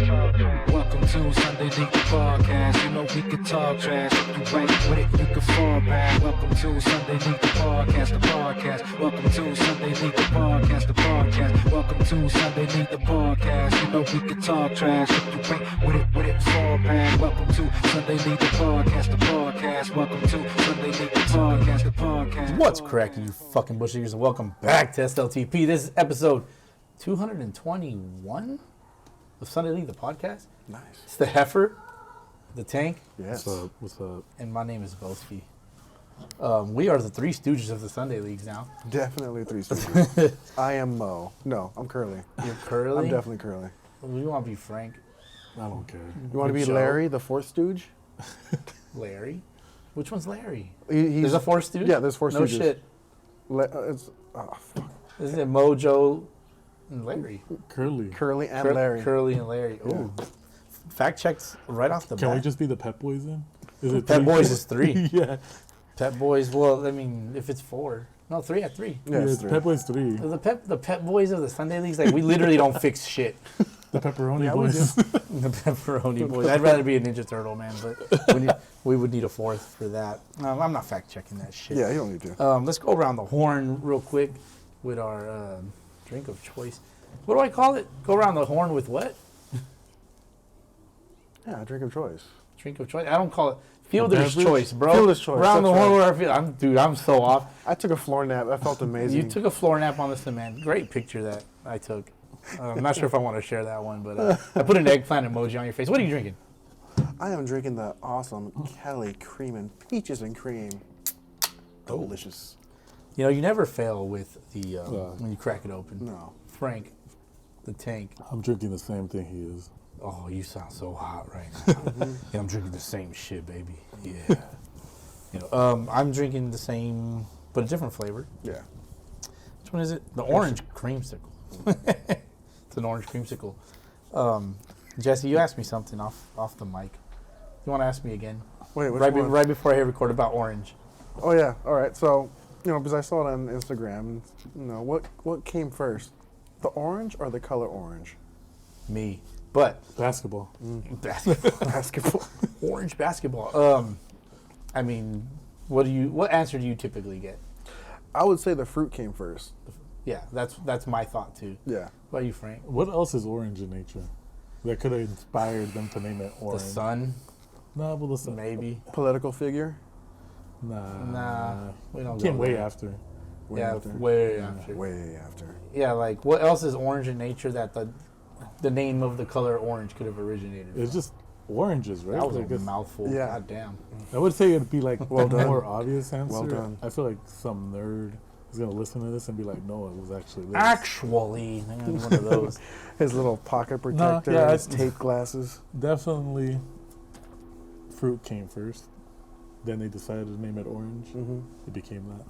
Welcome to Sunday League the Podcast. You know we can talk trash. If you ain't with it, you can fall back. Welcome to Sunday League the Podcast, the podcast. Welcome to Sunday League the Podcast, the podcast. Welcome to Sunday League the Podcast. You know we can talk trash. If you ain't with it, fall back. Welcome to Sunday League the Podcast, the podcast. Welcome to Sunday League the Podcast, the podcast. What's cracking, you fucking bush eaters, and welcome back to SLTP. This is episode 221 of Sunday League the Podcast. Nice. It's the heifer, the tank, Yes. What's up? and my name is Boski. We are the three stooges of the Sunday Leagues now. Definitely three stooges. I am Mo. No, I'm Curly. You're Curly? I'm definitely Curly. We want to be Frank. I don't care. You want to be Joe. Larry, the fourth stooge? Larry? Which one's Larry? He's, There's a fourth stooge? Yeah, there's four No stooges. shit. Fuck. Isn't it Mojo and Larry? Curly. Curly and Larry. Curly and Larry. Ooh. Fact checks right off the Can we bat. just be the Pep Boys then? Is it Pep three? Boys is 3. Yeah. Pep Boys, well, I mean, if it's 4. No, 3 at 3. Yeah, it's It's three. Pep Boys 3. The Pep Boys of the Sunday Leagues, like, we literally don't fix shit. The Pepperoni Yeah, we Boys. The Pepperoni Boys. I'd rather be a Ninja Turtle, man, but we would need a 4th for that. I'm not fact checking that shit. Yeah, you don't need to. Let's go around the horn real quick with our drink of choice. What do I call it? Go around the horn with what? Yeah, drink of choice. Drink of choice? I don't call it fielder's beverage? choice, bro. Fielder's choice, Around the that's horn right. where I feel. I'm so off. I took a floor nap. That felt amazing. You took a floor nap on the cement. Great picture that I took. I'm not sure if I want to share that one, but I put an eggplant emoji on your face. What are you drinking? I am drinking the awesome Kelly Cream and Peaches and Cream. Delicious. You know, you never fail with the when you crack it open. No. Frank, the tank. I'm drinking the same thing he is. Oh, you sound so hot right now. Yeah, I'm drinking the same shit, baby. Yeah. You know, I'm drinking the same, but a different flavor. Yeah. Which one is it? The orange creamsicle. It's an orange creamsicle. Jesse, you asked me something off the mic. You want to ask me again? Wait, which right, one? right before I hit record about orange. Oh, yeah. All right. So, because I saw it on Instagram, what came first? The orange or the color orange? Me. But Basketball. basketball. Basketball. Orange basketball. I mean, what answer do you typically get? I would say the fruit came first. Yeah, that's my thought too. Yeah. What about you, Frank? What else is orange in nature that could have inspired them to name it orange? The sun, Nah, well, the sun. maybe. Political figure? Nah, we don't. Came go way there. after. Way Yeah, after. way after. Way after. Yeah, like what else is orange in nature that the name of the color orange could have originated? It's just oranges, right? That was Like a it's- mouthful. Yeah. God damn. I would say it'd be like Well a done. more obvious answer. Well done. I feel like some nerd is going to listen to this and be like, no, it was actually this. Actually, one of those. His little pocket protector, yeah, his it's- tape glasses. Definitely fruit came first. Then they decided to name it orange. Mm-hmm. It became that.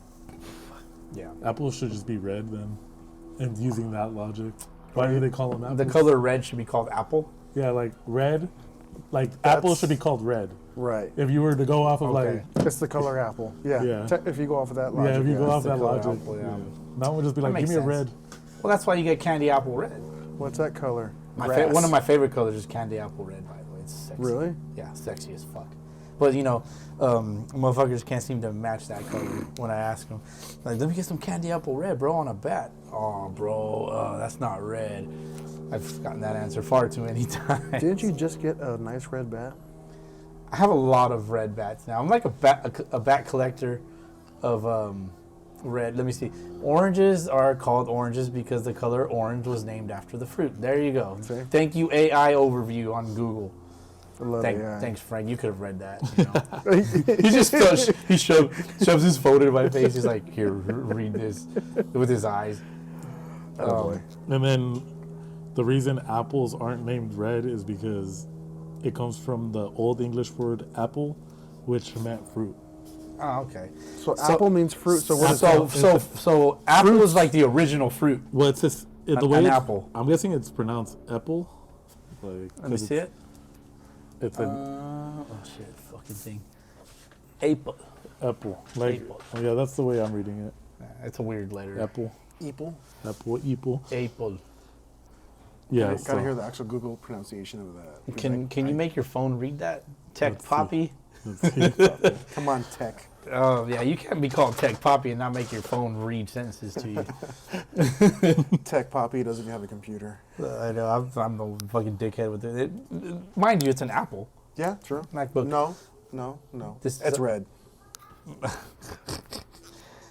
Yeah. Apples should just be red then. And using that logic. Why do they call them apples? The color red should be called apple. Yeah, like red. Like apples That's- should be called red. Right. If you were to go off of Okay. It's the color apple. Yeah. Yeah. If you go off of that like, logic. yeah, if you go off the that color logic. apple, yeah. Now we'll just be That like, give makes me a sense. red. Well, that's why you get candy apple red. What's that color? One of my favorite colors is candy apple red, by the way. It's sexy. Really? Yeah, sexy as fuck. But, motherfuckers can't seem to match that color when I ask them. Like, let me get some candy apple red, bro, on a bat. Oh, bro, that's not red. I've gotten that answer far too many times. Didn't you just get a nice red bat? I have a lot of red bats now. I'm like a bat collector of red. Let me see. Oranges are called oranges because the color orange was named after the fruit. There you go. See? Thank you, AI overview on Google. I love it, yeah. Thanks, Frank. You could have read that. He just shoves his phone in my face. He's like, "Here, read this," with his eyes. Oh, boy. And then the reason apples aren't named red is because it comes from the Old English word apple, which meant fruit. Oh, okay. So apple means fruit. So what is So apple is like the original fruit. Well, it's just the An way apple. I'm guessing it's pronounced apple. Like, Let me see it. It's Oh shit! Fucking thing. Apple. apple. Like, apple. yeah, that's the way I'm reading it. Yeah. it's a weird letter. Apple. Eeple. Apple. Apple. Yeah. Gotta hear the actual Google pronunciation of that. Can you make your phone read that? Tech Let's see. Poppy? Let's see. Come on, tech. Oh, yeah, you can't be called Tech Poppy and not make your phone read sentences to you. Tech Poppy doesn't have a computer. I know, I'm the fucking dickhead with it. Mind you, it's an Apple Yeah, true. MacBook. No. This- It's red.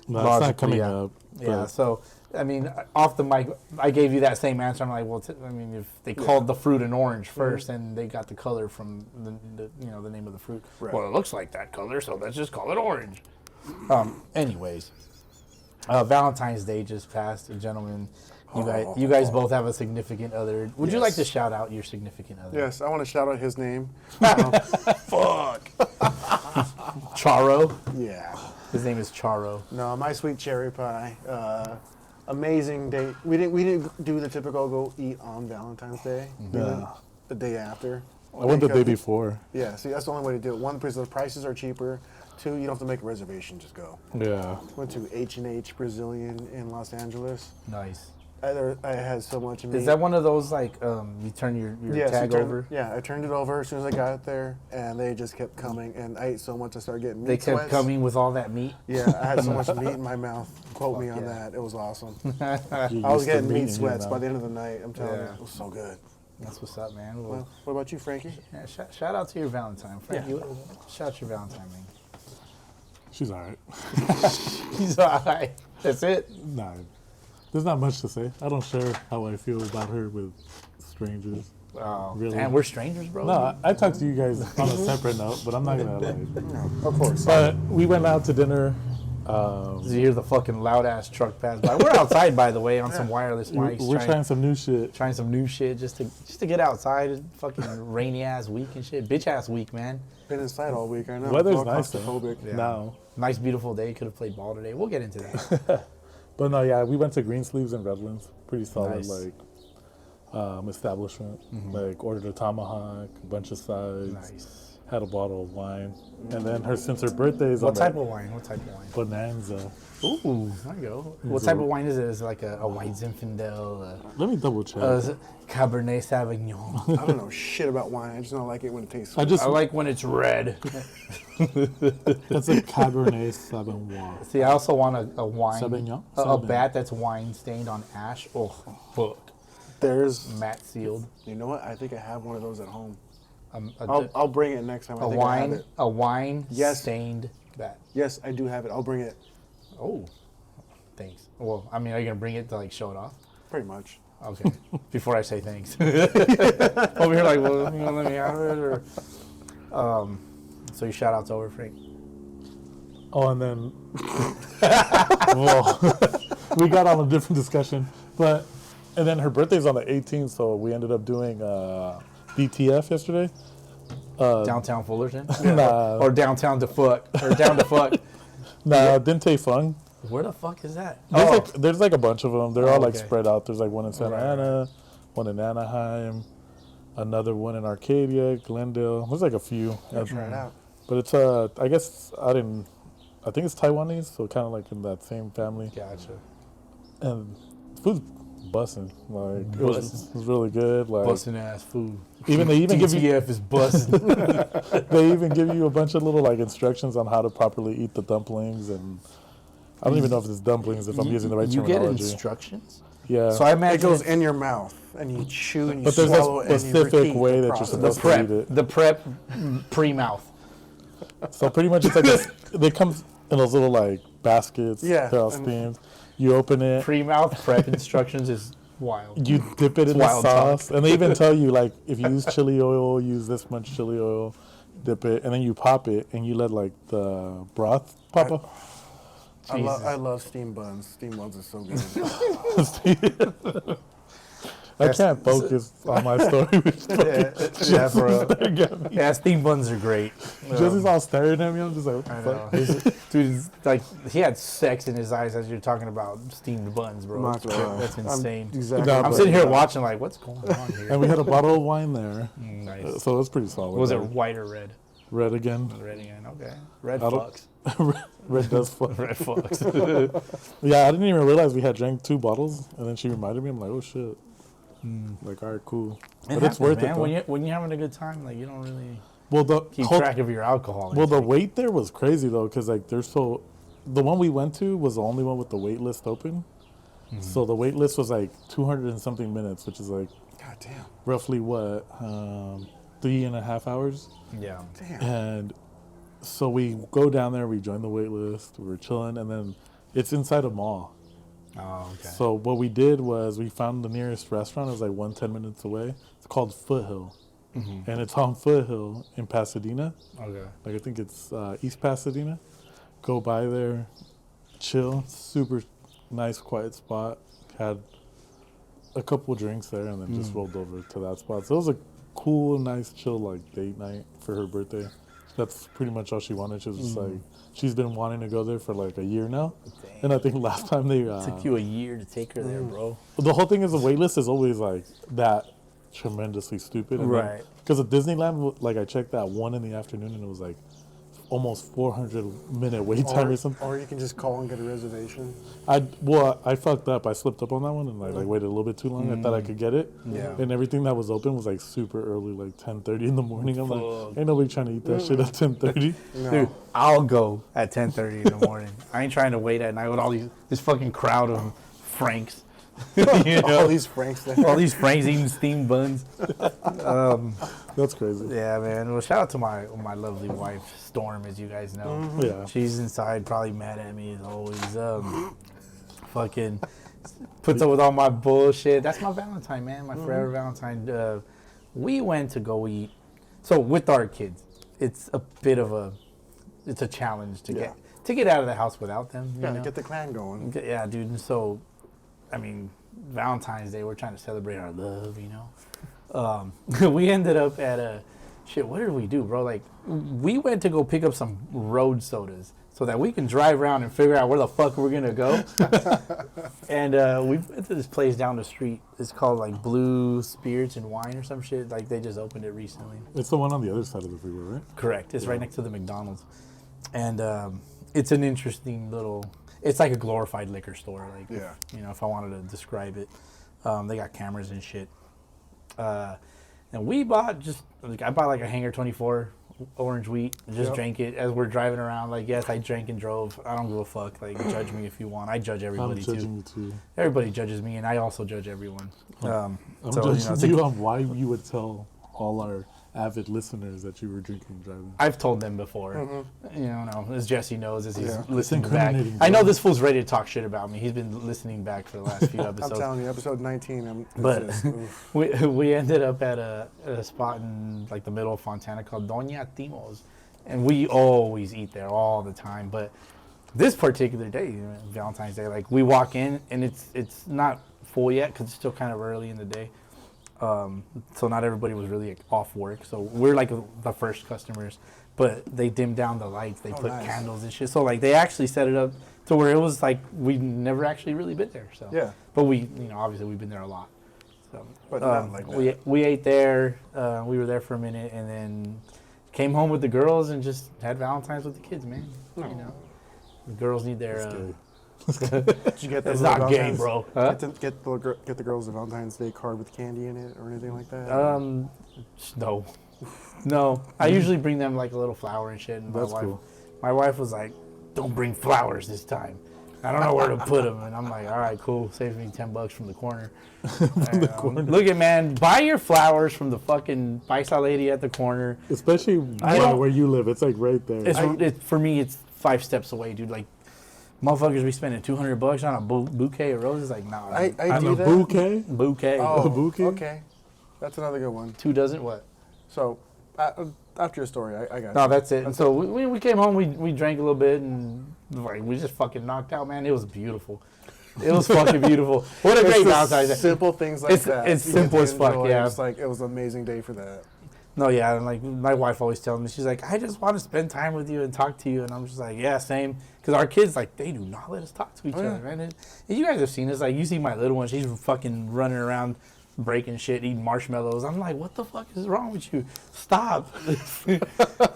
No, it's Logically, not coming yeah. up. Yeah, but so, I mean, off the mic, I gave you that same answer. I'm like, well, I mean, if they called the fruit an orange first and they got the color from the name of the fruit, Right. well, it looks like that color, so let's just call it orange. Anyways, Valentine's Day just passed, gentlemen. You guys both have a significant other. Would you like to Yes. shout out your significant other? Yes, I want to shout out his name. Fuck. Charo. Yeah. His name is Charo. No, my sweet cherry pie. Amazing date. We didn't do the typical go eat on Valentine's Day. We went Yeah. the day after. I went the day Because- before. Yeah, see, that's the only way to do it. One, because the prices are cheaper. Two, you don't have to make a reservation, just go. Yeah. Went to H&H Brazilian in Los Angeles. Nice. I had so much meat. Is that one of those like you turn your Yes, tag you turn- over? Yeah, I turned it over as soon as I got there, and they just kept coming, and I ate so much I started getting meat They kept sweats. coming with all that meat. Yeah, I had so much meat in my mouth. Quote me on yeah. that. It was awesome. You're I was used to getting meat in meat your sweats by mouth. the end of the night. I'm telling you, Yeah. it was so good. That's what's up, man. Well, Well, what about you, Frankie? yeah, shout out to your Valentine, Frank. Yeah. Shout your Valentine, man. She's all right. He's all right. That's it. Nah, there's not much to say. I don't share how I feel about her with strangers. Oh, Really? man, we're strangers, bro. No, I talked to you guys on a separate note, but I'm not gonna like. No, of course. But we went out to dinner. Did you hear the fucking loud ass truck pass by? We're outside, by the way, on some wireless mics. We're trying some new shit. trying some new shit just to get outside. It's fucking rainy ass week and shit. Bitch ass week, man. Been inside all week. I know. Weather's All nice though. claustrophobic. Yeah. Now, Nice, beautiful day. Could have played ball today. We'll get into that. but no, yeah, we went to Greensleeves in Redlands. Pretty solid, Nice. like establishment. Like ordered a tomahawk, a bunch of sides. Nice. Had a bottle of wine, and then since her birthday is What on type that of wine? What type of wine? Bonanza. Ooh, there you go. What So- type of wine is it? Is it like a white Zinfandel? Let me double check. Is it Cabernet Sauvignon? I don't know shit about wine. I just don't like it when it tastes. I just I like when it's red. that's a Cabernet Sauvignon. See, I also want a wine, Sauvignon? a Sauvignon. bat that's wine stained on ash. Oh, fuck. There's. Matte sealed. You know what? I think I have one of those at home. A I'll bring it next time. I think I have it. wine Yes. stained bat. Yes, I do have it. I'll bring it. Oh, thanks. Well, I mean, are you gonna bring it to like show it off? Pretty much. Okay. Before I say thanks. Over here, like, well, you gonna let me have it, or so your shout outs over, Frank. Oh, and then well, we got on a different discussion, and then her birthday's on the 18th, so we ended up doing DTF yesterday. Downtown Fullerton, Nah, or downtown to fuck, or down to fuck. Dinte Fung. Where the fuck is that? There's like a bunch of them. They're all like okay. spread out. There's like one in Santa Right, Ana, one in Anaheim, another one in Arcadia, Glendale. There's like a few. Gotta try it out. But it's I guess I think it's Taiwanese, so kind of like in that same family. Gotcha. And food's bussin'. Like it was really good. Like Busting ass food. they even give you DTF is busting. they even give you a bunch of little like instructions on how to properly eat the dumplings, and I don't even know if it's dumplings if I'm using the right You get terminology. instructions. Yeah. So I It imagine goes it's in your mouth, and you chew and you But there's swallow a and you specific repeat way the that you're process. supposed to eat it. the prep pre-mouth. So pretty much it's like they come in those little like baskets. Yeah, They're all and- steamed. You open it. Pre-mouth prep instructions is wild. You dip it in the wild talk. sauce, and they even tell you like if you use chili oil, use this much chili oil, dip it, and then you pop it, and you let like the broth pop up. I love steam buns. Steam buns are so good. I can't focus on my story. Yeah, bro. Yeah, steam buns are great. Jesse's all staring at me. I'm just like, I what know. the fuck? Dude, like he had sex in his eyes as you're talking about steamed buns, bro. Not gonna lie. That's insane. Exactly. No, I'm but- sitting here watching, like, what's going on here? And we had a bottle of wine there, Nice. so it was pretty solid. Was it Like, white or red? Red again. Red again. Okay. Red I don't- fucks. Red does fuck. Red fucks. Yeah, I didn't even realize we had drank 2 bottles, and then she reminded me. I'm like, oh shit. Like, all right, cool. But it's worth man. it. Though. When you're having a good time, like you don't really Well, the keep whole- track of your alcohol. Well, the wait there was crazy though, because like there's so, the one we went to was the only one with the wait list open. So the wait list was like 200 and something minutes, which is like God damn. roughly what 3.5 hours. Yeah. Damn. And so we go down there, we join the wait list, we're chilling, and then it's inside a mall. Oh, okay. So what we did was we found the nearest restaurant. It was like 10 minutes away. It's called Foothill, and it's on Foothill in Pasadena. Okay. Like I think it's East Pasadena. Go by there, chill. Super nice, quiet spot. Had a couple drinks there, and then just rolled over to that spot. So it was a cool, nice, chill like date night for her birthday. That's pretty much all she wanted. She was just like, she's been wanting to go there for like a year now. Damn. And I think last time they Took you a year to take her there, bro. the whole thing is the wait list is always like that tremendously stupid. Right. Because at Disneyland, like I checked that 1 in the afternoon and it was like almost 400-minute wait time or something. Or you can just call and get a reservation. I fucked up. I slipped up on that one and like waited a little bit too long. I thought I could get it. Yeah. And everything that was open was like super early, like 10:30 in the morning. I'm Fuck. like, ain't nobody trying to eat that shit at 10:30. No. Dude, I'll go at 10:30 in the morning. I ain't trying to wait at night with this fucking crowd of Franks. You know? All these Franks there. All these Franks eating steamed buns. That's crazy. Yeah, man. Well, shout out to my lovely wife, Storm, as you guys know. Yeah. She's inside, probably mad at me as always. Fucking puts up with all my bullshit. That's my Valentine, man. My forever Valentine. We went to go eat. So with our kids, it's a bit of it's a challenge to get out of the house without them. You Yeah, know? get the clan going. Yeah, dude. And so, I mean, Valentine's Day, we're trying to celebrate our love, you know. We ended up at what did we do, bro? Like, we went to go pick up some road sodas so that we can drive around and figure out where the fuck we're gonna go. And we went to this place down the street. It's called like Blue Spirits and Wine or some shit. Like, they just opened it recently. It's the one on the other side of the freeway, right? Correct. It's right next to the McDonald's. And it's an interesting it's like a glorified liquor store. Like, Yeah. if I wanted to describe it. They got cameras and shit. And we bought I bought like a Hanger 24 orange wheat. Just drank it as we're driving around. Like, yes, I drank and drove. I don't give a fuck. Like, judge me if you want. I judge I'm everybody judging too. you too. Everybody judges me, and I also judge everyone. I'm so, judging it's a- you on why you would tell all our avid listeners that you were drinking and driving. I've told them before. As Jesse knows, as he's Yeah. listening back. incriminating, I know bro. this fool's ready to talk shit about me. He's been listening back for the last few I'm episodes. telling you, episode 19. But oof. we ended up at a spot in like the middle of Fontana called Doña Timo's, and we always eat there all the time. But this particular day, Valentine's Day, like we walk in and it's not full yet because it's still kind of early in the day. So not everybody was really off work. So we're like the first customers, but they dimmed down the lights. They put nice. candles and shit. So like they actually set it up to where it was like we'd never actually really been there. So Yeah. but we obviously we've been there a lot. So But not like that. we ate there. We were there for a minute and then came home with the girls and just had Valentine's with the kids, man. You know, the girls need their. Did you get the It's little not gay, Valentine's- bro. Huh? Get the girls a Valentine's Day card with candy in it or anything like that? No. I usually bring them like a little flower and shit. And That's cool. My wife was like, "Don't bring flowers this time." I don't know where to put them, and I'm like, "All right, cool. Saves me $10 from the corner." Look at man, buy your flowers from the fucking paisa lady at the corner. Especially where you live. It's like right there. For me, it's 5 steps away, dude. Like, motherfuckers be spending $200 on a bouquet of roses. Like, nah. I And do a that. bouquet? Bouquet. Oh, bouquet? okay. That's another good one. 2 dozen? What? So, after your story, I got No, you. that's it. And so we came home, we drank a little bit, and like we just fucking knocked out, man. It was beautiful. It was fucking beautiful. What a It's great the Valentine's Day. simple things like It's- that. it's you get simple to as fuck, enjoy. yeah. It's like, it was an amazing day for that. No, yeah, and like my wife always tells me, she's like, I just want to spend time with you and talk to you, and I'm just like, yeah, same. Because our kids, like, they do not let us talk to each other, man. And you guys have seen this, like, you see my little one, she's fucking running around breaking shit, eating marshmallows. I'm like, what the fuck is wrong with you? Stop.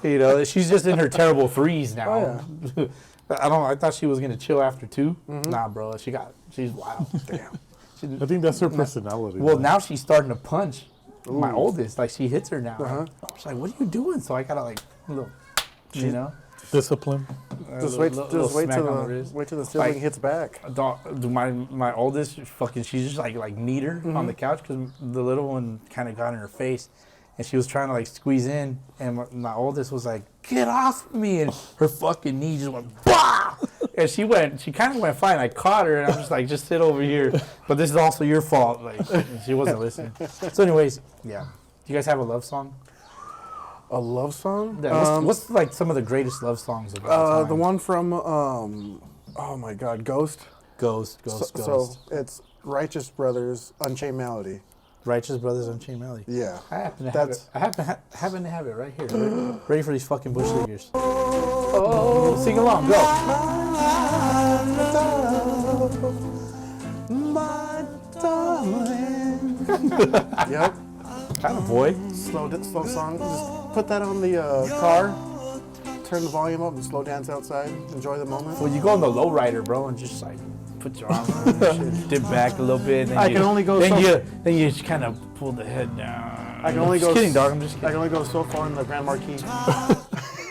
You know, she's just in her terrible threes now. Oh, I thought she was gonna chill after 2. Nah, bro, she's wild. Damn. I think that's her personality. Well, though. now she's starting to punch my oldest. Like, she hits her now. She's like, what are you doing? So I gotta, like, little, you know? Discipline. Just wait till the sibling Like, hits back. My oldest, she's just like neater on the couch because the little one kind of got in her face, and she was trying to like squeeze in, and my oldest was like, "Get off of me!" and her fucking knee just went bah, and she kind of went fine. I caught her, and I'm just like, "Just sit over here." But this is also your fault. Like, and she wasn't listening. So, anyways, yeah. Do you guys have a love song? A love song? Yeah, what's like some of the greatest love songs of all time? The one from, oh my God, Ghost. Ghost. So it's Righteous Brothers, Unchained Melody. Righteous Brothers Unchained Melody. Yeah. I happen to have it. I happen to have it right here. Ready for these fucking bush leaguers. Oh, sing along, go. My darling. Yep. Kind of boy. Slow song. Just put that on the car. Turn the volume up and slow dance outside. Enjoy the moment. Well, you go on the lowrider, bro, and just like put your arm around and shit, dip back a little bit. And I can only go Then so- you just kind of pull the head down. I can only I'm just go. kidding, dog. I'm just I kidding. can only go so far in the Grand Marquis.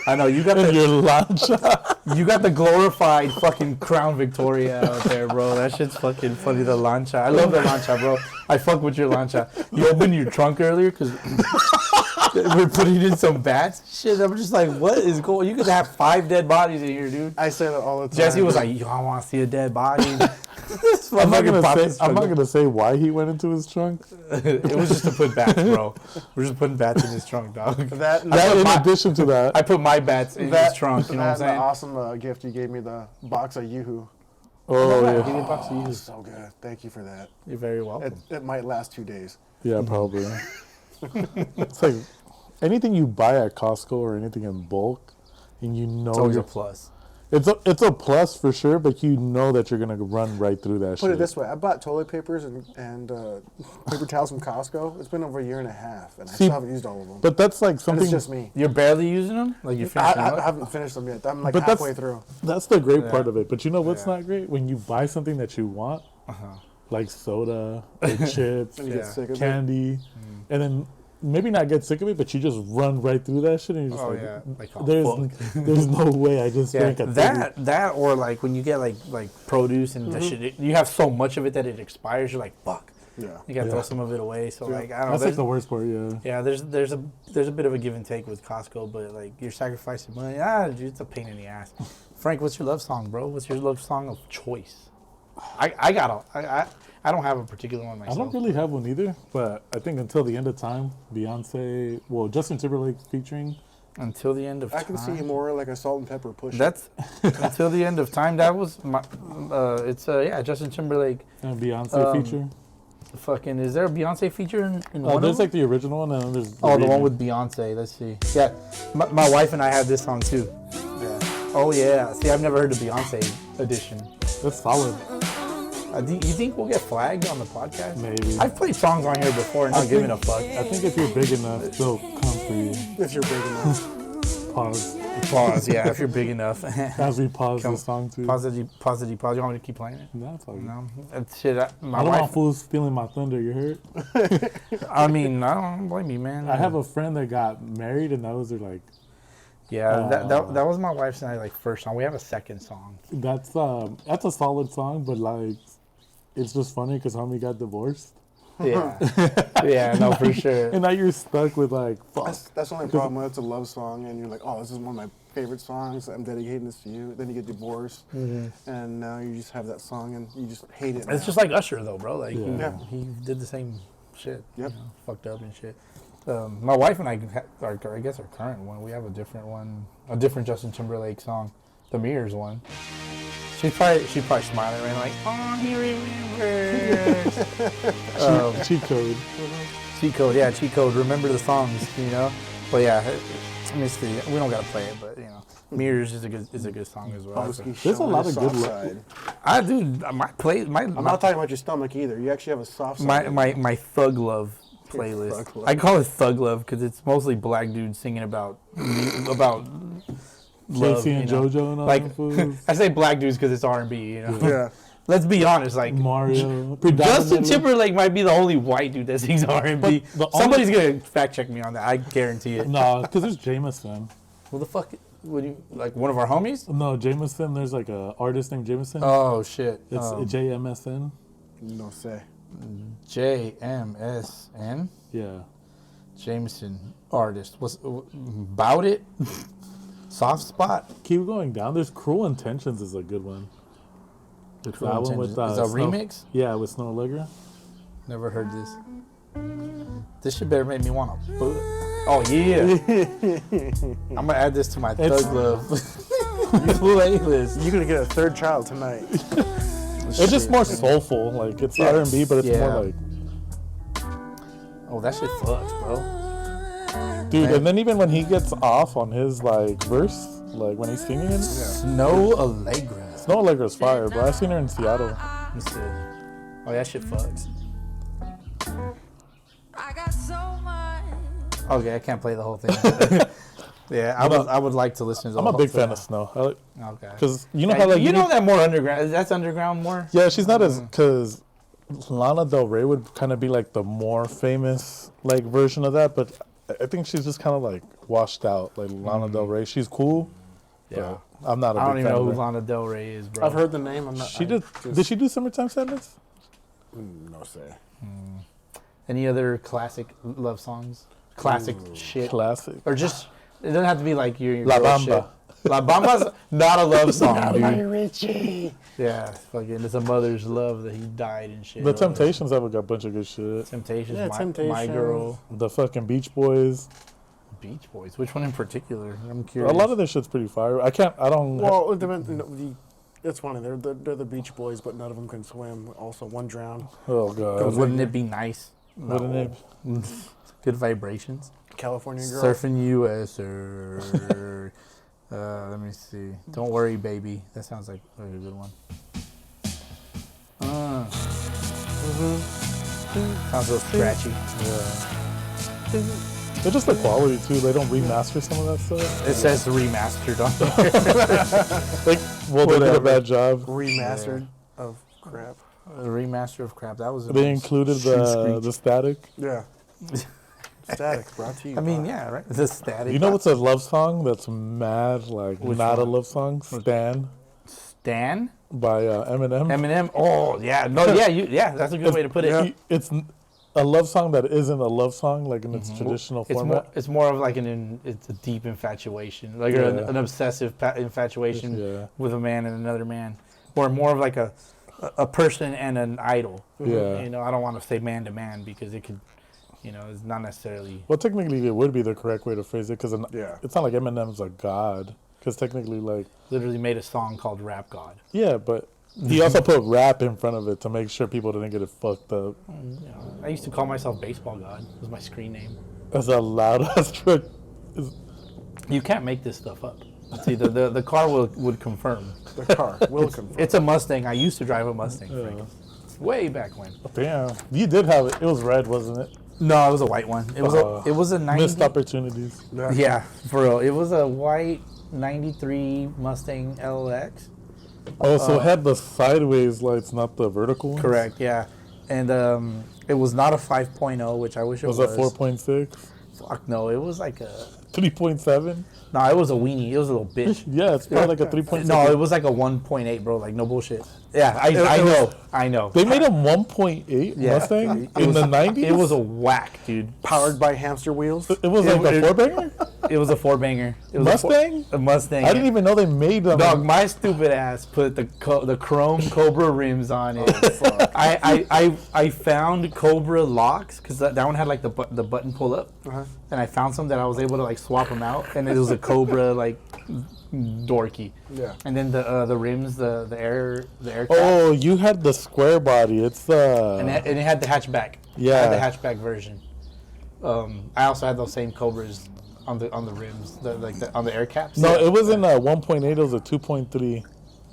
I know you got And the your lancha. you got the glorified fucking Crown Victoria out there, bro. That shit's fucking funny. The lancha. I love the lancha, bro. I fuck with your lancha. You opened your trunk earlier because we're putting in some bats. Shit, I'm just like, what is going? You could have 5 dead bodies in here, dude. I say that all the time. Jesse was like, yo, I want to see a dead body. I'm not gonna say why he went into his trunk. It was just to put bats, bro. We're just putting bats in his trunk, dog. that. In addition to that, I put my bats in his trunk. You know what I'm That saying? awesome gift you gave me, the box of Yoo-Hoo. oh Give yeah, me a box of you. So good. Thank you for that. You're very welcome. It might last 2 days. yeah, probably. It's like anything you buy at Costco or anything in bulk, and you know It's always a you're- plus. it's a plus for sure, but you know that you're gonna run right through that shit. Put it this way: I bought toilet papers and paper towels from Costco. It's been over a year and a half, and I still haven't used all of them. But that's like And something. it's just me. You're barely using them? Like you're finishing I up? haven't finished them yet. I'm like But that's- halfway through. That's the great Yeah. part of it. But you know what's Yeah. not great? When you buy something that you want, like soda, or chips, And you get Yeah. sick of it. candy, and then maybe not get sick of it, but you just run right through that shit, and you're just Oh, like, yeah. Like, oh, fuck. there's no way I just Yeah, drank a that or like when you get like produce and that shit, you have so much of it that it expires. You're like, fuck, Yeah. you gotta Yeah. throw some of it away. So like, I don't know. That's like There's, the worst part, yeah. yeah, there's a bit of a give and take with Costco, but like you're sacrificing money. Dude, it's a pain in the ass. Frank, what's your love song, bro? What's your love song of choice? I don't have a particular one I myself. don't really have one either, but I think Until the End of Time, Beyonce, well, Justin Timberlake featuring. Until the End of I time. can see more like a salt and pepper push. That's Until the End of Time. That was my. Justin Timberlake. And Beyonce feature. Fucking, is there a Beyonce feature in one of There's them? like the original one, and then there's the one remake. with Beyonce. Let's see. Yeah, my wife and I had this song too. Yeah. Oh yeah. See, I've never heard the Beyonce edition. That's solid. Do you think we'll get flagged on the podcast? Maybe. I've played songs on here before and not giving a fuck. I think if you're big enough, they'll come for you. if you're big enough. Pause. Pause. Yeah, if you're big enough. As we pause the song too. Pause. You want me to keep playing it? No, it's all good. No. Shit. My I don't wife. want fools stealing my thunder. You heard? I mean, I don't blame you, man. I have a friend that got married, and that was their like. Yeah, that was my wife's and I like first song. We have a second song. That's a solid song, but like, it's just funny because homie got divorced, Yeah, yeah, no, for sure. and now you're stuck with like, fuck. That's the only problem when it's a love song and you're like, oh, this is one of my favorite songs. I'm dedicating this to you. Then you get divorced, and now you just have that song and you just hate it. It's just like Usher though, bro. Like Yeah. he did the same shit. Yep. You know, fucked up and shit. My wife and I, I guess our current one, we have a different one, a different Justin Timberlake song, the Mirrors one. She's probably smiling right like, oh, he remembers. Cheat code. Cheat code, yeah, remember the songs, you know? But yeah, let me see, we don't gotta play it, but you know. Mirrors is a good song as well. Broski There's a showing lot his of good soft lo- side. I do my I'm not talking about your stomach either. You actually have a soft side. my thug love playlist. Thug love. I call it thug love because it's mostly black dudes singing about love. Casey and you know? JoJo and all Like them fools. I say black dudes because it's R&B. You know. Yeah. Let's be honest. Like Mario. Justin predominantly- Timberlake might be the only white dude that sings R&B. But the Somebody's gonna fact check me on that. I guarantee it. No, because there's Jameson. Who the fuck? Would you like one of our homies? No, Jameson. There's like a artist named Jameson. Oh shit! It's JMSN. No say. JMSN. Yeah. Jameson artist. What's about it? Soft spot. Keep going down. There's Cruel Intentions is a good one. The That one with is a remix. Yeah, with Snow Allegra. Never heard this. This shit better make me want to boot. Oh yeah. I'm gonna add this to my It's- thug love playlist. You're gonna get a third child tonight. It's just more soulful. Like it's R&B, but it's Yeah. more like, Oh, that shit fucks, bro. dude. Man. And then even when he gets off on his like verse, like when he's singing it, Snow Allegra. Snow Allegra's fire, bro. I seen her in Seattle. Let me see. Oh, that shit fucks. I got so much. Okay, I can't play the whole thing. Yeah, I would like to listen to the I'm a whole big thing. fan of Snow. I like, Okay. cause you know how like you know need- that more underground. That's underground more. Yeah, she's not as because Lana Del Rey would kind of be like the more famous like version of that, but I think she's just kind of like washed out. Like Lana Del Rey, she's cool. Yeah. but I'm not a I big don't even fan know of who her. Lana Del Rey is, bro. I've heard the name. I'm not. She did. Did she do Summertime Sadness? No say. Any other classic love songs? Classic shit, Classic. or just it doesn't have to be like your La girl Bamba. shit. La Bamba's not a love song, dude. Richie. Yeah, fucking, it's a mother's love that he died and shit. The Temptations have got a bunch of good shit. Temptations, Yeah, my Temptations. girl, The fucking Beach Boys. Beach Boys. Which one in particular? I'm curious. A lot of this shit's pretty fire. I don't. Well, it depends. It's funny. They're the Beach Boys, but none of them can swim. Also, one drowned. Oh god. Wouldn't it be nice? Wouldn't it? Good vibrations. California girl. Surfing US or let me see. Don't worry, baby. That sounds like a good one. Sounds a little scratchy. Yeah. They're just the quality too. They don't remaster some of that stuff. It says remastered on there. Like, well, they did a Whatever. bad job. Remastered of crap. A remaster of crap. That was. They included the static. Yeah. Static brought to you. I mean, by- yeah, right. The static. You know what's a love song that's mad, like Which not a one? love song? Stan Stan? by Eminem. Eminem. Oh yeah, no, yeah. That's a good way to put it. It's a love song that isn't a love song, like in its traditional It's format. it's more of like it's a deep infatuation, like an obsessive infatuation Yeah. with a man and another man, or more of like a person and an idol. Yeah. You know, I don't want to say man to man because it could, you know, it's not necessarily. Well, technically, it would be the correct way to phrase it because Yeah. it's not like Eminem's a god. Because technically, like, Literally made a song called Rap God. yeah, but he also put rap in front of it to make sure people didn't get it fucked up. You know, I used to call myself Baseball God. It was my screen name. That's a loud ass truck. You can't make this stuff up. See, the car would confirm. The car will confirm. It's a Mustang. I used to drive a Mustang, Frank. Way back when. Damn, you did have it. It was red, wasn't it? No, it was a white one. It was a 90. Missed opportunities. Yeah, for real. It was a white 93 Mustang LX. Oh, so it had the sideways lights, not the vertical ones? Correct, yeah. And it was not a 5.0, which I wish it was. Was it 4.6? Fuck no, it was like a... 3.7? No, it was a weenie. It was a little bitch. Yeah, it's probably like a 3.6. No, it was like a 1.8, bro. Like, no bullshit. Yeah, I know. They made a 1.8 Yeah. Mustang It in was- the 90s? It was a whack, dude. Powered by hamster wheels. It was like a four-banger? It was a four-banger. It was Mustang? A Mustang. I didn't even know they made them. Dog, my stupid ass put the chrome Cobra rims on it. I found Cobra locks because that one had like the button pull up, and I found some that I was able to like swap them out, and it was a Cobra like dorky. Yeah. And then the rims, the air cap, Oh, you had the square body. It's and it had the hatchback. Yeah. I had the hatchback version. I also had those same Cobras on the rims, on the air caps. No, it wasn't a 1.8. It was a 2.3.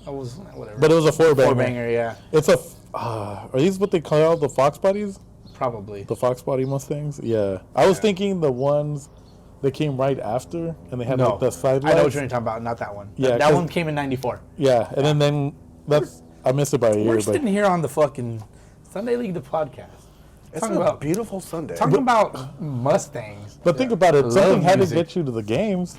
It was whatever. But it was a four banger. Four banger, yeah, It's a. Are these what they call the Fox bodies? probably. The Fox body Mustangs? Yeah. I was thinking the ones that came right after, and they had No, like the side I know what lights. you're talking about. Not that one. Yeah, that 'cause- one came in '94. Yeah, and then that's I missed it by a year. We're But sitting here on the fucking Sunday League, the podcast. It's Talking a about beautiful Sunday. talking about Mustangs. but think about it. Love Something had to music. get you to the games.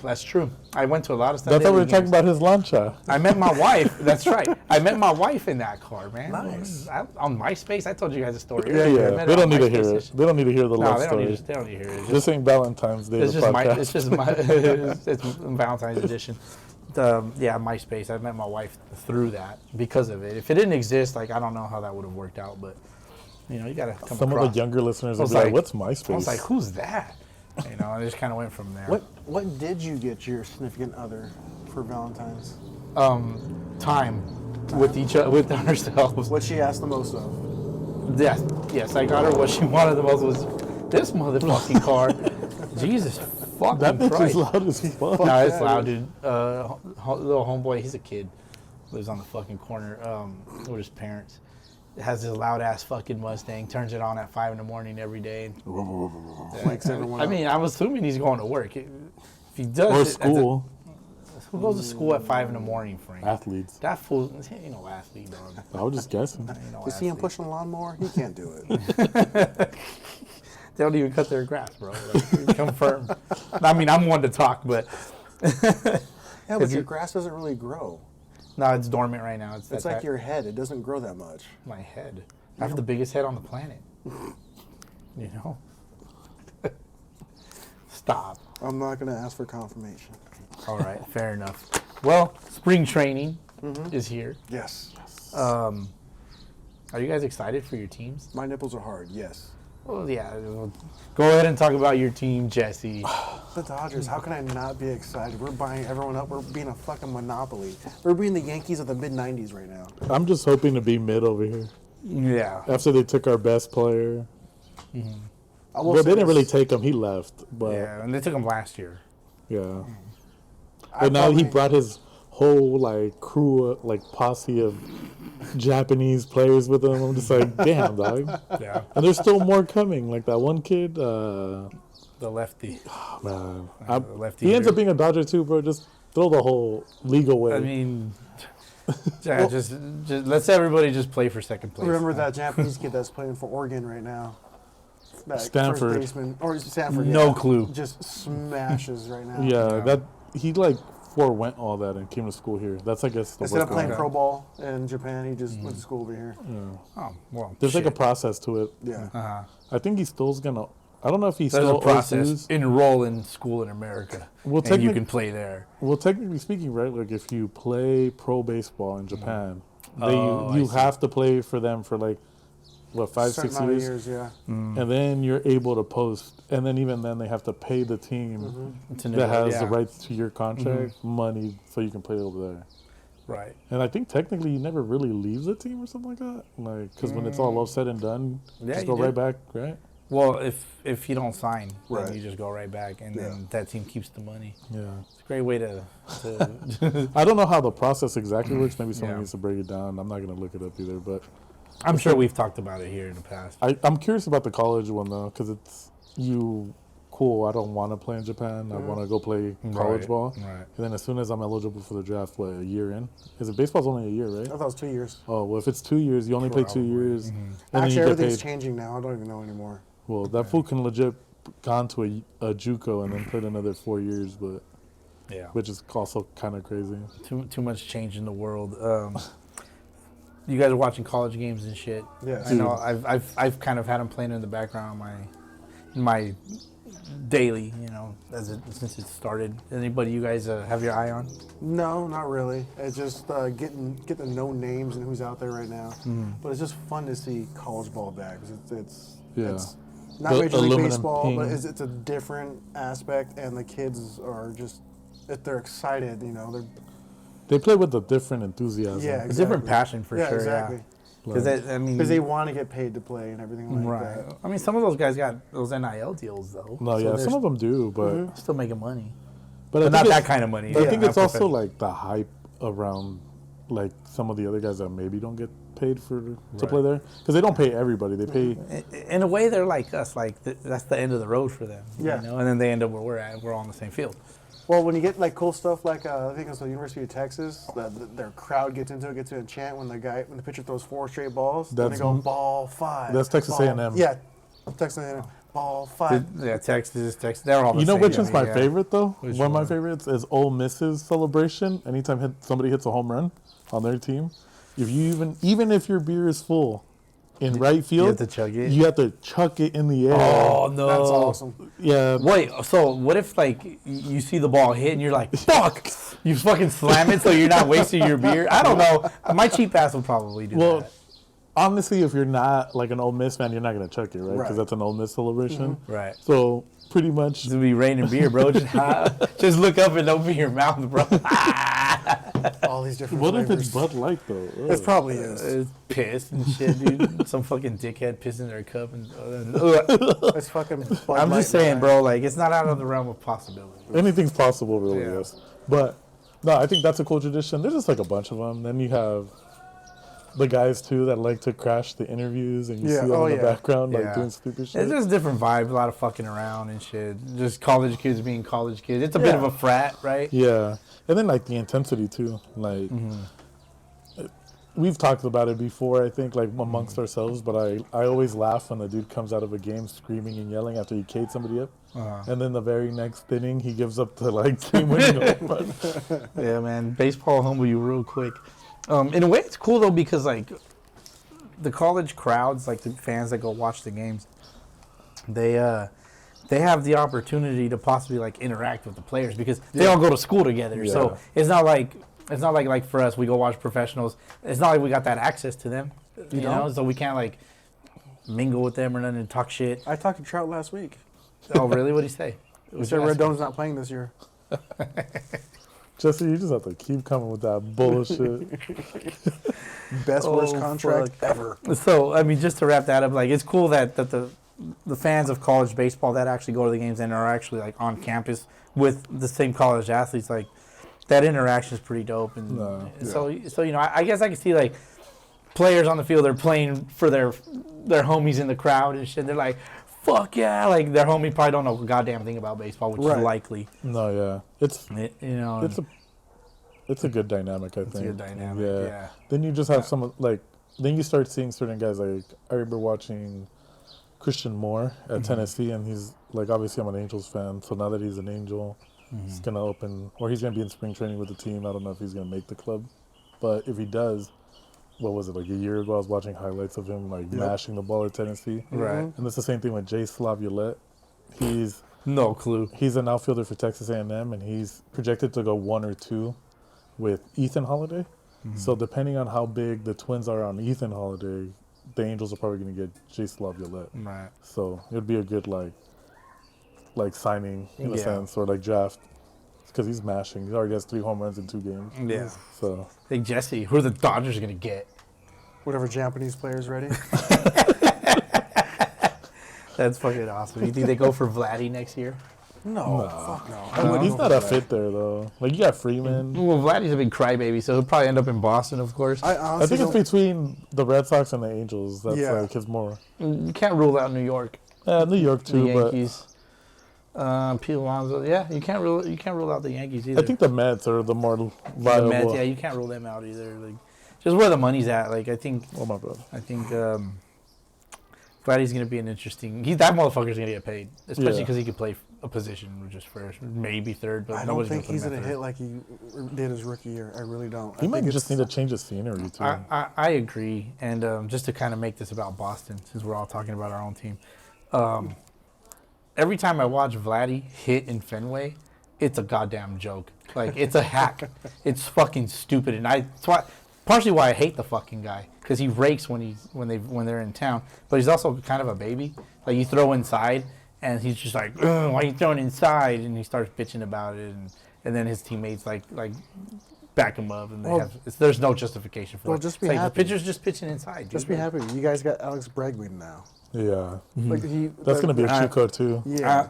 That's true. I went to a lot of Sunday That's why we were League talking games. about his Lancia. I met my wife. That's right. I met my wife in that car, man. Nice. On MySpace, I told you guys a story. Yeah, earlier. I yeah. met They her don't on need to hear MySpace. it. They don't need to hear the No, love they don't story. need to. They don't need to hear it. It's This ain't Valentine's Day. It's the just podcast. it's just my it's Valentine's edition. Yeah, MySpace. I met my wife through that because of it. If it didn't exist, like I don't know how that would have worked out. But you know, you gotta come Some across. of the younger listeners I will was be like, like- "What's I MySpace?" was like, who's that? You know, I just kind of went from there. What did you get your significant other for Valentine's? Time with ourselves? What she asked the most of? Yes, I got her what she wanted the most was this motherfucking car. Jesus fucking That bitch Christ. is loud as fuck. No, it's Yeah, loud, dude. Little homeboy, he's a kid. Lives on the fucking corner with his parents. Has this loud ass fucking Mustang. Turns it on at 5 in the morning every day. Wakes everyone I up. mean, I'm assuming he's going to work. If he does, Or it- school. Who goes to school at 5 in the morning, Frank? Athletes. That fool, he ain't no athlete, dog. I was just guessing. He ain't no You see him athlete. pushing a lawnmower? He can't do it. They don't even cut their grass, bro. Like, confirm. I mean, I'm one to talk, but Yeah, but your grass doesn't really grow. no, it's dormant right now. It's that's like your head. It doesn't grow that much. my head. I have the biggest head on the planet. You know. Stop. I'm not going to ask for confirmation. All right, fair enough. Well, spring training is here. Yes. Are you guys excited for your teams? My nipples are hard, yes. Well, yeah. Go ahead and talk about your team, Jesse. The Dodgers, how can I not be excited? We're buying everyone up. We're being a fucking monopoly. We're being the Yankees of the mid-90s right now. I'm just hoping to be mid over here. Yeah. After they took our best player. I will Well, say they didn't this. really take him. He left. But, Yeah, and they took him last year. yeah. I But now he probably- brought his whole, like, crew, like, posse of Japanese players with him. I'm just like, damn, dog. Yeah. And there's still more coming. Like that one kid, The lefty. man. the lefty He ends hitter. up being a Dodger too, bro. Just throw the whole league away. I mean, yeah, just let's everybody just play for second place. Remember that Japanese kid that's playing for Oregon right now? That Stanford. First baseman, or Stanford. No yeah. clue. Just smashes right now. yeah, that he like forewent all that and came to school here. That's I guess the Instead of work playing on it. pro ball in Japan, he just went to school over here. Oh well. There's like a shit. process to it. Yeah. I think he still's gonna. I don't know if he's There's still a process. OSU's. Enroll in school in America, Well, and you technic- can play there. Well, technically speaking, right? Like if you play pro baseball in Japan, Oh, I you see. have to play for them for like what 5, Certain 6 amount of years. yeah. And then you're able to post, and then even then they have to pay the team To that has yeah. the rights to your contract money so you can play over there. Right. And I think technically you never really leave the team or something like that, like because when it's all said and done, Yeah, just you go do. right back, right? Well, if you don't sign, Right. then you just go right back, and then that team keeps the money. Yeah. It's a great way to I don't know how the process exactly works. Maybe someone Yeah. needs to break it down. I'm not gonna look it up either, but I'm sure we've talked about it here in the past. I'm curious about the college one though, because it's cool. I don't want to play in Japan. I want to go play college Right, ball. right. And then as soon as I'm eligible for the draft, what, a year in? Is it baseball's only a year, right? I thought it was 2 years. Oh well, if it's 2 years, you only play 2 Probably. years, and then Actually, you get everything's paid. changing now. I don't even know anymore. Well, that fool can legit gone to a JUCO and then played another 4 years, but Yeah. which is also kind of crazy. Too much change in the world. You guys are watching college games and shit. Yes. I know. I've kind of had them playing in the background in my daily. You know, since it started. Anybody you guys have your eye on? No, not really. It's just getting to know names and who's out there right now. But it's just fun to see college ball back. 'Cause it's Yeah. not The Major League aluminum Baseball, but ping. it's a different aspect, and the kids are just if they're excited, you know, they're They play with a different enthusiasm. yeah, A different passion for yeah, sure. exactly. Because I mean, Because they want to get paid to play and everything like right. that. I mean, some of those guys got those NIL deals though. No, So yeah, they're some of them do, but still making money, but I but not think that it's- kind of money. But I think Not it's also professional. like the hype around like some of the other guys that maybe don't get paid to play there because they don't pay everybody. They pay. In a way, they're like us. Like that's the end of the road for them. Yeah. You know? And then they end up where we're at. We're all on the same field. Well, when you get like cool stuff like I think it's the University of Texas, their crowd gets into a chant when the pitcher throws 4 straight balls. Then they That's- go ball 5. That's Texas ball, A&M. Yeah, Texas A&M ball 5. Yeah, Texas. They're all the You know same. which one's my Yeah. favorite though? Which one of my one? favorites is Ole Miss's celebration. Anytime somebody hits a home run on their team, if you even if your beer is full in right field, have to chug it? You have to chuck it in the air. Oh no, That's awesome. Yeah. Wait, so what if like you see the ball hit and you're like, fuck, you fucking slam it so you're not wasting your beer? I don't know. My cheap ass would probably do Well, that. honestly, if you're not like an Ole Miss fan, you're not gonna chuck it, right? Because Right. that's an Ole Miss celebration. Right. So pretty much, It's gonna be raining beer, bro. Just look up and open your mouth, bro. All these different what if flavors. it's Bud Light though? It probably is. It's piss and shit, dude. Some fucking dickhead pissing their cup and. It's fucking Bud I'm Light, just saying, man. bro. Like, it's not out of the realm of possibility. Anything's possible, really. Yeah. Yes, but no, I think that's a cool tradition. There's just like a bunch of them. Then you have the guys too that like to crash the interviews, and you Yeah, see them oh, in the yeah. background like Yeah. doing stupid shit. It's just different vibes, a lot of fucking around and shit. Just college kids being college kids. It's a bit of a frat, right? Yeah, and then like the intensity too. Like we've talked about it before, I think, like amongst ourselves. But I always laugh when a dude comes out of a game screaming and yelling after he K'd somebody up, and then the very next inning he gives up the like game-winning home run. Yeah, man. Baseball will humble you real quick. In a way, it's cool though because like the college crowds, like the fans that go watch the games, they have the opportunity to possibly like interact with the players because they all go to school together. So Yeah. it's not like for us we go watch professionals. It's not like we got that access to them, you know. So we can't like mingle with them or nothing and talk shit. I talked to Trout last week. Oh, really? What did he say? He said Reddone's not playing this year. Jesse, you just have to keep coming with that bullshit. Best worst Oh, contract fuck. ever. So I mean, just to wrap that up, like it's cool that the fans of college baseball that actually go to the games and are actually like on campus with the same college athletes, like that interaction is pretty dope. And so you know, I guess I can see like players on the field, they're playing for their homies in the crowd and shit. They're like, fuck yeah, like their homie probably don't know a goddamn thing about baseball, which Right. is likely. No, yeah, it's You know, it's a good dynamic. I think. it's a good dynamic. Yeah. Then you just have some like. Then you start seeing certain guys like I remember watching Christian Moore at Tennessee, and he's like obviously I'm an Angels fan, so now that he's an Angel, he's gonna open or he's gonna be in spring training with the team. I don't know if he's gonna make the club, but if he does, what was it like a year ago? I was watching highlights of him like mashing the ball at Tennessee, Right. and it's the same thing with Jay Slaviolette. No clue. He's an outfielder for Texas A&M, and he's projected to go 1 or 2 with Ethan Holiday. So depending on how big the Twins are on Ethan Holiday, the Angels are probably going to get Jay Slaviolette. Right. So it would be a good like signing in a Yeah. sense, or like draft, because he's mashing. He already has 3 home runs in 2 games. Yeah. So Hey Jesse, who are the Dodgers gonna get? Whatever Japanese player's ready. That's fucking awesome. You think they go for Vladdy next year? No, fuck no. he's not a fit there though. Like you got Freeman. Well, Vladdy's a big crybaby, so he'll probably end up in Boston, of course. I I honestly think it's don't- between the Red Sox and the Angels. That's Yeah. like his more. You can't rule out New York, New York the too, but Yankees. Pete Alonso, yeah, you can't rule out the Yankees either. I think the Mets are the more the viable. Mets, yeah, you can't rule them out either. Like, just where the money's at. Like, I think Oh my god. Vladdy's gonna be an interesting. That motherfucker's gonna get paid, especially Yeah. because he could play a position just first, maybe third. But I don't nobody's think put he's him gonna at hit third. like he did his rookie year. I really don't. He I might think just it's- need to change his scenery too. I agree, and just to kind of make this about Boston, since we're all talking about our own team, every time I watch Vladdy hit in Fenway, it's a goddamn joke. Like it's a hack. It's fucking stupid, and it's partially why I hate the fucking guy, because he rakes when they're in town, but he's also kind of a baby. Like you throw inside, and he's just like, "Ugh, why are you throwing inside?" And he starts bitching about it, and then his teammates like back them up, and Well, there's no justification for well, it. just be It's like, happy. the pitcher's just pitching inside. Just dude. be happy. You guys got Alex Bregman now. Yeah. Like That's going to be a cheat code, too. Yeah.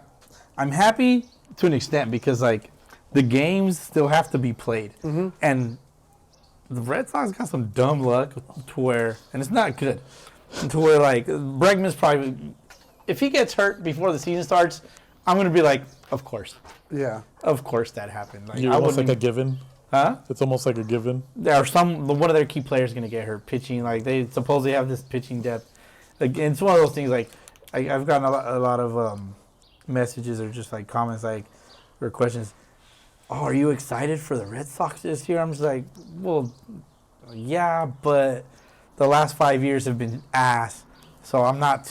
I'm happy to an extent because like the games still have to be played, and the Red Sox got some dumb luck to where, and it's not good, to where like Bregman's probably, if he gets hurt before the season starts, I'm gonna be like, of course that happened. Like, You're almost like a given. huh? It's almost like a given. There are one of their key players gonna get hurt pitching. Like they supposedly have this pitching depth. Like, and it's one of those things. Like I've gotten a lot of messages or just like comments like or questions. Oh, are you excited for the Red Sox this year? I'm just like, well, yeah, but the last 5 years have been ass. So I'm not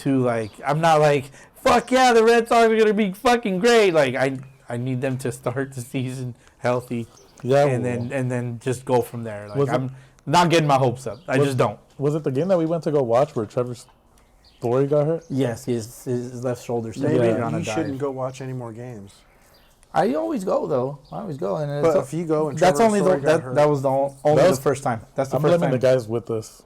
like, fuck yeah, the Red Sox are gonna be fucking great. Like I need them to start the season healthy, Yeah. and then just go from there. Like Was it- I'm not getting my hopes up. I just don't. Was it the game that we went to go watch where Trevor Story got hurt? Yes, his left shoulder. Maybe separated on a you dive. shouldn't go watch any more games. I always go though. I always go, and But if you go and that's Trevor only Story the got hurt- that was the only That was- the first time. That's the I'm first blaming time. the guys with us.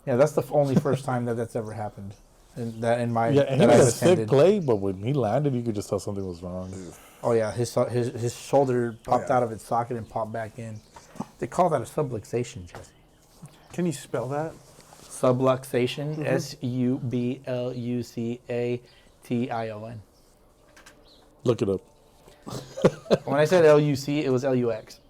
Yeah, that's the only first time that's ever happened. In my Yeah, and he that I've was a sick attended. play, but when he landed, you could just tell something was wrong. Oh yeah, his shoulder popped yeah. out of its socket and popped back in. They call that a subluxation, Jesse. Can you spell that? Subluxation, SUBLUCATION. Look it up. When I said LUC, it was LUX.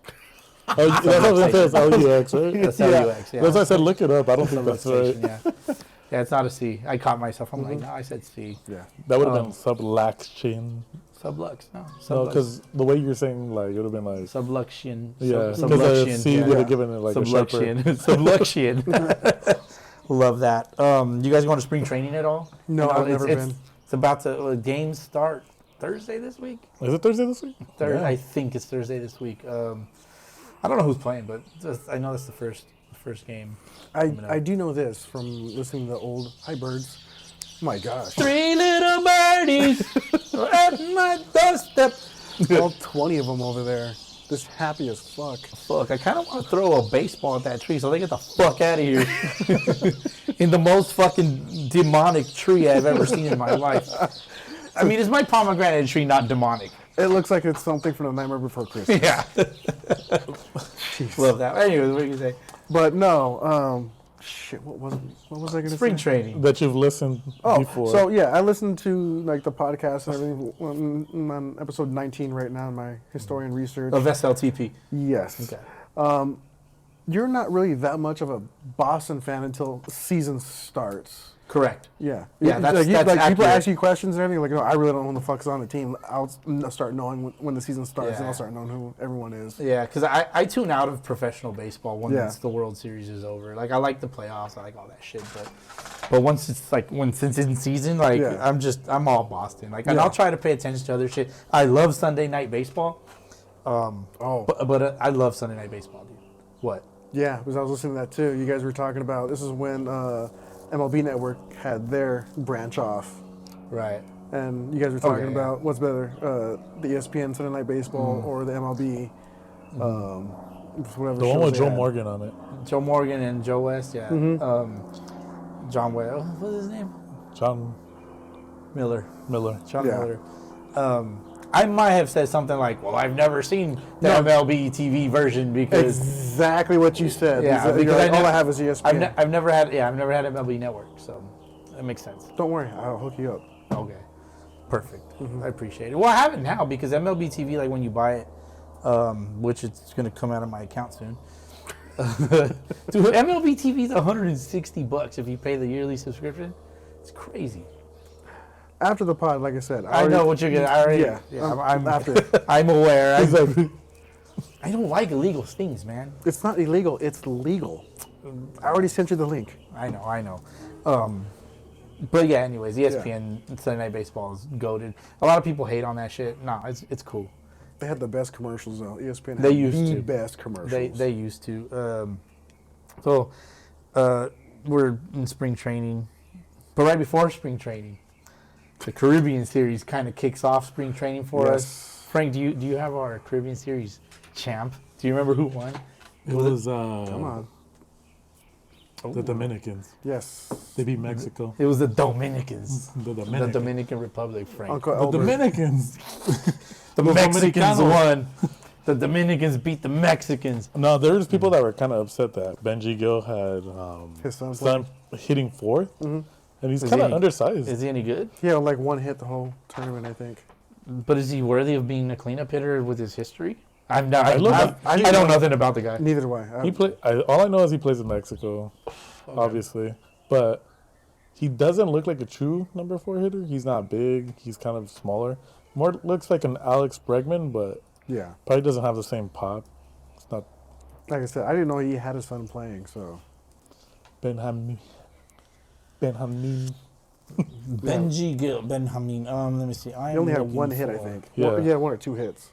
Oh, that's what I was going to say. It's LUX, right? That's LUX, yeah. That's why I said look it up. I don't think that's right. Subluxation, yeah. Yeah, it's not a C. I caught myself. I'm like, no, I said C. Yeah. That would have been subluxation. Sublux, no. No, Sublux. because the way you're saying, like, it would have been like, Subluxion. yeah, because Subluxion. the C yeah. would have given it like a sharper. Subluxion. Subluxion. Love that. You guys going to spring training at all? No, You know, I've never been. It's about to games start Thursday this week. Is it Thursday this week? Yeah. I think it's Thursday this week. I don't know who's playing, but I know that's the first game. I do know this from listening to the old Hi Birds. My gosh. 3 little birdies at my doorstep. All 20 of them over there. Just happy as fuck. Fuck, I kind of want to throw a baseball at that tree so they get the fuck out of here. In the most fucking demonic tree I've ever seen in my life. I mean, is my pomegranate tree not demonic? It looks like it's something from The Nightmare Before Christmas. Yeah. Love that. Anyways, what do you say? But no, shit, what was I going to say? Spring training. That you've listened before. So yeah, I listened to like the podcast and everything. I'm on episode 19 right now in my historian research. Of SLTP. Yes. Okay. You're not really that much of a Boston fan until season starts. Correct. Yeah. Yeah, that's like people accurate. ask you questions and everything. Like, no, I really don't know who the fuck's on the team. I'll start knowing when the season starts, and Yeah. I'll start knowing who everyone is. Yeah, because I tune out of professional baseball once Yeah. the World Series is over. Like, I like the playoffs, I like all that shit, but once it's like since it's in season, like Yeah. I'm all Boston. Like, and Yeah. I'll try to pay attention to other shit. I love Sunday night baseball. But I love Sunday night baseball, dude. What? Yeah, because I was listening to that too. You guys were talking about this is when MLB Network had their branch off, Right. and you guys were talking yeah. about what's better, the ESPN Sunday Night Baseball or the MLB. Whatever the one shows with they Joe had. Morgan on it. Joe Morgan and Joe West, yeah. John West. What's his name? John Miller. Miller. John Yeah. Miller. I might have said something like, "Well, I've never seen the No. MLB TV version because Exactly what you said. Yeah, You're because like, I all nev- I have is ESPN. I've never had MLB Network, so that makes sense." Don't worry, I'll hook you up. Okay, perfect. I appreciate it. Well, I have it now because MLB TV, like when you buy it, which it's going to come out of my account soon. Dude, MLB TV is $160 if you pay the yearly subscription. It's crazy. After the pod, like I said, I know what you're gonna. I already. Yeah, I'm after. I'm aware. I don't like illegal things, man. It's not illegal. It's legal. I already sent you the link. I know. But yeah, anyways, ESPN Sunday Night Baseball is goated. A lot of people hate on that shit. No, it's cool. They had the best commercials though. ESPN. They had used the to. best commercials. They used to. We're in spring training, but right before spring training, the Caribbean Series kind of kicks off spring training for us. Yes. Frank, do you have our Caribbean Series champ? Do you remember who won? It was Come on. the Dominicans. Yes. They beat Mexico. It was the Dominicans. The The Dominicans. Dominican Republic, Frank. Uncle The Albert. Dominicans. The Los Mexicans Dominicanos. won. The Dominicans beat the Mexicans. No, there's people that were kind of upset that Benji Gill had His son's son hitting fourth, and he's Is kind of he- undersized. Is he any good? He had like one hit the whole tournament, I think. But is he worthy of being a cleanup hitter with his history? I'm not. I I know nothing about the guy. Neither do I. He play. All I know is he plays in Mexico, obviously, but he doesn't look like a true number 4 hitter. He's not big. He's kind of smaller. More looks like an Alex Bregman, but Yeah. probably doesn't have the same pop. It's not Like I said, I didn't know he had his son playing, so. Benjamin. Benji Gill, Benjamin. Let me see. He only had one hit, I think. Yeah. Well, he had 1 or 2 hits.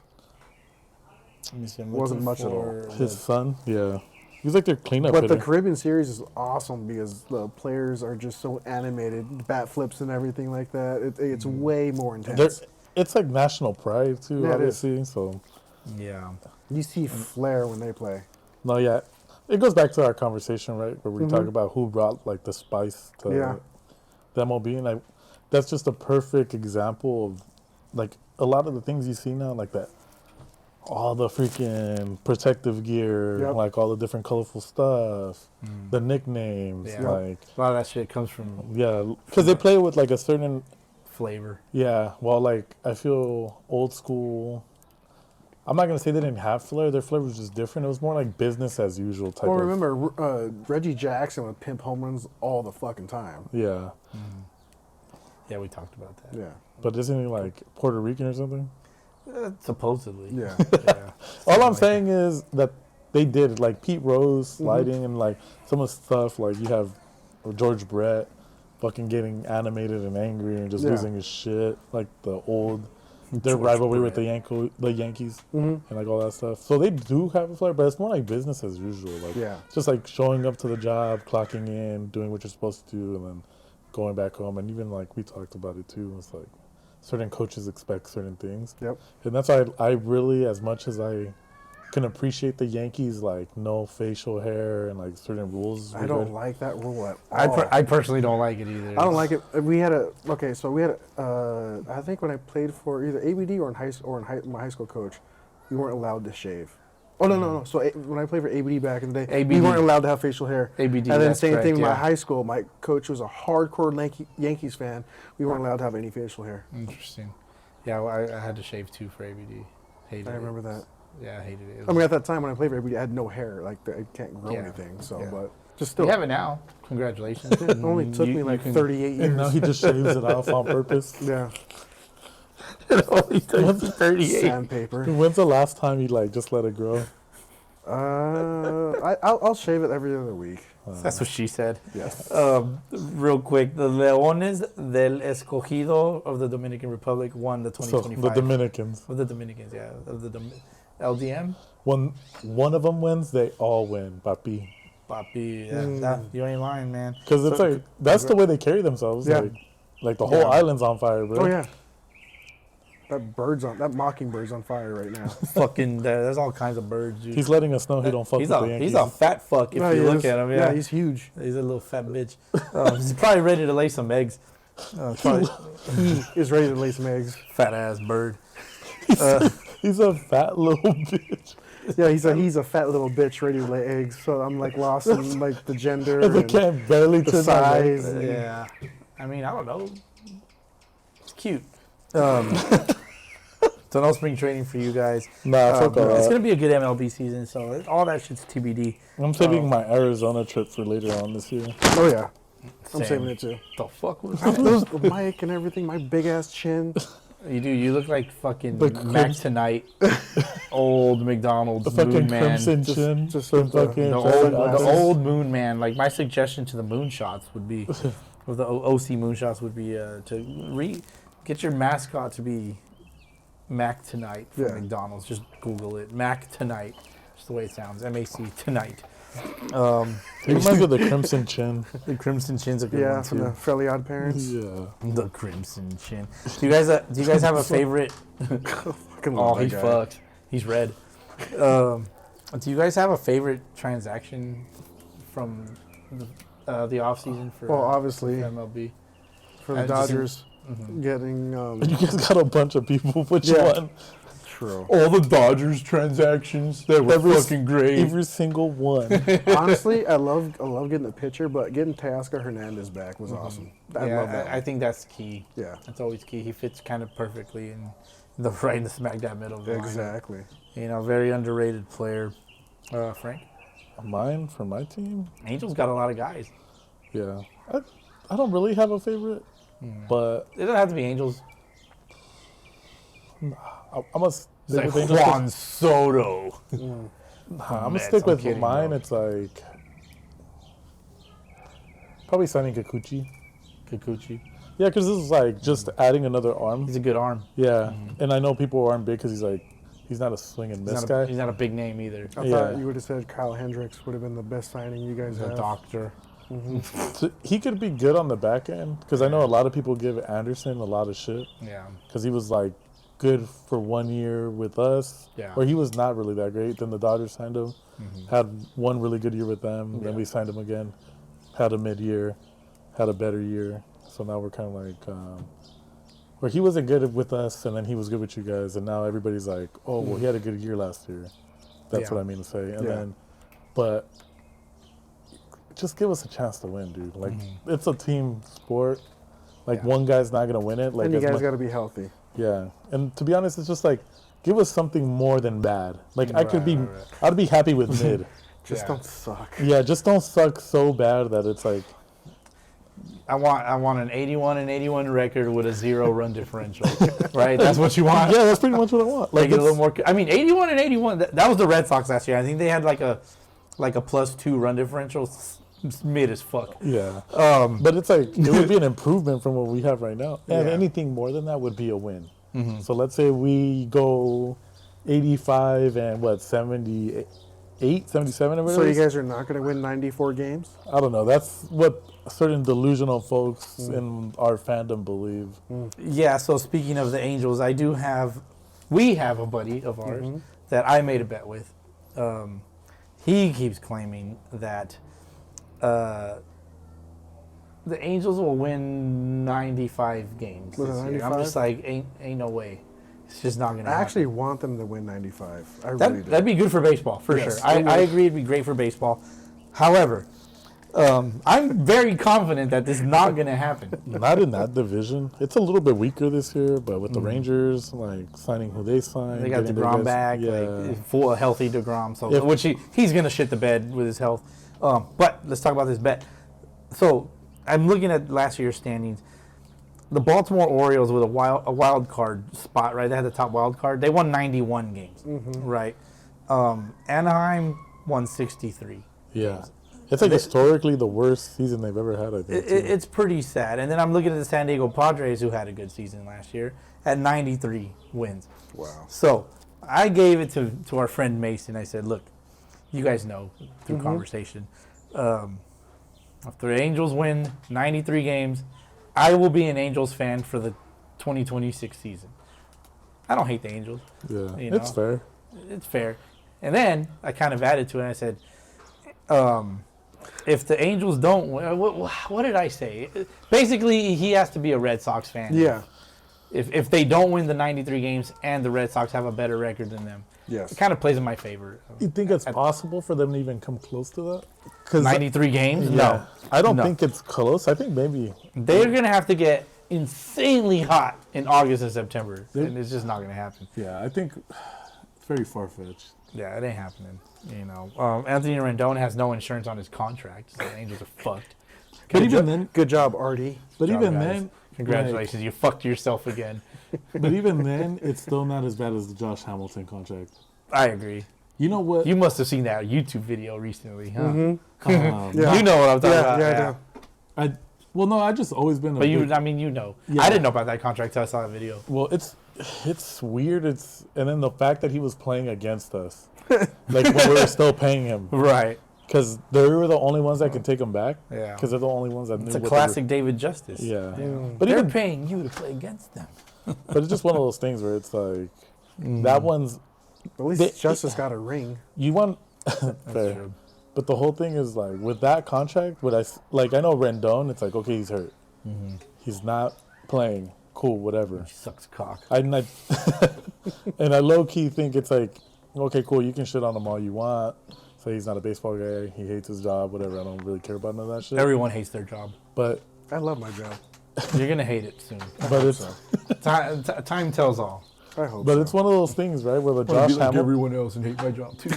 Let me see. I'm Wasn't looking much at all. for His son, yeah, he's like their cleanup But hitter. the Caribbean series is awesome because the players are just so animated, bat flips and everything like that. It's way more intense. It's like national pride too, Yeah, it is. obviously. So Yeah. You see flair when they play. no, yeah, it goes back to our conversation, right, where we talk about who brought like the spice to Yeah. the MLB, and that's just a perfect example of like a lot of the things you see now, like that. All the freaking protective gear, Yep. like all the different colorful stuff, the nicknames, Yeah. like A lot of that shit comes from because they play with like a certain flavor. well, like I feel old school. I'm not gonna say they didn't have flair; their flair was just different. It was more like business as usual type. Well, of, remember, Reggie Jackson would pimp home runs all the fucking time. yeah, Yeah, we talked about that. Yeah. but isn't he like Puerto Rican or something? Supposedly. Yeah. Yeah. All I'm like saying is that they did like Pete Rose sliding and like some of the stuff like you have George Brett fucking getting animated and angry and just Yeah. losing his shit like the old their George rivalry with Brett. the Yankees and like all that stuff. So they do have a flair, but it's more like business as usual. Like Yeah. just like showing up to the job, clocking in, doing what you're supposed to do, and then going back home. And even like we talked about it too. It's like certain coaches expect certain things. Yep. And that's why I really, as much as I can appreciate the Yankees, like no facial hair and like certain rules. I don't like that rule at all. I personally don't like it either. I don't like it. We had I think when I played for either ABD or my high school coach, we weren't allowed to shave. Oh no. So when I played for ABD back in the day, we ABD. weren't allowed to have facial hair. ABD, and then that's same correct, thing. My yeah. high school, my coach was a hardcore Yankees fan. We weren't allowed to have any facial hair. Interesting. Yeah, well, I had to shave too for ABD. Hated I it. remember that. Yeah, I hated it. I mean, at that time when I played for ABD, I had no hair. Like I can't grow Yeah. anything. So, Yeah. but just still, you have it now. Congratulations. it only took me like 38 years. And now he just shaves it off on purpose. Yeah, It only took me 38. sandpaper. When's the last time you like just let it grow? I'll shave it every other week. That's what she said. Yes. Real quick, the Leones del Escogido of the Dominican Republic won the So 2025. the Dominicans. Of the Dominicans, yeah. Of the LDM. When one of them wins, they all win, papi. Papi, yeah, you ain't lying, man. Because it's like that's the way they carry themselves. Yeah. Like the whole island's on fire, bro. Oh yeah. That mockingbird's on fire right now. Fucking, there's all kinds of birds. Dude. He's letting us know he don't fuck he's with a the Yankees. he's a fat fuck if No, you he look is. at him. Yeah, he's huge. he's a little fat bitch. He's probably ready to lay some eggs. Probably He is ready to lay some eggs. fat ass bird. He's a fat little bitch. Yeah, he's a fat little bitch ready to lay eggs. So I'm like lost in like the gender And they and can't barely the turn that way. size. Yeah, I mean I don't know. It's cute. So no spring training for you guys. Nah, fuck all It's that. gonna be a good MLB season, so all that shit's TBD. I'm saving my Arizona trip for later on this year. Oh yeah, I'm Same. saving it too. The fuck was Those the mic and everything, my big ass chin. you do? You look like fucking The Mac Crims- Tonight, old McDonald's The fucking Moon Man. crimson chin. just the with the- fucking The Glasses. old Moon Man. Like my suggestion to the moonshots would be, or the OC moonshots would be to get your mascot to be Mac Tonight from Yeah. McDonald's. Just Google it, Mac Tonight. Just the way it sounds, MAC Tonight. He reminds me of the crimson chin. The Crimson Chin's a good Yeah, one from the too. Fairly Odd Parents. Yeah. The Crimson Chin. Do you guys have a favorite? Fucking Oh, love he that guy. fucks. He's red. A Do you guys have a favorite transaction from the off season for Well, obviously, MLB? for the I just- Dodgers getting. You guys got a bunch of people. Which Yeah. one? True. All the Dodgers transactions. They were fucking great. Every single one. Honestly, I love getting the pitcher, but getting Teoscar Hernandez back was awesome. I love that. I think that's key. Yeah. That's always key. He fits kind of perfectly in the smack dab middle of the lineup. Exactly. You know, very underrated player. Frank? Mine for my team. Angels got a lot of guys. Yeah. I don't really have a favorite, but It doesn't have to be Angels. I must It's stick like with Angels. Juan Soto. I'm gonna Mets, stick I'm with kidding, mine. bro. It's like probably signing Kikuchi. Kikuchi. Yeah, because this is like just adding another arm. He's a good arm. Yeah, and I know people aren't big because he's not a swing and miss guy. He's not a big name either. I Yeah. thought you would have said Kyle Hendricks would have been the best signing you guys He's a have. doctor. So he could be good on the back end because I know a lot of people give Anderson a lot of shit Yeah. because he was like good for 1 year with us, Yeah. where he was not really that great. Then the Dodgers signed him, had one really good year with them. Then we signed him again, had a mid-year, had a better year. So now we're kind of like, where he wasn't good with us, and then he was good with you guys, and now everybody's like, oh, well, he had a good year last year. That's Yeah. what I mean to say. And Yeah. then, but just give us a chance to win, dude. Like, it's a team sport. Like, Yeah. one guy's not gonna win it. Like, And you as guys much- got to be healthy. yeah. And to be honest, it's just like, give us something more than bad. Like, I could be, Right. I'd be happy with mid. Just Yeah. don't suck. Yeah, just don't suck so bad that it's like, I want an 81-81 record with a 0 run differential. Right? That's what you want. yeah, that's pretty much what I want. Like Like, a little it's- more. I mean, 81-81. That was the Red Sox last year. I think they had like a +2 run differential. Mid as fuck. yeah. But it's like, it would be an improvement from what we have right now. And Yeah. anything more than that would be a win. So let's say we go 85 and 78, 77 or whatever. So it you is? guys are not going to win 94 games? I don't know. That's what certain delusional folks in our fandom believe. Yeah. So speaking of the Angels, we have a buddy of ours that I made a bet with. He keeps claiming that the Angels will win 95 games Was it this year. I'm 95? just like, ain't no way. It's just not gonna I happen. actually want them to win 95. I really do. That'd be good for baseball, for Yes, sure. it would. I agree it'd be great for baseball. However, I'm very confident that this is not going to happen. Not in that division. It's a little bit weaker this year, but with the Rangers, like signing who they signed, They got getting their DeGrom guys- back, Yeah. like full healthy DeGrom, so If- which he's going to shit the bed with his health. But let's talk about this bet. So I'm looking at last year's standings. The Baltimore Orioles with a wild card spot, right? They had the top wild card. They won 91 games, right? Anaheim won 63. Yeah. It's like historically the worst season they've ever had, I think. too. It's pretty sad. And then I'm looking at the San Diego Padres, who had a good season last year, at 93 wins. Wow. So I gave it to our friend Mason. I said, look, you guys know through conversation, if the Angels win 93 games, I will be an Angels fan for the 2026 season. I don't hate the Angels. Yeah, you it's know. fair. It's fair. And then I kind of added to it, and I said, if the Angels don't win, what did I say? Basically, he has to be a Red Sox fan. Yeah. If they don't win the 93 games and the Red Sox have a better record than them, Yes. it kind of plays in my favor. You think it's possible for them to even come close to that? 'Cause 93 games? yeah, No. I don't No. think it's close. I think maybe. They're going to have to get insanely hot in August and September, and it's just not going to happen. Yeah, I think it's very far fetched. Yeah, it ain't happening. You know, Anthony Rendon has no insurance on his contract, so the Angels are fucked. But even then, Good job, Artie. but job, even guys. then, Congratulations, you fucked yourself again. but even then, it's still not as bad as the Josh Hamilton contract. I agree. You know what? You must have seen that YouTube video recently, huh? Yeah. You know what I'm talking about. Yeah, I do. I just always been. But you know. Yeah. I didn't know about that contract until I saw the video. Well, it's weird. And then the fact that he was playing against us, like when we were still paying him, Right. because they were the only ones that could take him back. Yeah. Because they're the only ones that knew. It's a what they classic David Justice. were- yeah. But But they're even, paying you to play against them. but it's just one of those things where it's like that one's At least They- Justice got a ring. you want. Fair. true. But the whole thing is like with that contract, I know Rendon. It's like okay, he's hurt. He's not playing. Cool, whatever. He sucks cock. And I low key think it's like okay, cool. You can shit on him all you want. Say he's not a baseball guy. He hates his job. Whatever. I don't really care about none of that shit. Everyone hates their job. But I love my job. You're gonna hate it soon. but it's Time tells all. I hope. but so. it's one of those things, right? Where the Josh Hamilton. everyone else and hate my job too.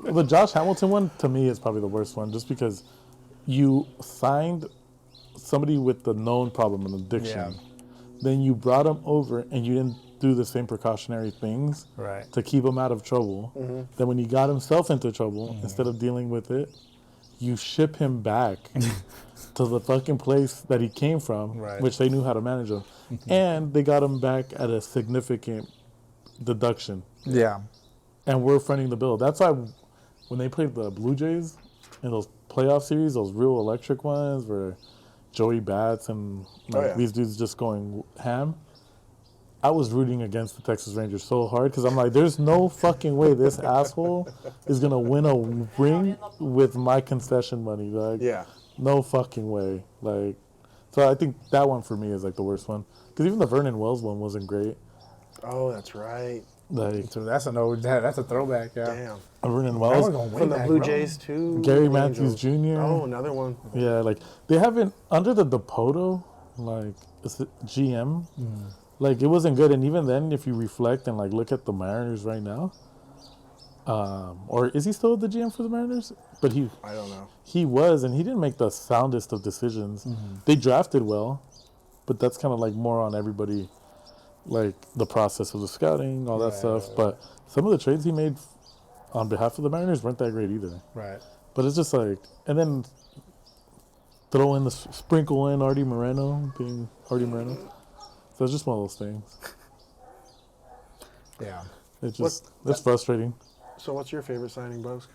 The Josh Hamilton one, to me, is probably the worst one, just because you signed somebody with the known problem and addiction. Yeah. Then you brought him over and you didn't do the same precautionary things Right. to keep him out of trouble. Then when he got himself into trouble, instead of dealing with it, you ship him back to the fucking place that he came from, Right. which they knew how to manage him. And they got him back at a significant deduction. Yeah. And we're fronting the bill. That's why when they played the Blue Jays in those playoff series, those real electric ones where Joey Bats and these dudes just going ham, I was rooting against the Texas Rangers so hard because I'm like, there's no fucking way this asshole is going to win a ring with my concession money. Like, Yeah. no fucking way. Like, so I think that one for me is like the worst one. Because even the Vernon Wells one wasn't great. Oh, that's right. Like, So that's a throwback. Yeah. Damn. Vernon That Wells. was going way From the back, Blue bro. Jays too. Gary the Matthews Angels. Jr. Oh, another one. Yeah, like they haven't under the Dipoto, like is it GM, like it wasn't good. And even then, if you reflect and like look at the Mariners right now, or is he still the GM for the Mariners? But I don't know. he was, and he didn't make the soundest of decisions. They drafted well, but that's kind of like more on everybody, like the process of the scouting, all that stuff. But some of the trades he made on behalf of the Mariners weren't that great either. Right. But it's just like, and then throw in sprinkle in Artie Moreno being Artie Moreno. So it's just one of those things. Yeah. It's frustrating. So, what's your favorite signing, Bugs?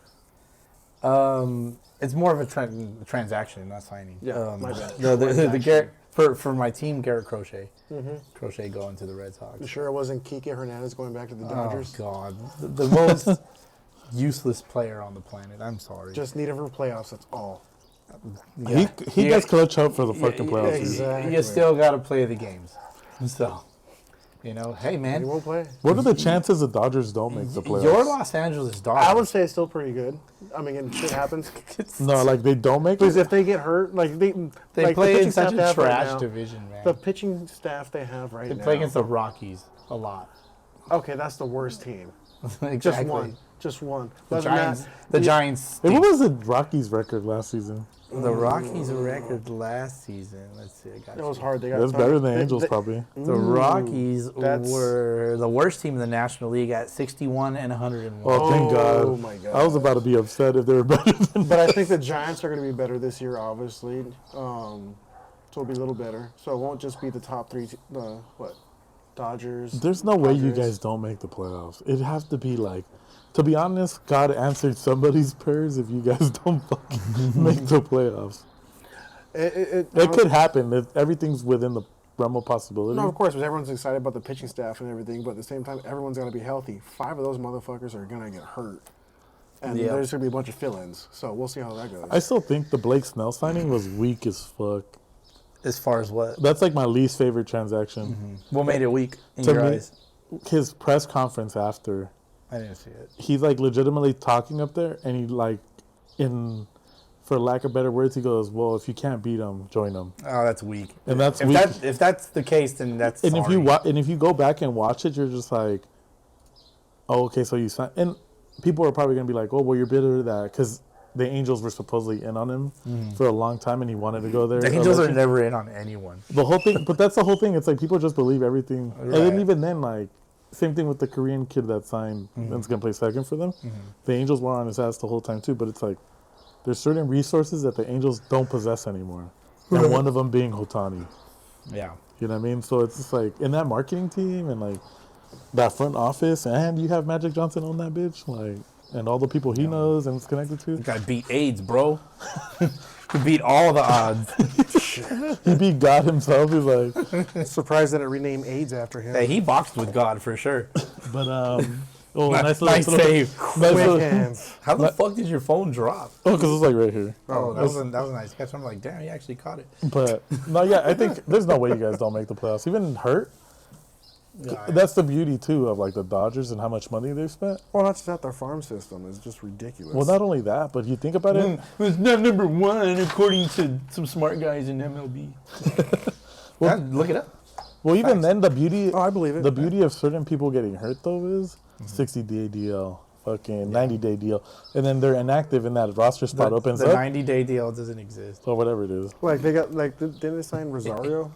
It's more of a transaction, not signing. Yeah, my bad. The Garrett for my team, Garrett Crochet. Crochet going to the Red Sox. You sure it wasn't Kike Hernandez going back to the Dodgers? Oh God, the most useless player on the planet. I'm sorry. Just need him for playoffs. That's all. Yeah. He gets clutch up for the fucking Yeah, playoffs. exactly. You still got to play the games. So, hey He man, won't play. What are the chances the Dodgers don't make the playoffs? your Los Angeles Dodgers. I would say it's still pretty good. I mean, and shit happens. No, like they don't make Because it. if they get hurt, like they like play the in pitching such staff they a have right trash now- division, man. The pitching staff they have right They now. play against the Rockies a lot. Okay, that's the worst team. Exactly. Just one. Just one. The Other than Giants. that, The Giants. Hey, what stink. was the Rockies' record last season? The Rockies' record last season. Let's see. I got it was you. hard. They got That's better than the Angels, probably. The Rockies that's- were the worst team in the National League at 61 and 101. Oh, thank God. Oh, my God. I was about to be upset if they were better than But I think the Giants are going to be better this year, obviously. So it'll be a little better. So it won't just be the top three. Dodgers. There's no way you Padres. guys don't make the playoffs. It'd have to be like, to be honest, God answered somebody's prayers if you guys don't fucking make the playoffs. It It could happen. Everything's within the realm of possibility. No, of course, because everyone's excited about the pitching staff and everything, but at the same time, everyone's got to be healthy. 5 of those motherfuckers are going to get hurt. And Yeah. there's going to be a bunch of fill-ins. So we'll see how that goes. I still think the Blake Snell signing was weak as fuck. As far as what? That's like my least favorite transaction. What made it weak in To your me, eyes? his press conference after, I didn't see it. he's like legitimately talking up there, and he like, for lack of better words, he goes, "Well, if you can't beat them, join them." Oh, that's weak. And that's if weak. if that's the case, then that's And sorry. if you go back and watch it, you're just like, oh, okay, so you signed. And people are probably gonna be like, oh, well, you're bitter to that because the Angels were supposedly in on him for a long time, and he wanted to go there. the Angels are Allegedly. never in on anyone. The whole thing, but that's the whole thing. It's like people just believe everything, and then Right. even then, like same thing with the Korean kid that signed that's gonna play second for them. The Angels were on his ass the whole time too. But it's like there's certain resources that the Angels don't possess anymore, and one of them being Hotani. Yeah. You know what I mean? So it's just like in that marketing team and like that front office, and you have Magic Johnson on that bitch, like, and all the people he knows and is connected to. You gotta beat AIDS, bro. You beat all the odds. He beat God himself. He's like, Surprised that it renamed AIDS after him. Hey, he boxed with God for sure. but Oh, Nice little save. Nice Quick little, hands. How the fuck did your phone drop? oh, because it's like right here. Oh, that was a nice catch. I'm like, damn, you actually caught it. But no, yeah, I think there's no way you guys don't make the playoffs. Even hurt. That's the beauty too of like the Dodgers and how much money they've spent. Well, that's not their farm system. It's just ridiculous. Well, not only that, but you think about it. It's not number one according to some smart guys in MLB. Well, Look it up. Well, even then, the beauty. Oh, I believe it. The beauty of certain people getting hurt though is 60-day DL, fucking 90-day deal, and then they're inactive and that roster spot opens the up 90-day deal doesn't exist. or whatever it is. Like they got didn't they sign Rosario?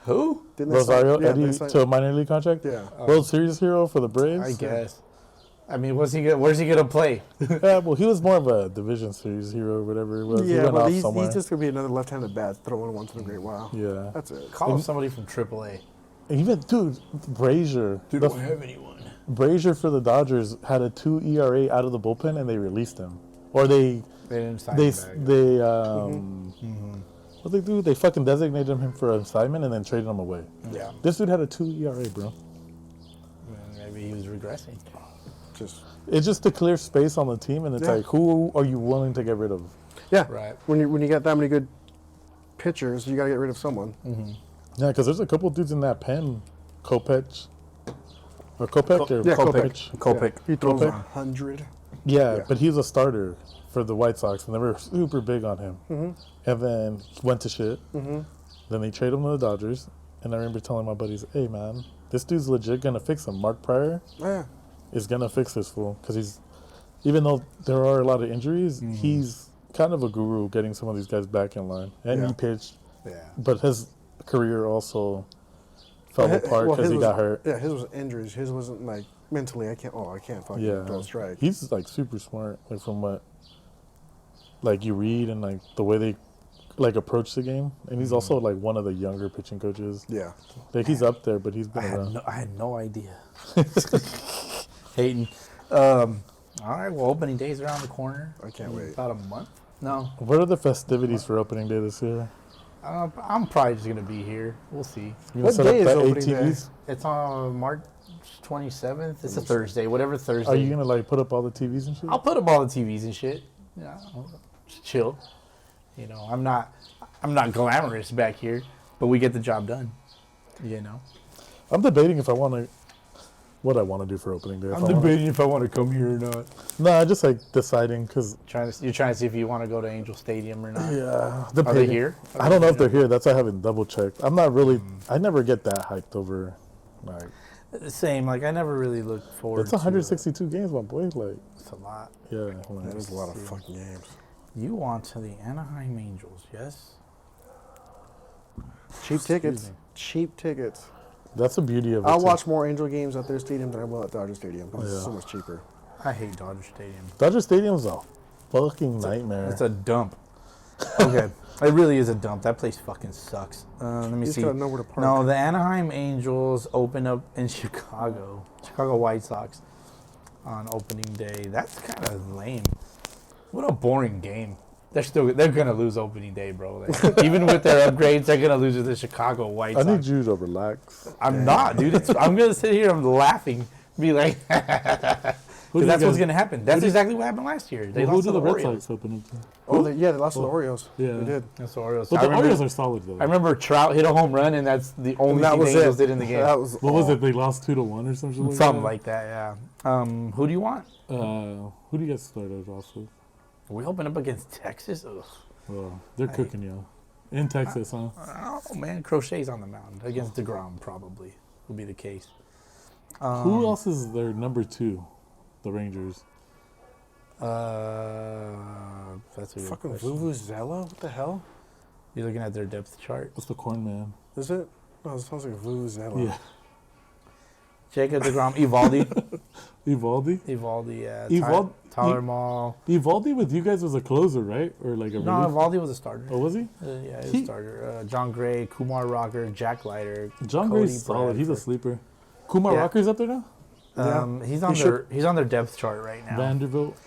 Who? Didn't they Rosario, sign, yeah, Eddie they signed- to a minor league contract. Yeah. World Series hero for the Braves. I guess. I mean, where's he gonna play? Yeah, well, he was more of a division series hero or whatever it was. He Yeah, went but off he's somewhere. just gonna be another left-handed bat throwing once in a great while. Yeah. That's it. Call somebody from AAA. Even dude, Brazier. Dude, don't have anyone. Brazier for the Dodgers had a 2 ERA out of the bullpen and they released him, or they didn't sign they him back. what they do? They fucking designated him for assignment and then traded him away. Yeah. This dude had a 2 ERA, bro. Maybe he was regressing. Just It's just to clear space on the team, and it's Yeah. like, who are you willing to get rid of? yeah. Right. When you got that many good pitchers, you gotta get rid of someone. Yeah, because there's a couple dudes in that pen, Kopech, or Kopech or Yeah, Kopech. Kopech. Yeah. He throws Kopech. 100. Yeah, Yeah. but he's a starter for the White Sox, and they were super big on him. And then he went to shit. Then they traded him to the Dodgers, and I remember telling my buddies, "Hey, man, this dude's legit gonna fix him. Mark Pryor Yeah. is gonna fix this fool because he's, even though there are a lot of injuries, he's kind of a guru getting some of these guys back in line. And Yeah. he pitched, Yeah. but his career also fell apart Well, because his he was- got hurt. Yeah, his was injuries. His wasn't like mentally. I can't fucking Yeah, throw a strike. he's like super smart, like from what, like you read and like the way they, like approach the game, and he's also like one of the younger pitching coaches. Yeah. Like he's up there, but he's been around. I had no idea. Hating. All right. Well, opening day's around the corner. I can't wait. About a month. No. What are the festivities for opening day this year? I'm probably just gonna be here. We'll see. You gonna What set day up is the opening day? ATVs? It's on March 27th. It's a Thursday. Whatever Thursday. Are you gonna like put up all the TVs and shit? I'll put up all the TVs and shit. Yeah, just chill. You know, I'm not glamorous back here, but we get the job done. You know. I'm debating if I want to, what I want to do for opening day. if I want to come here or not. No, I just like deciding because You're trying to see if you want to go to Angel Stadium or not. yeah, Are they debating. here? I don't know if they're here. That's why I haven't double checked. I'm not really. I never get that hyped over. Like Same. Like I never really looked forward. it's 162 games, my boy. Like It's a lot. yeah, like, That is a lot of fucking games. You want to the Anaheim Angels? Yes. Cheap tickets. me. Cheap tickets. that's the beauty of it. I'll too. watch more Angel games at their stadium than I will at Dodger Stadium because Yeah. it's so much cheaper. I hate Dodger Stadium. Dodger Stadium's a fucking nightmare. It's a dump. Okay. It really is a dump. That place fucking sucks. Let me You just see. gotta know where to park. No, the Anaheim Angels open up in Chicago. Chicago White Sox on opening day. That's kind of lame. What a boring game. They're gonna lose opening day, bro. Like, even with their upgrades, they're gonna lose to the Chicago White I Sox. need you to relax. I'm not, dude. I'm gonna sit here. I'm laughing. Be like, Who do because you that's what's guys- gonna happen. That's exactly what happened last year. They who lost do to the the Red Orioles. Sox open up to? Oh, they lost to the Orioles. Yeah. They did. That's the Orioles. But I the remember, Orioles are solid though. I remember Trout hit a home run, and that's the only And that thing was the Angels it. did in the game. That was What was all. it? They lost 2-1 or something. Something like that, yeah. Who do you want? Who do you guys started off with? We open up against Texas? Ugh. Well, they're cooking you in Texas, huh? Oh, man. Crochet's on the mound. Against DeGrom, probably, would be the case. Who else is their number 2? The Rangers. That's a good Fucking question. Vuvuzela? What the hell? You're looking at their depth chart. What's the corn man? Is it? No, it sounds like Vuvuzela. Yeah. Jacob DeGrom, Evaldi. Evaldi? Evaldi, yeah. E- Tyler Mall. Evaldi with you guys was a closer, right? Or like a No, relief? Evaldi was a starter. Oh, was he? Yeah, he was He- a starter. John Gray, Kumar Rocker, Jack Leiter. John Cody Gray's solid. He's a Bradford. sleeper. Kumar Yeah. Rocker's up there now? He's on their depth chart right now. Vanderbilt.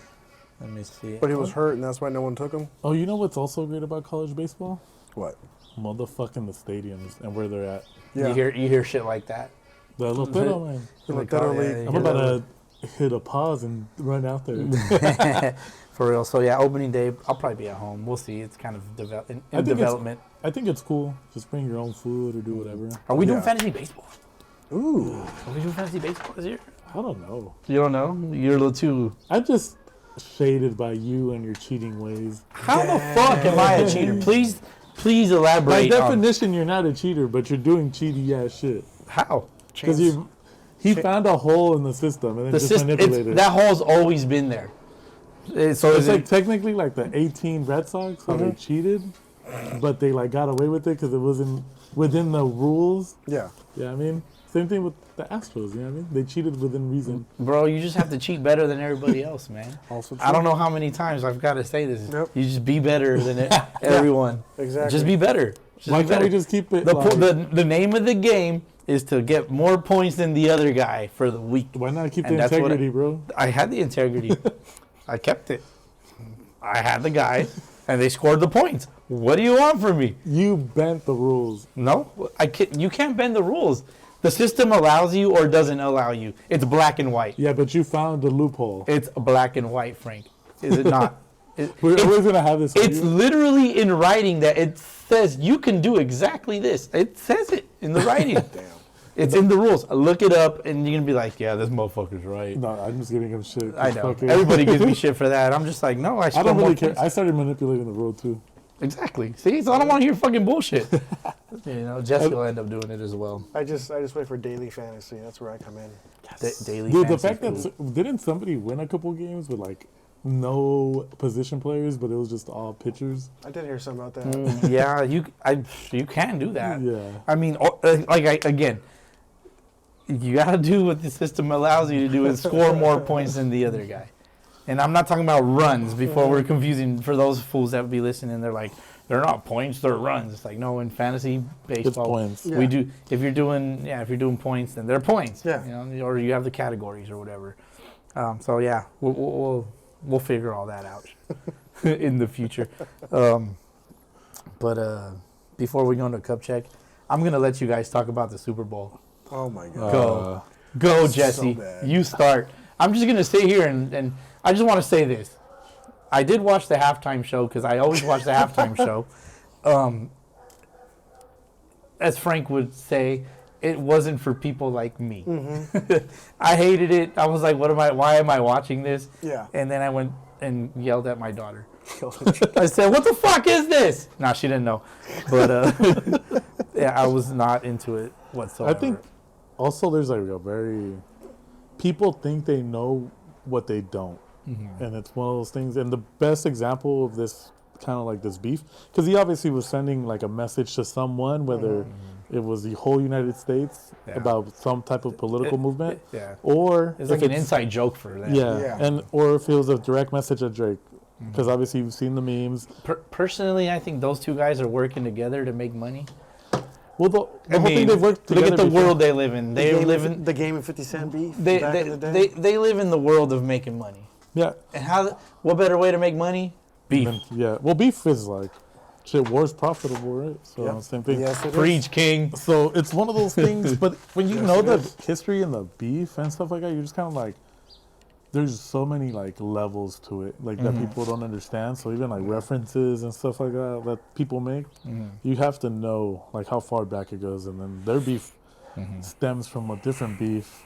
Let me see. But he was hurt, and that's why no one took him? Oh, you know what's also great about college baseball? What? Motherfucking the stadiums and where they're at. Yeah. You hear shit like that. The Lotero, man. The Like, Lotero oh, yeah, League. you I'm hear about that. to hit a pause and run out there. For real. So yeah, opening day, I'll probably be at home. We'll see. It's kind of in I think development. I think it's cool. Just bring your own food or do whatever. Are we doing Yeah. fantasy baseball? Ooh. Are we doing fantasy baseball this year? I don't know. You don't know? You're a little too. I'm just shaded by you and your cheating ways. How the fuck am I a cheater? Please By elaborate. on definition, you're not a cheater, but you're doing cheaty ass shit. how? Because he found a hole in the system and then The just system, manipulated it. that hole's always been there. So It's is like it, technically like the 18 Red Sox, how they cheated, but they like got away with it because it wasn't within the rules. Yeah. Yeah, I mean, same thing with the Astros. You know what I mean? They cheated within reason. bro, you just have to cheat better than everybody else, man. Also true. I don't know how many times I've got to say this. Nope. You just be better than everyone. Exactly. Just be better. Just Why be can't we better. just keep it? The name of the game is to get more points than the other guy for the week. Why not keep And the that's what integrity, bro? I had the integrity. I kept it. I had the guy, and they scored the points. What do you want from me? You bent the rules. No, you can't bend the rules. The system allows you or doesn't allow you. It's black and white. Yeah, but you found the loophole. It's black and white, Frank. Is it not? We're it's always gonna have this. it's argument. literally in writing that it says you can do exactly this. It says it in the writing. Damn. It's in the rules. Look it up, and you're gonna be like, "Yeah, this motherfucker's right." No, I'm just giving him shit. I Just know. fucking- Everybody gives me shit for that. I'm just like, no, I I score don't more really care. points. I started manipulating the rule too. Exactly. See, so I don't want to hear fucking bullshit. Jesse will end up doing it as well. I just wait for daily fantasy. That's where I come in. Daily Dude, the fantasy fact that food. didn't somebody win a couple games with like no position players, but it was just all pitchers. I did hear something about that. Yeah, you can do that. Yeah. I mean, again, you got to do what the system allows you to do and score more points than the other guy. And I'm not talking about runs before we're confusing for those fools that would be listening. They're like, they're not points, they're runs. It's like, no, in fantasy baseball, points. we Yeah. do. If you're doing points, then they're points. Yeah. You know, or you have the categories or whatever. So yeah, we'll figure all that out in the future. But before we go into cup check, I'm gonna let you guys talk about the Super Bowl. Oh my god. Go, Jesse. bad. You start. I'm just gonna sit here and I just want to say this. I did watch the halftime show because I always watch the halftime show. As Frank would say, it wasn't for people like me. I hated it. I was like, why am I watching this? Yeah. And then I went and yelled at my daughter. I said, what the fuck is this? Nah, she didn't know. But yeah, I was not into it whatsoever. I think also there's like a very people think they know what they don't, and it's one of those things. And the best example of this kind of like this beef, because he obviously was sending like a message to someone, whether it was the whole United States Yeah. about some type of political movement, Yeah. or It's if like an inside joke for them. yeah, Yeah. and or if it was a direct message at Drake, because obviously you've seen the memes. Personally, I think those two guys are working together to make money. Well, the whole thing they've worked look together. at the before. world they live in. They live in the game of 50 Cent beef they back in the day. they live in the world of making money. Yeah, And what better way to make money? Beef. yeah. Well, beef is like shit. War's profitable, right? So Yep. same thing. Yes, it is. Preach, king. So it's one of those things, but when you Yes, know it the is. history and the beef and stuff like that, you're just kind of like, there's so many like levels to it, like that people don't understand. So even like references and stuff like that people make, you have to know like how far back it goes, and then their beef stems from a different beef.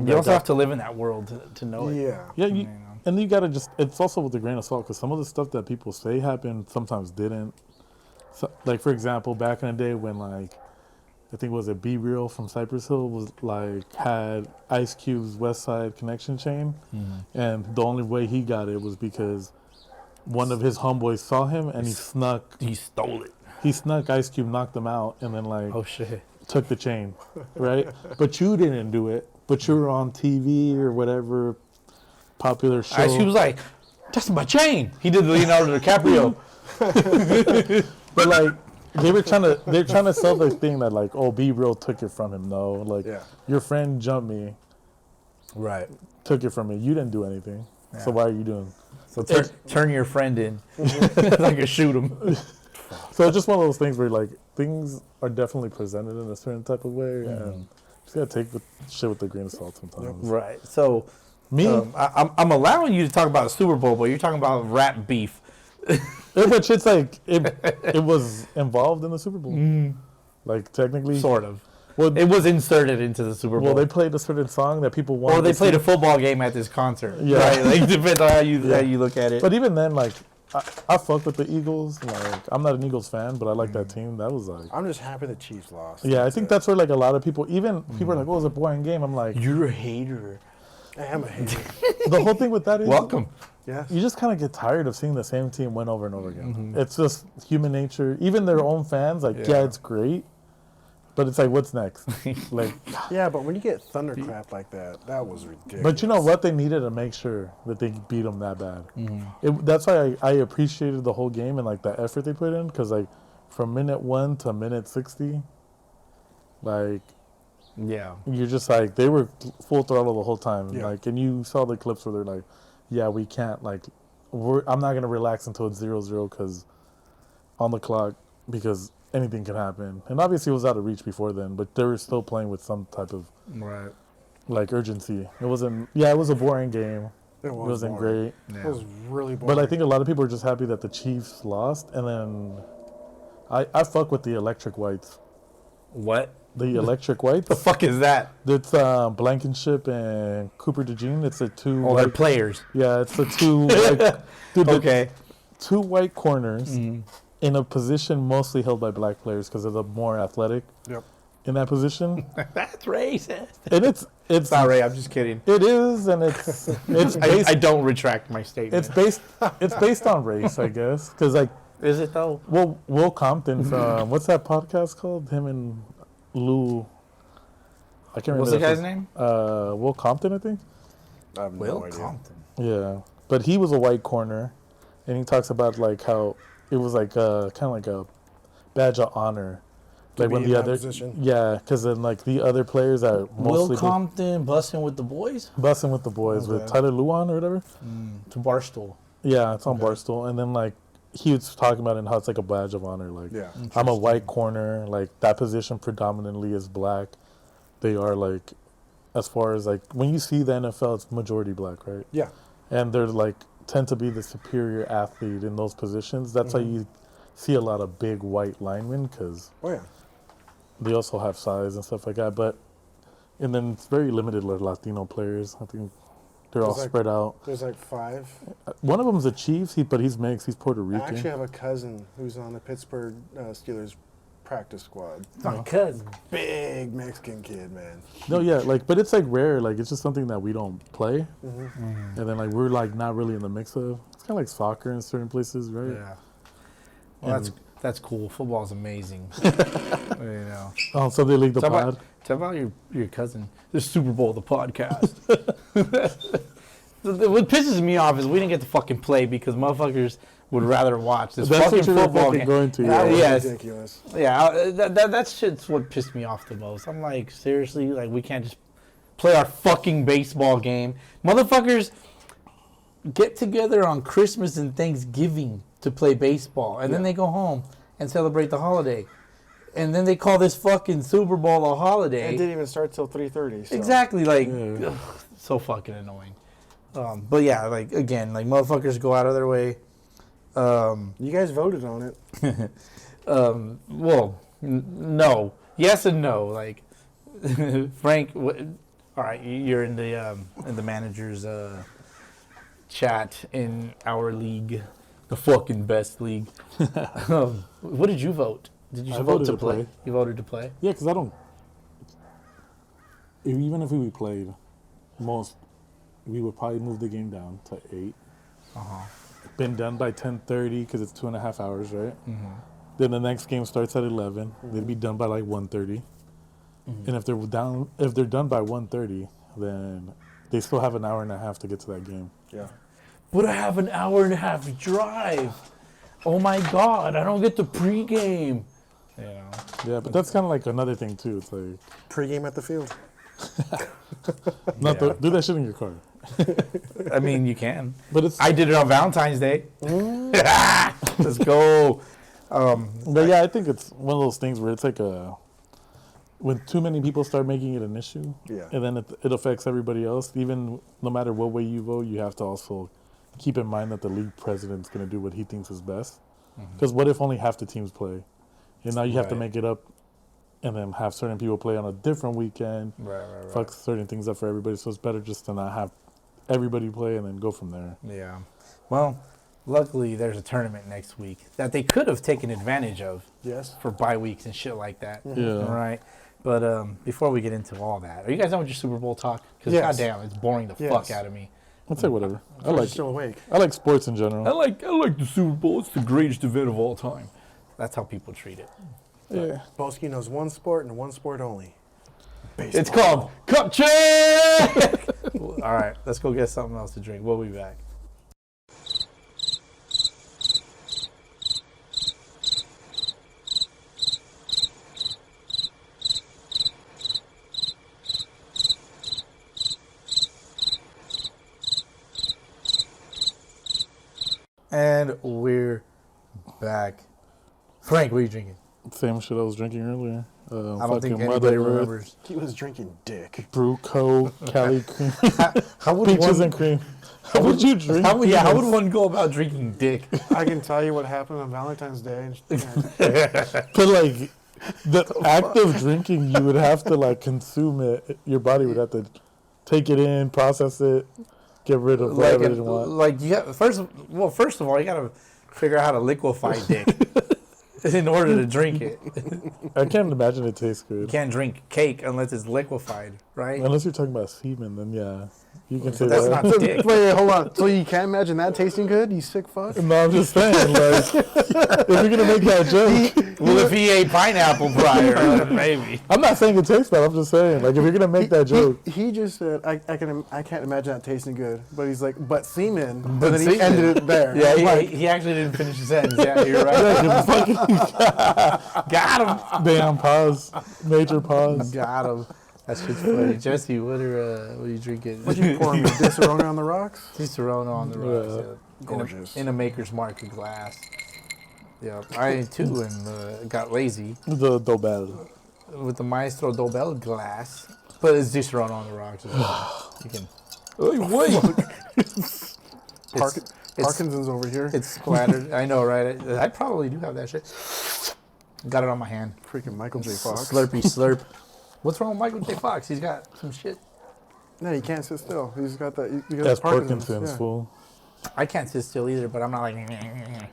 You also have to live in that world to know it. Yeah. Yeah, You know. and you gotta just. It's also with a grain of salt because some of the stuff that people say happened sometimes didn't. So, like for example, back in the day when like, I think was it Be Real from Cypress Hill was like had Ice Cube's West Side Connection chain, and the only way he got it was because one of his homeboys saw him and he stole it. snuck Ice Cube, knocked him out, and then like Oh shit. took the chain, right? But you didn't do it. But you were on TV or whatever popular show. Ice Cube was like, that's my chain. He did the Leonardo DiCaprio. But like they're trying to sell the thing that like, oh, Be Real took it from him. No, like Yeah. your friend jumped me, Right. took it from me. You didn't do anything. So why are you doing? So turn your friend in. I can shoot him. So it's just one of those things where like things are definitely presented in a certain type of way, and just gotta take shit with a grain of salt sometimes. Right. So Me? I'm allowing you to talk about a Super Bowl, but you're talking about rap beef. But it's like it was involved in the Super Bowl. Like technically, Sort of. Well, It was inserted into the Super Bowl. well, they played a certain song that people wanted. or they to played see. a football game at this concert. Yeah. Right? Like, depends on how you look at it. But even then, like, I fuck with the Eagles. Like, I'm not an Eagles fan, but I like that team. That was like, I'm just happy the Chiefs lost. yeah, I think that's where like a lot of people, even people are like, "Oh, it was a boring game." I'm like, You're a hater. I am a hater. the whole thing with that is, Welcome. Yes. you just kind of get tired of seeing the same team win over and over again. It's just human nature. Even their own fans, like, yeah, it's great, but it's like, what's next? Like, Yeah, but when you get thunderclapped like that, that was ridiculous. but you know what? They needed to make sure that they beat them that bad. That's why I appreciated the whole game and like the effort they put in, because like from minute 1 to minute 60, like Yeah. you're just like, they were full throttle the whole time. Yeah. Like, and you saw the clips where they're like, yeah, we can't, like, I'm not gonna relax until it's 0-0 because on the clock, because anything can happen. And obviously it was out of reach before then, but they were still playing with some type of Right. like urgency. It wasn't. Yeah, it was a boring game. it It wasn't boring. great. It was really boring. But I think a lot of people are just happy that the Chiefs lost. And then I fuck with the electric whites. What The electric whites. the fuck is that? It's Blankenship and Cooper DeJean. It's the two. Oh, they're white, players. yeah, it's the two. Like, dude, the Okay. two white corners in a position mostly held by black players because they're more athletic Yep. in that position. That's racist. And it's Sorry, I'm just kidding. it is, and it's based I don't retract my statement. it's based on race, I guess, because like. Is it though? Well, Will Compton from what's that podcast called? Him and Lou. I can't remember. What's the if guy's it's- name? Will Compton, I think. I have Will no idea. Compton. Yeah, but he was a white corner, and he talks about like how it was like kind of like a badge of honor, like be when in the that other position. yeah, because then like the other players that Will mostly Compton busting with the boys busting with the boys with Okay. Tyler Luan or whatever. to Barstool. Yeah, it's on Barstool, and then like he was talking about it and how it's like a badge of honor, like. Yeah. I'm a white corner. Like that position predominantly is black. They are like, as far as like when you see the NFL, it's majority black, right? Yeah. And they're like tend to be the superior athlete in those positions. That's why you see a lot of big white linemen because Oh yeah. they also have size and stuff like that. But and then it's very limited Latino players. I think they're all There's like- spread out. There's like 5. One of them is a Chiefs, but he's mixed. He's Puerto I Rican. actually have a cousin who's on the Pittsburgh Steelers practice squad. My cousin. Big Mexican kid, man. No, yeah, like, but it's like rare. Like, it's just something that we don't play, and then like we're like not really in the mix of. It's kind of like soccer in certain places, right? Yeah. Well, that's cool. Football's amazing. You know. Oh, so they leave the Tell pod. Tell about your cousin. The Super Bowl, the podcast. What pisses me off is we didn't get to fucking play because motherfuckers would rather watch this That's fucking what you were football fucking game. going to. That Yeah. was Yes. ridiculous. Yeah, that shit's what pissed me off the most. I'm like, seriously, like we can't just play our fucking baseball game. Motherfuckers get together on Christmas and Thanksgiving to play baseball, and then they go home and celebrate the holiday. And then they call this fucking Super Bowl a holiday. It didn't even start till 3:30. So. Exactly, like Yeah. ugh, so fucking annoying. But yeah, like again, like motherfuckers go out of their way. You guys voted on it. Well, no, yes and no. Like Frank, all right, you're in the manager's chat in our league, the fucking best league. What did you vote? Did you I vote voted to to play? play. You voted to play. Yeah, because I don't. Even if we played, we would probably move the game down to 8. Been done by 10:30 because it's 2.5 hours, right? Then the next game starts at 11. They'd be done by like 1:30. And if they're done by 1:30, then they still have an hour and a half to get to that game. Yeah. But I have an hour and a half drive. Oh my god, I don't get the pregame. You know. Yeah, but that's kind of like another thing too. It's like Pre-game at the field. do that shit in your car. I mean, you can. But it's I did it on Valentine's Day. Let's go. but yeah, I think it's one of those things where it's like when too many people start making it an issue, Yeah. and then it affects everybody else. Even no matter what way you vote, you have to also keep in mind that the league president's going to do what he thinks is best. Because what if only half the teams play, and now you have to Right. make it up, and then have certain people play on a different weekend. Right. Fuck certain things up for everybody. So it's better just to not have everybody play and then go from there. Yeah. Well, luckily there's a tournament next week that they could have taken advantage of Yes. for bye weeks and shit like that. Yeah. All right. But before we get into all that, are you guys done with your Super Bowl talk? Because Yes. goddamn, it's boring the Yes. fuck out of me. I'd say whatever. I I'm like still awake. sports in general. I like the Super Bowl. It's the greatest event of all time. That's how people treat it. Yeah. Boski knows one sport and one sport only. It's called Cup Check. All right, let's go get something else to drink. We'll be back. And we're back. Frank, what are you drinking? Same shit I was drinking earlier. I don't think fucking anybody Mother Earth, remembers. He was drinking dick. Brew Co. Cali cream, How would peaches one, and cream. How would you drink? how would one go about drinking dick? I can tell you what happened on Valentine's Day. But like the act of drinking, you would have to like consume it. Your body would have to take it in, process it, get rid of whatever it want. Like you have, first of all, you gotta figure out how to liquefy dick in order to drink it. I can't imagine it tastes You good. can't drink cake unless it's liquefied, right? Unless you're talking about semen, then yeah, you can say That's that. not dick. Wait, hold on. So you can't imagine that tasting good? You sick fuck? No, I'm just saying, like, if you're gonna make that joke, Well, if he ate pineapple prior, maybe. I'm not saying it tastes bad. I'm just saying, like, if you're gonna make that joke, He just said, I can't imagine that tasting good. But he's like, but semen. But But then he semen. ended it there. Yeah, Like, he actually didn't finish the sentence. Yeah, you're right. Got him. damn pause, major pause. Got him. That shit's funny. Jesse, what are you drinking? what you pouring me? Disaronno on the rocks? Cicerone on the rocks. Yeah. Yeah. Gorgeous. In a Maker's Mark glass. Yeah, I ate two and got lazy The dobel. with the Maestro Dobel glass. But it's Cicerone on the rocks as well. You can. Oh, wait! Parkinson's over here. It's splattered. I know, right? I probably do have that shit. Got it on my hand. Freaking Michael J. Fox. Slurpy slurp. What's wrong with Michael J. Fox? He's got some shit. No, he can't sit still. He's got that. He got That's Parkinson's. Parkinson's, Yeah. fool. I can't sit still either, but I'm not like.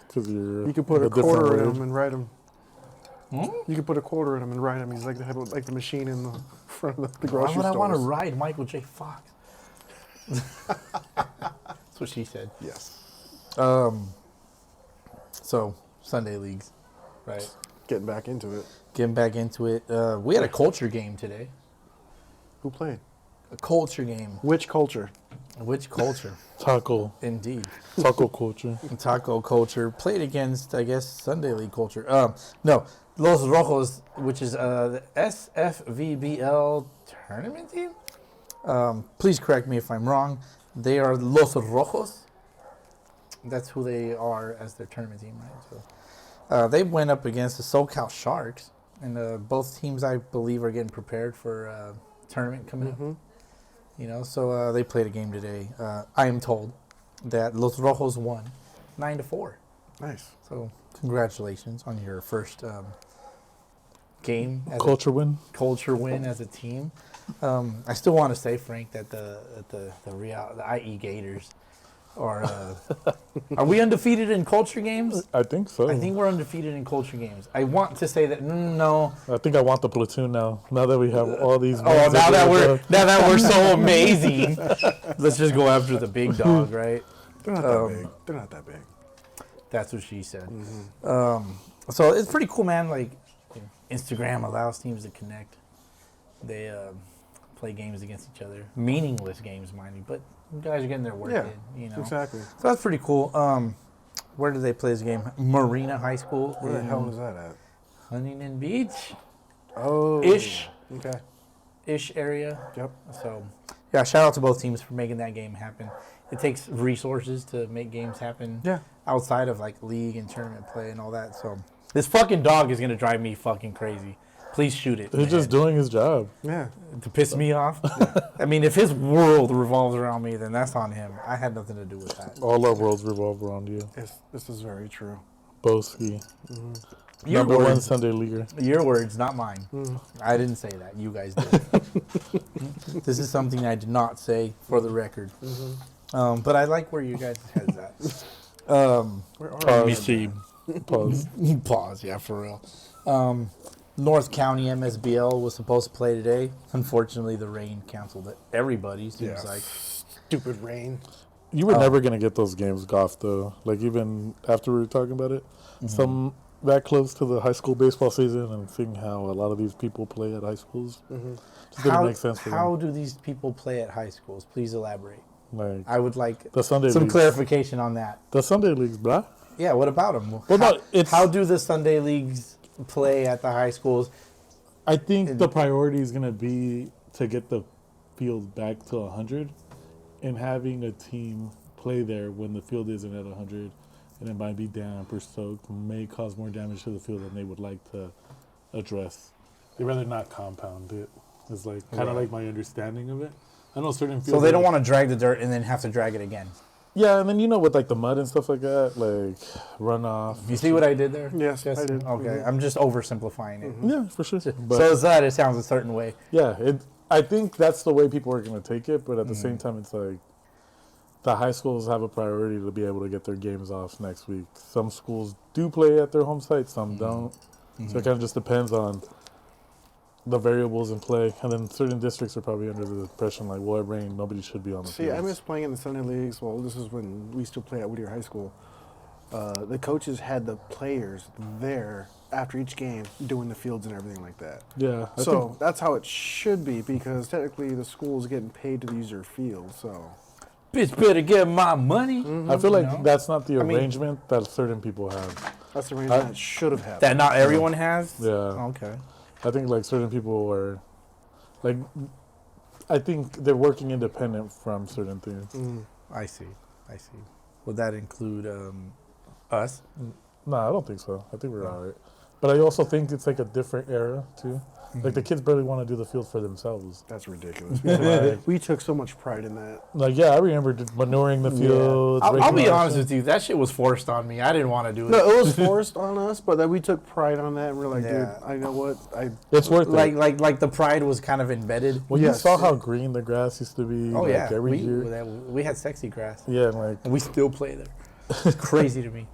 Because you're. You could put a different quarter in word. him and write him. Hmm? You could put a quarter in him and write him. He's like the machine in the front of the Why grocery would I want to stores. ride Michael J. Fox? That's what she said. Yes. So Sunday leagues, right? Getting back into it. Getting back into it. We had a culture game today. Who played? A culture game. Which culture? Which culture? Taco. Indeed. Taco culture. Taco culture played against, I guess, Sunday league culture. No, Los Rojos, which is the SFVBL tournament team. Please correct me if I'm wrong. They are Los Rojos. That's who they are as their tournament team, right? So they went up against the So Cal Sharks, and both teams, I believe, are getting prepared for a tournament coming up. You know, so they played a game today. I am told that Los Rojos won 9-4. Nice. So congratulations on your first game as Culture win. a culture win as a team. I still want to say, Frank, that the IE Gators are we undefeated in culture games? I think so. I think we're undefeated in culture games. I want to say that no. I think I want the platoon now. Now that we have all these. Oh, wins now that we're we're so amazing, let's just go after the big dog, right? They're not that big. They're not that big. That's what she said. So it's pretty cool, man. Like, Instagram allows teams to connect. They play games against each other, meaningless games, mind you, but you guys are getting their work Yeah, in. You know, exactly. So that's pretty cool. Where do they play this game? Marina High School. Where the in hell is that at? Huntington Beach, Oh. Ish. Okay. ish area. Yep. So, yeah, shout out to both teams for making that game happen. It takes resources to make games happen. Yeah. Outside of like league and tournament play and all that. So this fucking dog is gonna drive me fucking crazy. Please shoot it. in He's the just head. doing his job. Yeah. To piss me off. I mean, if his world revolves around me, then that's on him. I had nothing to do with that. All our worlds revolve around you. This is very true. Boski. Your Number one words, Sunday leaguer. your words, not mine. I didn't say that. You guys did. This is something I did not say, for the record. But I like where you guys' heads at. Where are Let we? me see. Pause. Pause, yeah, for real. North County MSBL was supposed to play today. Unfortunately, the rain canceled it. Everybody seems like. Stupid rain. You were never gonna get those games golf though. Like even after we were talking about it, some that close to the high school baseball season, and seeing how a lot of these people play at high schools, just didn't make sense for How them. do these people play at high schools? Please elaborate. Like I would like the Sunday some leagues. clarification on that. The Sunday leagues, bruh. Yeah, what about them? Well, no, it's. How do the Sunday leagues play at the high schools? I think the priority is gonna be to get the field back to 100, and having a team play there when the field isn't at 100, and it might be damp or soaked, may cause more damage to the field than they would like to address. They'd rather not compound it. It's like kind of like my understanding of it. I know certain fields. So they don't want to drag the dirt and then have to drag it again. Yeah, and then with like the mud and stuff like that, like runoff. You see what I did there? Yes, I did. Okay, I'm just oversimplifying it. Yeah, for sure. But So it's that it sounds a certain way. yeah, I think that's the way people are going to take it, but at the same time, it's like the high schools have a priority to be able to get their games off next week. Some schools do play at their home site, some don't. So it kind of just depends on the variables in play. And then certain districts are probably under the impression like, well, it rained, nobody should be on the See, field. I miss playing in the Sunday leagues. Well, this is when we still play at Whittier High School. The coaches had the players there after each game doing the fields and everything like that. Yeah. I So think, that's how it should be because technically the school's getting paid to use their field. So Bitch better get my money. I feel like No. that's not the mean- arrangement that certain people have. that's the reason it should have happened. That not everyone has? Yeah. Okay. I think like certain people are like, I think they're working independent from certain things. I see. Would that include us? No, I don't think so. I think we're all right. But I also think it's like a different era too. Like the kids barely want to do the field for themselves. That's ridiculous. Like, We took so much pride in that. I remember manuring the field. I'll be honest with you. That shit was forced on me. I didn't want to do it. No, it was forced on us, but then we took pride on that and we're like, Yeah. dude, I know what It's worth it. Like the pride was kind of embedded. When Yes. you saw how green the grass used to be, Oh like yeah, every year. we had sexy grass, Yeah, and like, and we still play there. It's crazy to me.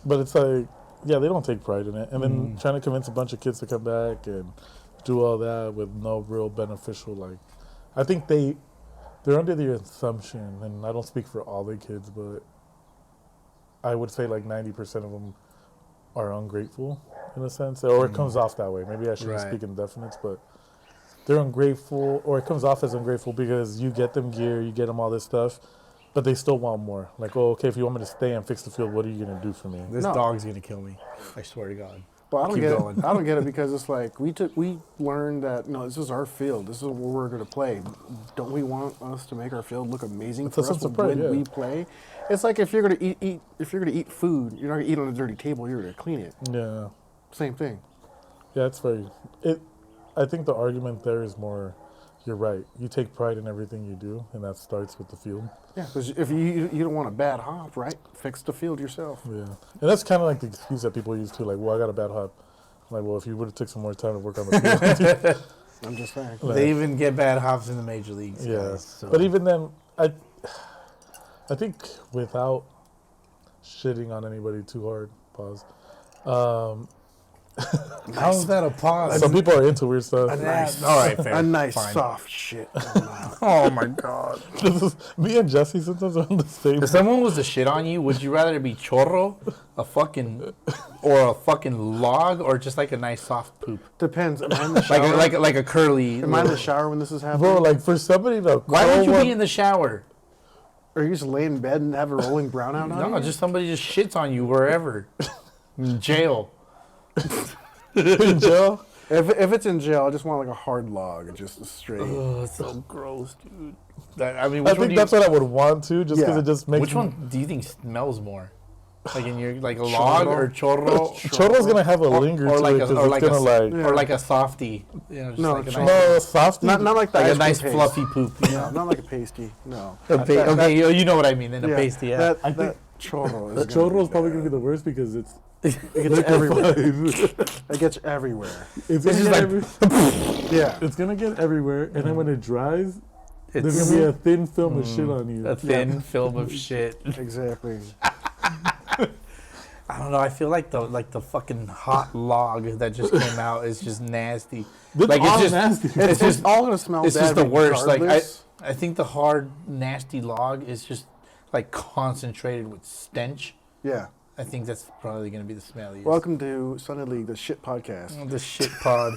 but it's like, yeah, they don't take pride in it. And then trying to convince a bunch of kids to come back and do all that with no real beneficial, like, I think they're under the assumption, and I don't speak for all the kids, but I would say like 90% of them are ungrateful in a sense, or it comes off that way. Maybe I shouldn't Right. speak in definites, but they're ungrateful, or it comes off as ungrateful because you get them gear, you get them all this stuff, but they still want more. Like, oh, okay, if you want me to stay and fix the field, what are you going to do for me? This No. dog's gonna kill me. I swear to God. But I don't Keep get going. it. I don't get it because it's like we learned that this is our field. This is where we're going to play. Don't we want us to make our field look amazing It's a for us sense of pride, when yeah. we play? It's like if you're going to eat food, you're not going to eat on a dirty table. You're going to clean it. Yeah. Same thing. Yeah, it's very. I think the argument there is more. You're right. You take pride in everything you do, and that starts with the field. Yeah, because if you don't want a bad hop, right? Fix the field yourself. Yeah, and that's kind of like the excuse that people use too. Like, well, I got a bad hop. I'm like, well, if you would have took some more time to work on the field. I'm just saying. Like, They even get bad hops in the major leagues. yeah, guys, so. but even then, I think without shitting on anybody too hard. Pause. How's that a pause? Some people are into weird stuff. Nice. All right, fair. A nice Fine. soft shit. Oh, Oh my God. This is, me and Jesse sometimes are on the same. If someone was to shit on you, would you rather be chorro, a fucking log, or just like a nice soft poop, depends. Am I in the shower? like a curly? Am I in the shower when this is happening? Bro, like for somebody to Why curl would you one- be in the shower? Or you just lay in bed and have a rolling brownout on No, you? just somebody just shits on you wherever. In jail. in jail? If it's in jail, I just want like a hard log, just straight. Oh, it's so gross, dude. I mean, I which one think that's what I would want to, just because Yeah. it just makes. Which one do you think smells more? Like in your like a log or chorro? Churro's gonna have a linger or to like it a- 'cause or it's like a gonna s- like or like a softie. You know, just No, like a churro. nice, no softy. Not like the like a ice cream nice paste. fluffy poop. You No, know? not like a pasty. No. Okay, you know what I mean. Then a Yeah, pasty, yeah. That, I that think churro The is gonna churro's be probably bad. gonna be the worst because it's It gets everywhere. it's It gets everywhere. gonna just get like- Yeah. it's gonna get everywhere, and then when it dries, there's It's gonna be a thin film of shit on you. a thin film of shit. Exactly. I don't know. I feel like the fucking hot log that just came out is just nasty. It's Like, it's all just- nasty. It's just all gonna smell it's bad. just the worst. Like regardless. I think the hard nasty log is just like concentrated with stench. Yeah. I think that's probably gonna be the smelliest. Welcome to Sunday League, the shit podcast. The shit pod.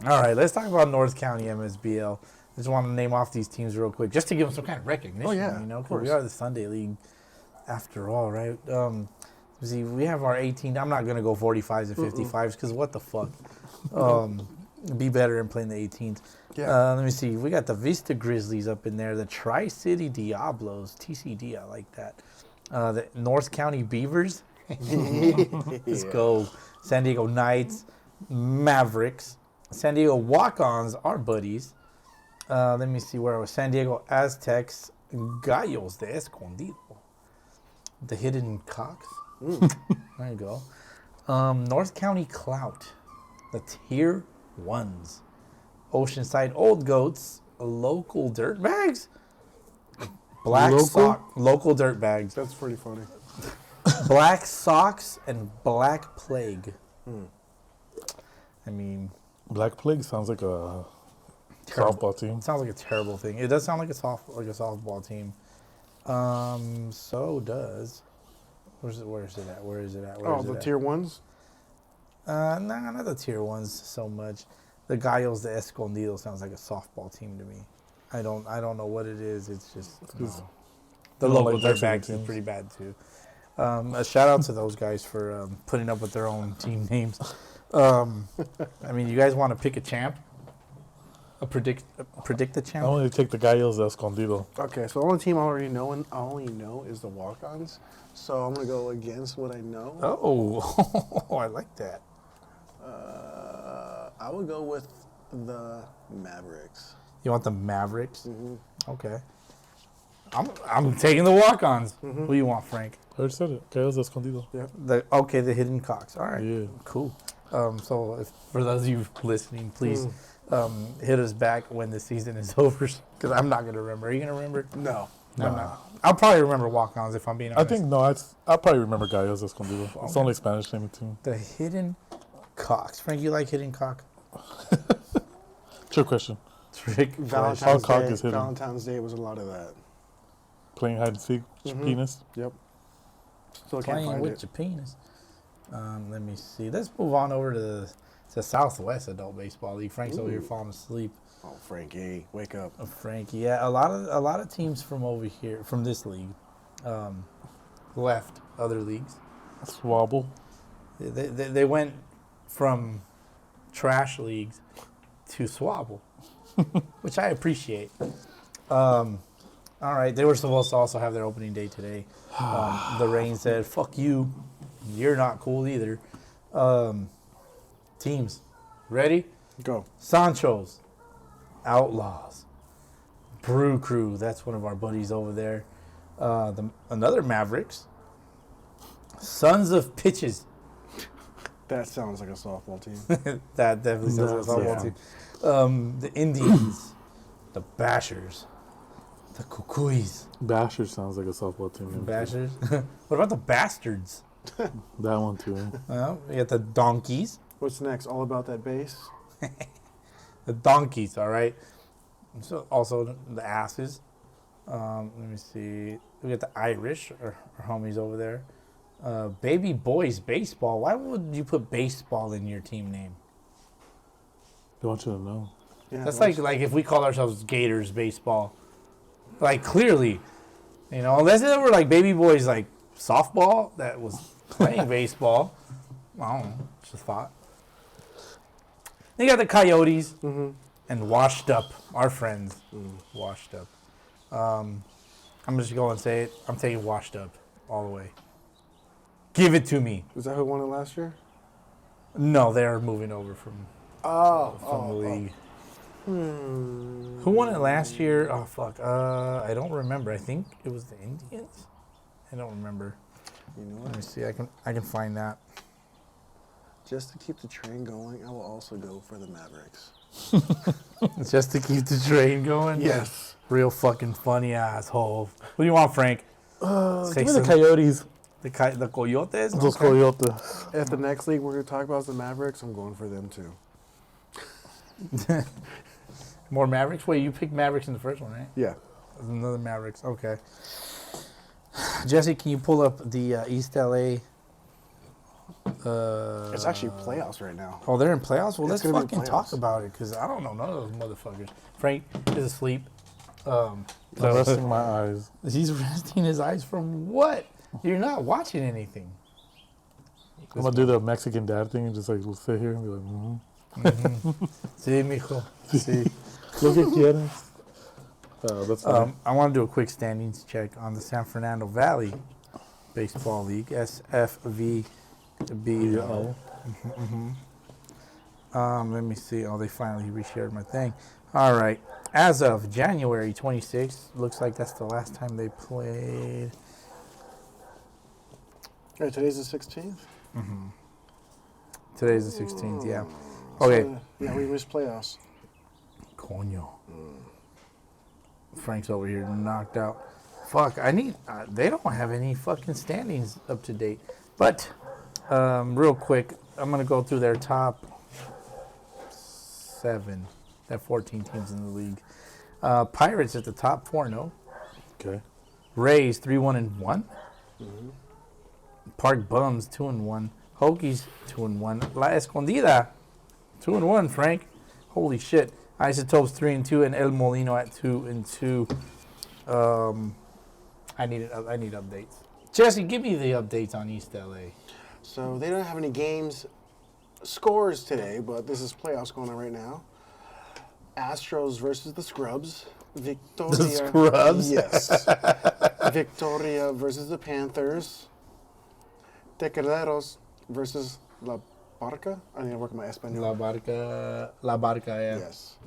All right, let's talk about North County MSBL. I just want to name off these teams real quick, just to give them some kind of recognition. Oh, yeah, you know, of 'cause we course. are the Sunday League, after all, right? See, we have our 18. I'm not gonna go 45s and 55s because what the fuck? Be better in playing the 18s. Yeah. Let me see. We got the Vista Grizzlies up in there. The Tri-City Diablos, TCD. I like that. The North County Beavers. Let's go. San Diego Knights, Mavericks, San Diego Walk-Ons, our buddies. Let me see where I was. San Diego Aztecs, Gallos de Escondido, the Hidden Cocks. There you go. North County Clout, the Tier 1s, Oceanside Old Goats, local Dirtbags, local Dirtbags, That's pretty funny. Black Sox, and Black Plague. I mean, Black Plague sounds like a Terrible. softball team. it sounds like a terrible thing. It does sound like a softball team. So does. Where is it at? Where is it at? Oh, the tier ones? Nah, not the tier 1s so much. The Gallos de Escondido sounds like a softball team to me. I don't know what it is. It's just the don't local like Mexican Dirtbags is teams. pretty bad too. A shout out to those guys for putting up with their own team names. I mean, you guys want to pick a champ? Predict the I champ? only take the Gallos de Escondido. Okay, so the only team I already know and I only know is the Walk-Ons. So I'm gonna go against what I know. Oh, I like that. I would go with the Mavericks. You want the Mavericks? Okay. I'm taking the Walk-Ons. Who you want, Frank? I already said it. Gallos de Escondido. The Hidden Cocks. All right. Yeah. Cool. So for those of you listening, please hit us back when the season is over, because I'm not gonna remember. Are you gonna remember? No. I'm not. I'll probably remember Walk-Ons if I'm being I honest. think no. I'll probably remember Gallos de Escondido. It's the only Spanish name team. The Hidden Cocks. Frank, you like Hidden Cock? Trick question. Trick. Valentine's cock Day. is hidden. Valentine's Day was a lot of that. Playing hide and seek. with your penis. Yep. Still can't Playing find with it. your penis. Let me see. Let's move on over to the Southwest Adult Baseball League. Frank's over here falling asleep. Oh, Frankie, wake up. Frankie, yeah, a lot of teams from over here, from this league, left other leagues. Swabble. They went from trash leagues to Swabble, which I appreciate. All right, they were supposed to also have their opening day today. The Rain said, "Fuck you, you're not cool either." Teams, ready? Go. Sancho's, Outlaws, Brew Crew. That's one of our buddies over there. Another Mavericks. Sons of Pitches. That sounds like a softball team. That definitely sounds like a softball Yeah. team. The Indians, the Bashers, the Cucuys. Basher sounds like a softball team. name. Bashers. What about the Bastards? That one too. Well, we got the Donkeys. What's next? All about that bass? The Donkeys, all right. So also the Asses. Let me see. We got the Irish, our homies over there. Baby Boys Baseball. Why would you put baseball in your team name? They want you to know. Yeah, That's like if we call ourselves Gators Baseball. Like clearly, unless they were like Baby Boys like softball that was playing baseball. I don't know. Just a thought. They got the Coyotes and Washed Up, our friends. Washed Up. I'm just going to say it. I'm taking washed up all the way. Give it to me. Is that who won it last year? No, they're moving over from the league. Who won it last year? Oh, fuck. I don't remember. I think it was the Indians. I don't remember. You know Let me what? see. I can find that. Just to keep the train going, I will also go for the Mavericks. Just to keep the train going? Yes. Real fucking funny asshole. What do you want, Frank? Say Give me the some- Coyotes. the Coyotes? Those Okay. Coyotes. If the next league we're going to talk about is the Mavericks, I'm going for them too. More Mavericks? Wait, you picked Mavericks in the first one, right? Yeah. There's another Mavericks. Okay. Jesse, can you pull up the East LA? It's actually playoffs right now. Oh, they're in playoffs? Well, It's let's gonna be fucking talk playoffs. about it because I don't know none of those motherfuckers. Frank is asleep. I'm resting my eyes. He's resting his eyes from what? You're not watching anything. I'm gonna do the Mexican dad thing and just like we'll sit here and be like, Sí, mijo. Sí. Lo que quieras. That's fine. I want to do a quick standings check on the San Fernando Valley Baseball League, SFVBL. Let me see. Oh, they finally reshared my thing. All right. As of January 26th, looks like that's the last time they played. Hey, today's the 16th? Today's the 16th, yeah. Okay. So, yeah, we missed playoffs. Coño. Frank's over here knocked out. Fuck, I need. They don't have any fucking standings up to date. But, real quick, I'm going to go through their top 7. They have 14 teams in the league. Pirates at the top 4-0. Okay. Rays 3-1-1. Park Bums 2-1. Hokies 2-1. La Escondida 2-1. Frank, holy shit. Isotopes 3-2 and El Molino at 2-2. I need updates. Jesse, give me the updates on East LA. So they don't have any games scores today, but this is playoffs going on right now. Astros versus the Scrubs. Victoria. The Scrubs? Yes. Victoria versus the Panthers. Tequereros versus La Barca. I need to work on my Espanol. La Barca, yeah. Yes.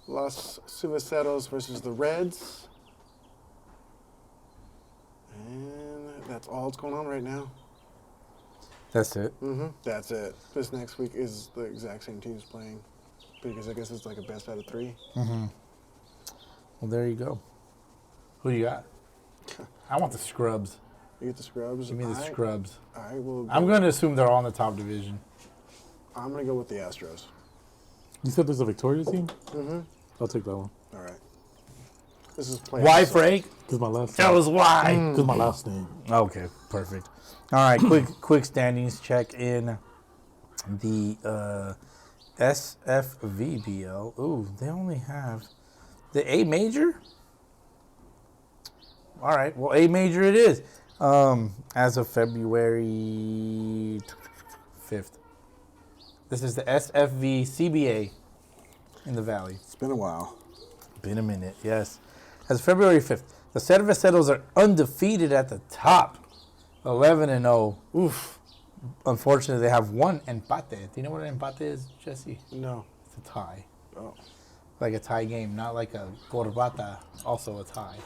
Los Suiceros versus the Reds. And that's all that's going on right now. That's it. That's it. This next week is the exact same teams playing. Because I guess it's like a best out of 3. Well, there you go. Who you got? I want the Scrubs. You get the Scrubs. Give me the Scrubs. I will. Go, I'm going to assume they're all in the top division. I'm going to go with the Astros. You said there's a Victoria team? I'll take that one. All right. This is playoffs. Why, Frank? Because my last Tell us why. Because my last name. Okay, perfect. All right, quick standings check in the SFVBL. Ooh, they only have the A major. All right, well, A major it is. As of February 5th. This is the SFVCBA in the Valley. It's been a while. Been a minute, yes. As of February 5th, the Cerveceros are undefeated at the top. 11-0. Oof. Unfortunately, they have one empate. Do you know what an empate is, Jesse? No. It's a tie. Oh. Like a tie game, not like a corbata, also a tie.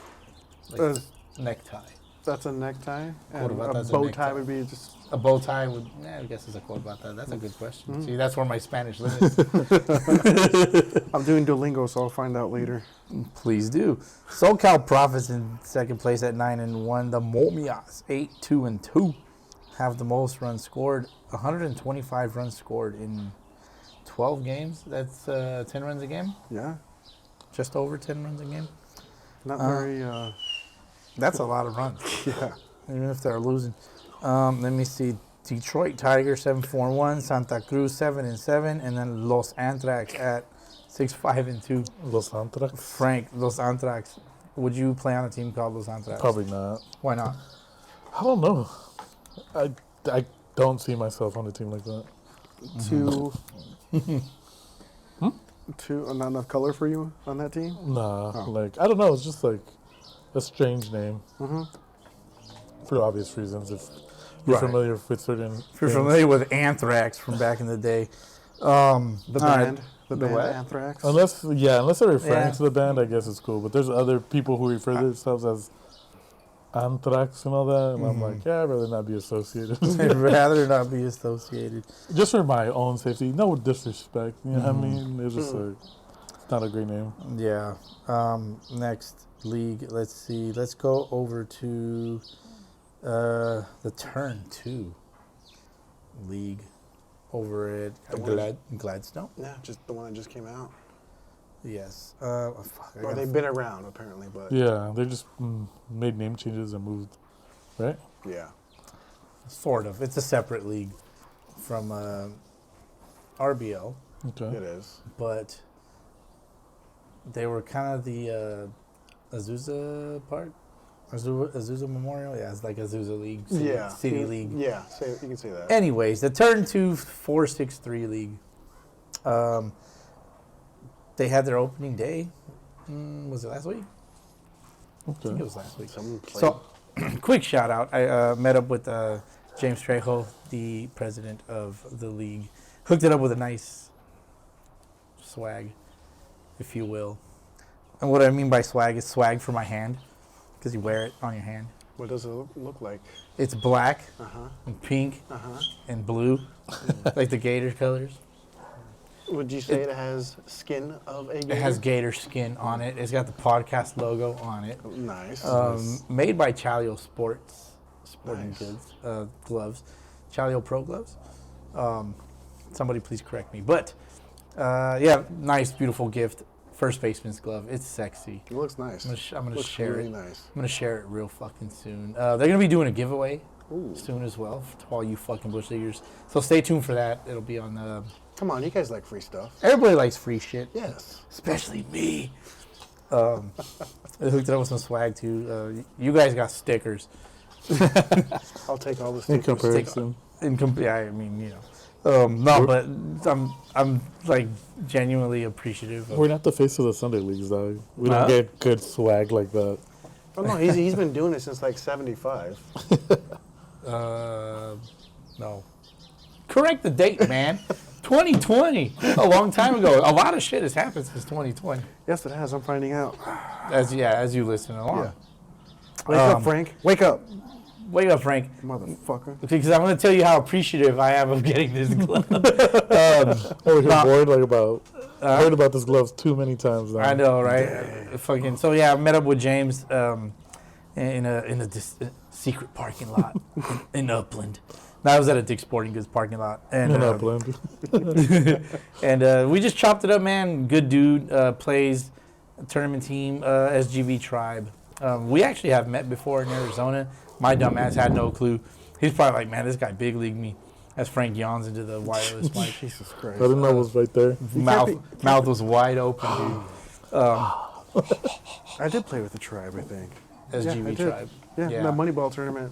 Like a necktie. That's a necktie. And Corbata's a a bow necktie. tie would be just. A bow tie would, I guess it's a corbata. That's a good question. See, that's where my Spanish limits. I'm doing Duolingo, so I'll find out later. Please do. SoCal Profits in second place at 9-1. The Momias 8-2-2 have the most runs scored. 125 runs scored in 12 games. That's 10 runs a game. Yeah. Just over 10 runs a game. Not very. That's a lot of runs, Yeah. even if they're losing. Let me see. Detroit Tigers 7-4-1. Santa Cruz 7-7, and then Los Anthrax at 6-5-2. Los Anthrax? Frank, Los Anthrax. Would you play on a team called Los Anthrax? Probably not. Why not? I don't know. I don't see myself on a team like that. Two. Not enough color for you on that team? Nah, like, I don't know. It's just like, a strange name Mm-hmm. for obvious reasons. If you're Right. familiar with certain, If you're things. familiar with Anthrax from back in the day, The all right. band. The The band what? Anthrax. unless they're referring Yeah. to the band, I guess it's cool. But there's other people who refer to themselves as Anthrax and all that, and I'm like, yeah, I'd rather not be associated. I'd rather not be associated. Just for my own safety, no disrespect. You know what I mean? It's just it's not a great name. Yeah. Next league. Let's see. Let's go over to the Turn 2 league over at Gladstone. Yeah, just the one that just came out. Yes. Fuck, I Or gotta they've been around apparently, but Yeah, they just made name changes and moved, right? yeah. Sort of. It's a separate league from RBL, Okay. It is. but they were kind of the Azusa part. Azusa Memorial? Yeah, it's like Azusa League. City League. Yeah, you can say that. Anyways, the Turn 2 463 League. They had their opening day. Was it last week? I think Okay. it was last week. Someone played. So, quick shout out. I met up with James Trejo, the president of the league. Hooked it up with a nice swag, if you will. And what I mean by swag is swag for my hand, because you wear it on your hand. What does it look like? It's black Uh-huh. and pink Uh-huh. and blue, like the Gator colors. Would you say it has skin of a gator? It has Gator skin on it. It's got the podcast logo on it. Nice. Made by Chalio Sporting Nice. Goods, gloves, Chalio Pro gloves. Somebody please correct me. But, yeah, nice, beautiful gift. First baseman's glove. It's sexy. It looks nice. I'm gonna Looks share really it. nice. I'm gonna share it real fucking soon. They're gonna be doing a giveaway Ooh. soon as well to all you fucking bush leaguers. So stay tuned for that. It'll be on. Come on, you guys like free stuff. Everybody likes free shit. Yes. Especially me. I hooked it up with some swag too. You guys got stickers. I'll take all the In stickers. comparison, Yeah, I mean, you know. No, but I'm like genuinely appreciative. we're not the face of the Sunday leagues, dog. We Huh? don't get good swag like that. Oh no, he's been doing it since like '75. No. Correct the date, man. 2020. A long time ago. A lot of shit has happened since 2020. Yes, it has. I'm finding out. As you listen along. Yeah. Wake up, Frank. Wake up, Wake up, Frank. motherfucker. Because I'm going to tell you how appreciative I am of getting this glove. Oh, you're Nah. bored like about. I heard about this gloves too many times now. I know, right? Fucking. So yeah, I met up with James in a secret parking lot in Upland. No, I was at a Dick's Sporting Goods parking lot, and In Upland. and we just chopped it up, man. Good dude. Plays tournament team, SGV Tribe. We actually have met before in Arizona. My dumb ass had no clue. He's probably like, man, this guy big leagued me. As Frank yawns into the wireless mic. Jesus Christ. I didn't know it was right there. Mouth was wide open, dude. I did play with the tribe, I think. SGV I did. Tribe. Yeah, Yeah. that Moneyball tournament.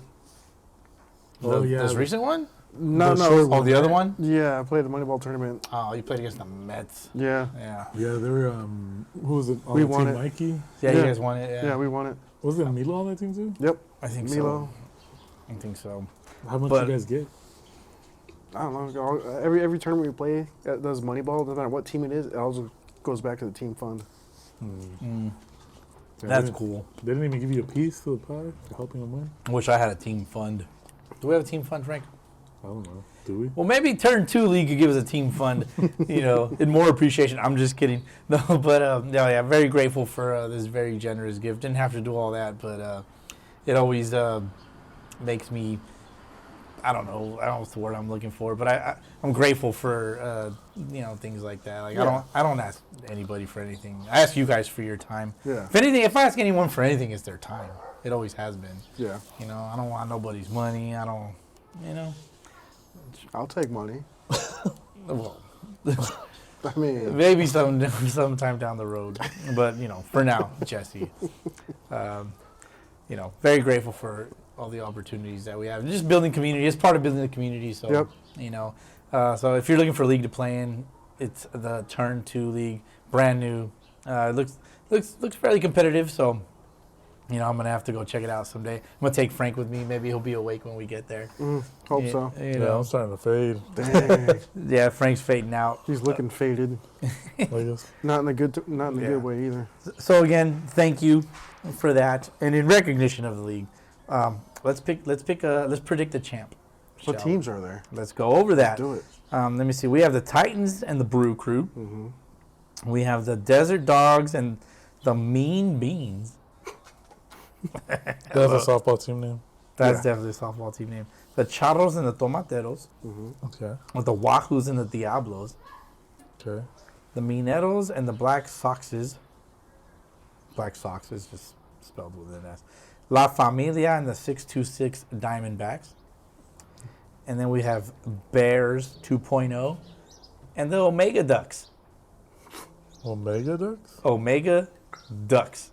This recent one? No, The no. short Oh, the other one? Yeah, I played the Moneyball tournament. Oh, you played against the Mets. Yeah. Yeah. Yeah, they were. Who was it on We the won team? it. Mikey. Yeah, you Yeah. guys won it. Yeah, Yeah, we won it. Was it Milo on that team too? Yep. I think Milo. so. I think so. How much But- you guys get? I don't know. Every tournament we play that does Moneyball, doesn't matter what team it is, it also goes back to the team fund. Yeah, That's they, cool. They didn't even give you a piece to the pie for helping them win. I wish I had a team fund. Do we have a team fund, Frank? I don't know. Do we? Well, maybe Turn 2 League could give us a team fund, you know, in more appreciation. I'm just kidding. No, but no, yeah, very grateful for this very generous gift. Didn't have to do all that, but it always makes me, I don't know what's the word I'm looking for, but I'm grateful for, you know, things like that. Like, Yeah. I don't ask anybody for anything. I ask you guys for your time. Yeah. If anything, if I ask anyone for anything, it's their time. It always has been. Yeah. You know, I don't want nobody's money. I don't, you know. I'll take money. Well, I mean, maybe sometime down the road, but you know, for now, Jesse, you know, very grateful for all the opportunities that we have. Just building community. It's part of building the community. So, Yep. you know, so if you're looking for a league to play in, it's the Turn 2 League, brand new. It looks fairly competitive. So, I'm going to have to go check it out someday. I'm going to take Frank with me. Maybe he'll be awake when we get there. Hope Yeah, so. You Yeah, know. I'm starting to fade. Dang. Yeah, Frank's fading out. He's looking faded. Like this. Not in a good way either. So again, thank you for that. And in recognition of the league, let's predict the champ. What shall teams are there? we? Let's go over that. Do it. Let me see. We have the Titans and the Brew Crew. Mm-hmm. We have the Desert Dogs and the Mean Beans. That's a softball team name. That's Yeah. definitely a softball team name. The Charros and the Tomateros. Okay. With the Wahoos and the Diablos. Okay. The Mineros and the Black Soxes. Black Soxes, just spelled with an S. La Familia and the 626 Diamondbacks. And then we have Bears 2.0 and the Omega Ducks. Omega Ducks? Omega Ducks.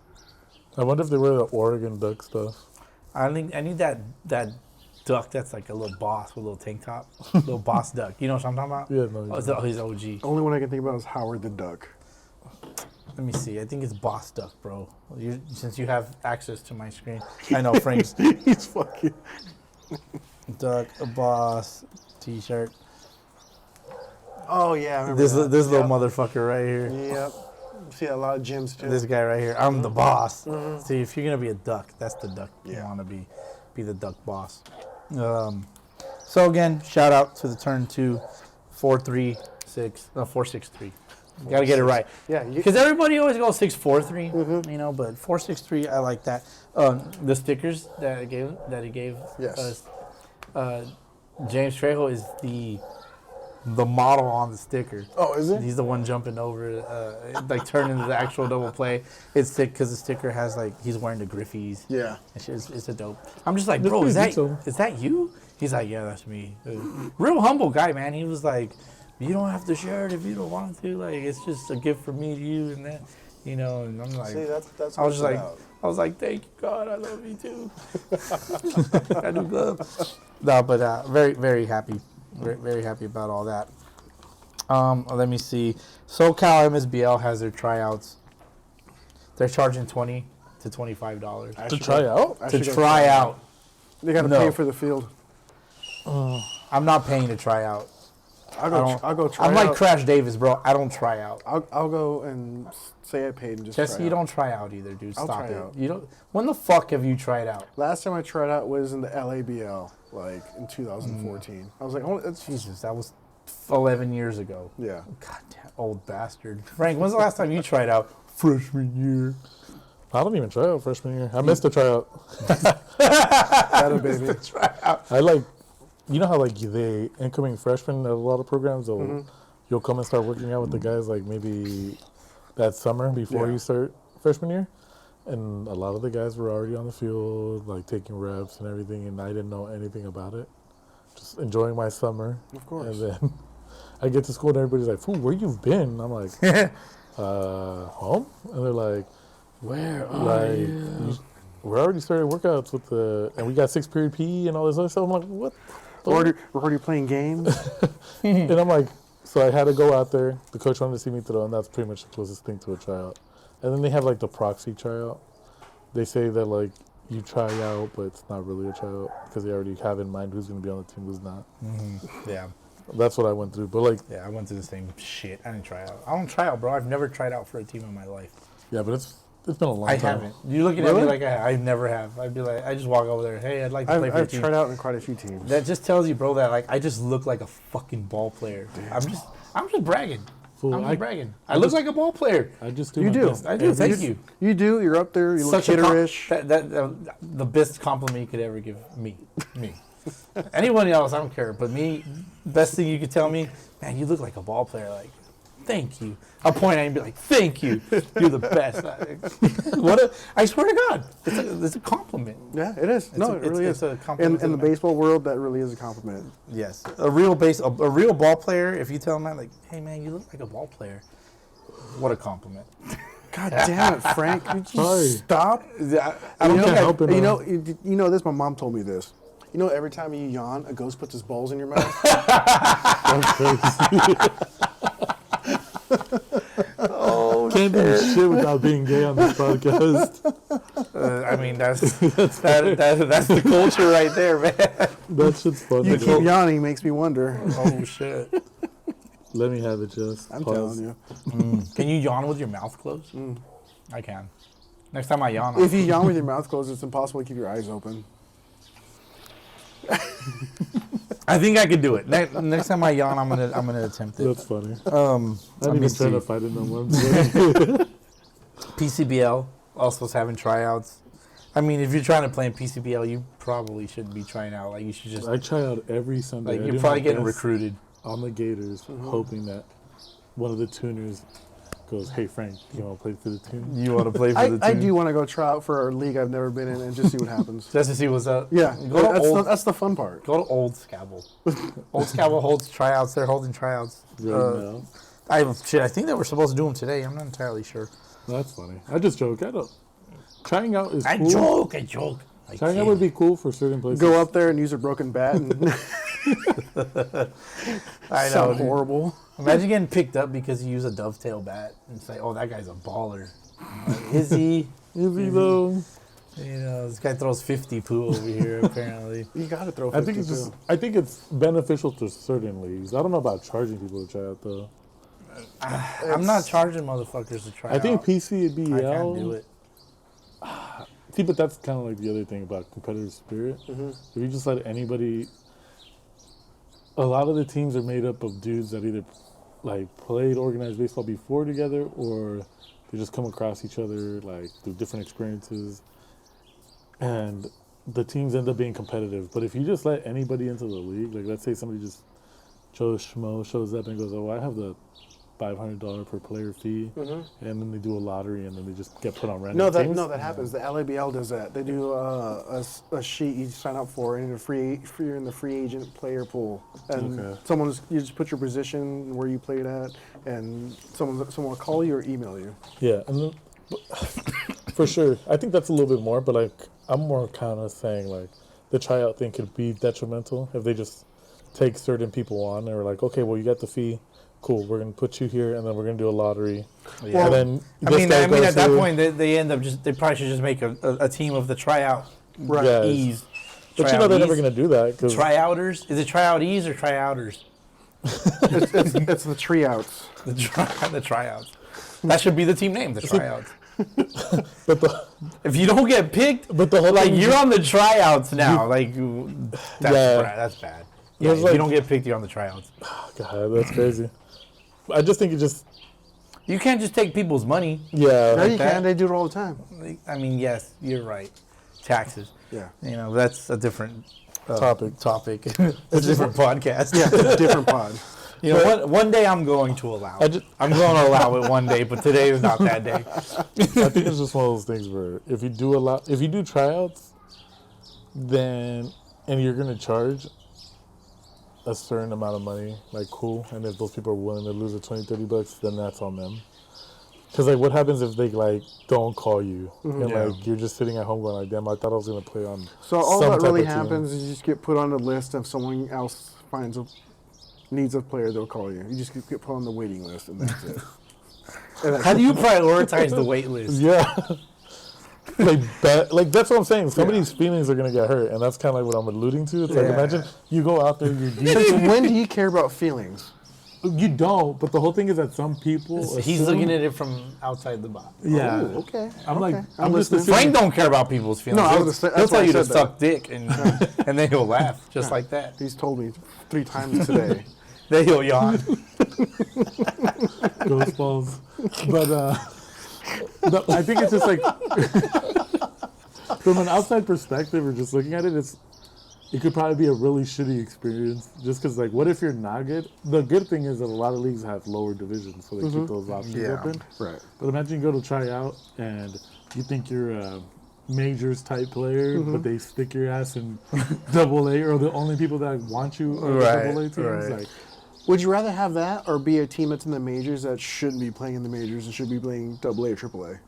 I wonder if they wear the Oregon Duck stuff. I need that duck that's like a little boss with a little tank top. Little boss duck. You know what I'm talking about? Yeah, no. Oh, he's OG. Only one I can think about is Howard the Duck. Let me see. I think it's boss duck, bro. Since you have access to my screen. I know Frank's He's fucking. duck, a boss, t-shirt. Oh yeah. I remember This that. little motherfucker right here. Yep. See a lot of gyms too. This guy right here. I'm the boss. See, if you're gonna be a duck, that's the duck you Yeah. want to be. Be the duck boss. So again, shout out to the turn 2, 463. You gotta get it right. Yeah. Because everybody always goes 643, but 463, I like that. The stickers that he gave Yes. us, James Trejo is the model on the sticker. Oh, is it? He's the one jumping over, like turning the actual double play. It's sick because the sticker has he's wearing the Griffies. Yeah. It's a dope. I'm just like, That's bro, is pretty that good, is that you? He's like, yeah, that's me. Real humble guy, man. He was like, you don't have to share it if you don't want to. Like, it's just a gift from me to you, and that, And I'm like, See, that's I was just like, thank you, God, I love you too. I do love. No, but very, very happy. Very, very happy about all that. Let me see. SoCal MSBL has their tryouts. They're charging $20 to $25 To try out? to try out. They got to No. pay for the field. I'm not paying to try out. I'll go try I'm out. like Crash Davis, bro. I don't try out. I'll go and say I paid and just Jesse, try you out. don't try out either, dude. I'll Stop try it. out. You don't. When the fuck have you tried out? Last time I tried out was in the LABL, like in 2014. I was like, oh, it's Jesus, that was 11 years ago. yeah. God damn, old bastard. Frank, when's the last time you tried out? Freshman year. I don't even try out freshman year. I missed a tryout. That a baby. I you know how the incoming freshmen at a lot of programs, you'll come and start working out with the guys maybe that summer before Yeah. you start freshman year, and a lot of the guys were already on the field, taking reps and everything, and I didn't know anything about it. Just enjoying my summer. Of course. And then I get to school and everybody's like, "Fool, where you've been?" I'm like, home? And they're like, Where are you? we're already started workouts with and we got 6 period PE and all this other stuff. I'm like, what? We're already playing games. And I'm like, so I had to go out there. The coach wanted to see me throw, and that's pretty much the closest thing to a tryout. And then they have the proxy tryout. They say that you try out, but it's not really a tryout because they already have in mind who's going to be on the team, who's not. Yeah. That's what I went through. But Yeah, I went through the same shit. I didn't try out. I don't try out, bro. I've never tried out for a team in my life. yeah, but it's been a long I time. haven't. You're looking at me like I never have. I'd be like, I just walk over there. Hey, I'd like to play for a I've team. tried out in quite a few teams. That just tells you, bro, that I just look like a fucking ball player. I'm just bragging. Fool, I'm just I- bragging. I look like a ball player. I just do You my do. best. I do. Thank you. You do. You're up there. You look Such a hitterish. the best compliment you could ever give me. Anyone else, I don't care. But me, best thing you could tell me, man, you look like a ball player. Thank you. I'll point at you and be like, thank you. You're the best. I swear to God, it's a compliment. Yeah, it is. It really it's is. a compliment. In the baseball world, that really is a compliment. Yes, a real ball player. If you tell them hey man, you look like a ball player, what a compliment. God damn it, Frank! You Sorry. just stop. I don't can't help it, You man. know this. My mom told me this. You know, every time you yawn, a ghost puts his balls in your mouth. Oh, Can't do shit without being gay on this podcast. I mean, that's the culture right there, man. That shit's funny. You keep yawning makes me wonder. Oh shit! Let me have it, just. I'm Pause. telling you. Can you yawn with your mouth closed? I can. Next time I yawn, If you yawn with your mouth closed, it's impossible to keep your eyes open. I think I could do it. Next time I yawn, I'm gonna attempt it. That's funny. Let I'm me even see. trying to fight it no more. PCBL also is having tryouts. I mean, if you're trying to play in PCBL, you probably shouldn't be trying out. Like you should just I try out every Sunday. like I you're do probably my getting best recruited. on the Gators, hoping that one of the tuners goes, "Hey Frank, you want to play for the team?" You want to play for the I team? do want to go try out for a league I've never been in and just see what happens. Just to see what's up. Yeah, Go to that's the fun part. Go to Old Scabble. Old Scabble holds tryouts. They're holding tryouts. Right now. I think they were supposed to do them today. I'm not entirely sure. That's funny. I just joke. I don't. Trying out is I cool. joke. Trying out would be cool for certain places. Go up there and use a broken bat and I know. sound dude. horrible. Imagine getting picked up because you use a dovetail bat and say, "Oh, that guy's a baller." Like, is he? Is he though? You know, this guy throws 50 poo over here. Apparently, You got to throw. I think it's 52. just. I think it's beneficial to certain leagues. I don't know about charging people to try out though. I'm not charging motherfuckers to try. I think out. PCBL. I can't do it. See, but that's kind of like the other thing about competitive spirit. Mm-hmm. If you just let anybody, a lot of the teams are made up of dudes that either like played organized baseball before together, or they just come across each other like through different experiences, and the teams end up being competitive. But if you just let anybody into the league, like let's say somebody just Joe Schmo shows up and goes, "Oh, I have the $500 per player fee," and then they do a lottery, and then they just get put on random teams. That happens. The LABL does that. They do a sheet you sign up for, and you're in the free agent player pool, and Okay. you just put your position where you played at, and someone will call you or email you. Yeah, and then, for sure, I think that's a little bit more. But like, I'm more kind of saying like the tryout thing could be detrimental if they just take certain people on. They're like, okay, well, you got the fee. Cool, we're gonna put you here, and then we're gonna do a lottery. Yeah. And then I mean, at that point, they end up they probably should just make a team of the tryout Yes. ease. But you know they're never gonna do that because Tryouters? Is it tryout-ees or tryouters? It's the tree outs. The tryouts. That should be the team name, the tryouts. but the If you don't get picked, but the whole like thing is you're on the tryouts now. Like Yeah. that's bad. Yeah, There's if like- you don't get picked, you're on the tryouts. God, that's crazy. I just think it just You can't just take people's money. No, yeah. you that. can. They do it all the time. Like, I mean, yes, you're right. Taxes. Yeah. You know, that's a different Topic. it's a different podcast. Yeah, it's a different pod. You know, one day I'm going to allow it. I'm going to allow it one day, but today is not that day. I think it's just one of those things where if you do tryouts, then and you're gonna charge a certain amount of money, like cool, and if those people are willing to lose the $20-$30, then that's on them. Because like, what happens if they like don't call you and Yeah. like you're just sitting at home going like, damn, I thought I was gonna play on. So all some that type really of team. happens is you just get put on the list. If someone else needs a player, they'll call you. You just get put on the waiting list, and that's it. How do you prioritize the wait list? Yeah. like that's what I'm saying. Somebody's feelings are gonna get hurt, and that's kind of like what I'm alluding to. It's like Yeah. imagine you go out there, you're deep. Since when do you care about feelings? You don't, but the whole thing is that some people. He's assume- looking at it from outside the box. Yeah. Ooh, okay. I'm like, okay. I'm just listening. assuming. Frank don't care about people's feelings. No, I He'll- was gonna say- he'll that's why tell I you to said that. suck dick, and then he'll laugh just like that. He's told me 3 times today. Then he'll yawn. Ghost balls. But no, I think it's just like from an outside perspective or just looking at it, it could probably be a really shitty experience. Just because, like, what if you're not good? The good thing is that a lot of leagues have lower divisions, so they keep those options Yeah. open. Right. But imagine you go to try out and you think you're a majors type player, but they stick your ass in AA, or the only people that want you are Right, the AA teams. right. Like, Would you rather have that or be a team that's in the majors that shouldn't be playing in the majors and should be playing AA or AAA?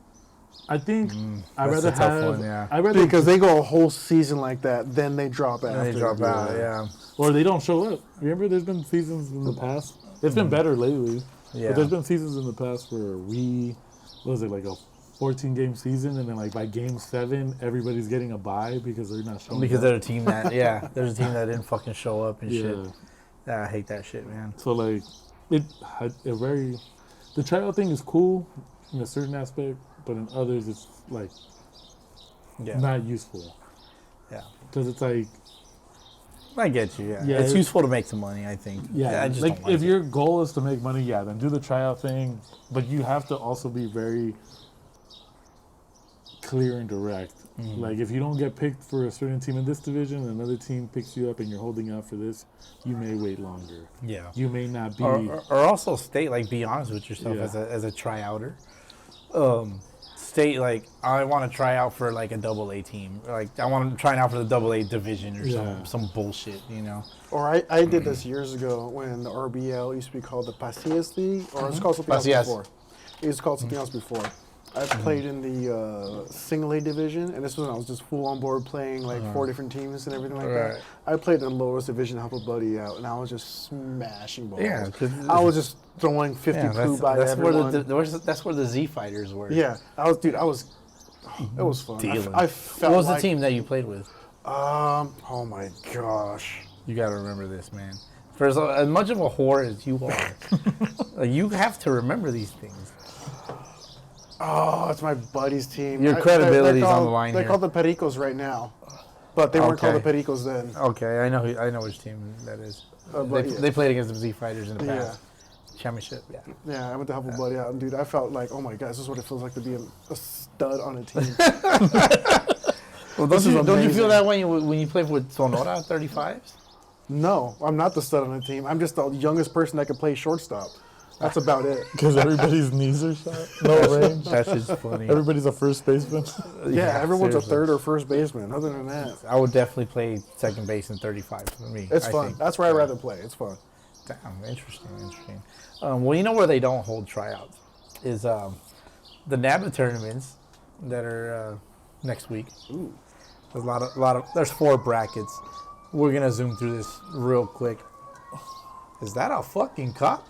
I think I'd that's rather a tough have. one, yeah. I'd rather Because they go a whole season like that, then they drop out. They drop out, yeah. or they don't show up. Remember, there's been seasons in the past. It's been better lately. Yeah. But there's been seasons in the past where what was it, like a 14-game season, and then like by game 7, everybody's getting a bye because they're not showing Because up. they're a team that, there's a team that didn't fucking show up and shit. Yeah. Yeah, I hate that shit, man. So like, the tryout thing is cool in a certain aspect, but in others it's like Yeah. not useful Yeah. because it's like I get you, yeah. Yeah, It's it- useful to make some money, I think. yeah, I just like don't like if it. your goal is to make money, then do the tryout thing, but you have to also be very clear and direct. Mm-hmm. Like if you don't get picked for a certain team in this division, another team picks you up and you're holding out for this, you may wait longer. Yeah. You may not be. Or also state, like, be honest with yourself Yeah. as a tryouter. State, like, I want to try out for, like, a AA team. Like, I want to try out for the AA division or Yeah. some bullshit, you know? Or I did this years ago when the RBL used to be called the Pacias League, or it's called something Pacias. else before. It was called something else before. I played in the single A division, and this was when I was just full on board playing like 4 different teams and everything like Right. that. I played in the lowest division to help a buddy out, and I was just smashing balls. Yeah, 'cause- I was just throwing 50 poo by that's everyone. that's where the Z fighters were. Yeah, it was fun. Dealing. I felt What was like, the team that you played with? Oh my gosh. You got to remember this, man. For as much of a whore as you are, you have to remember these things. Oh, it's my buddy's team. Your I- credibility's they're on called- the line They're here. called the Pericos right now, but they weren't called the Okay. Pericos then. Okay, I know which team that is. But yeah. They played against the Z fighters in the Yeah. past. Championship, yeah. Yeah, I went to help a buddy out, and dude, I felt like, oh my god, this is what it feels like to be a stud on a team. Well, This is don't you amazing. feel that when you play with Sonora 35s? No, I'm not the stud on the team. I'm just the youngest person that can play shortstop. That's about it. Because everybody's knees are shot, no range. That's just funny. Everybody's a first baseman. Yeah, everyone's seriously. a third or first baseman. Other than that, I would definitely play second base in 35 for me. it's I fun. think. That's where I'd rather play. It's fun. Damn, interesting. Well, you know where they don't hold tryouts is the NABA tournaments that are next week. Ooh. There's a lot of. There's 4 brackets. We're gonna zoom through this real quick. Is that a fucking cop?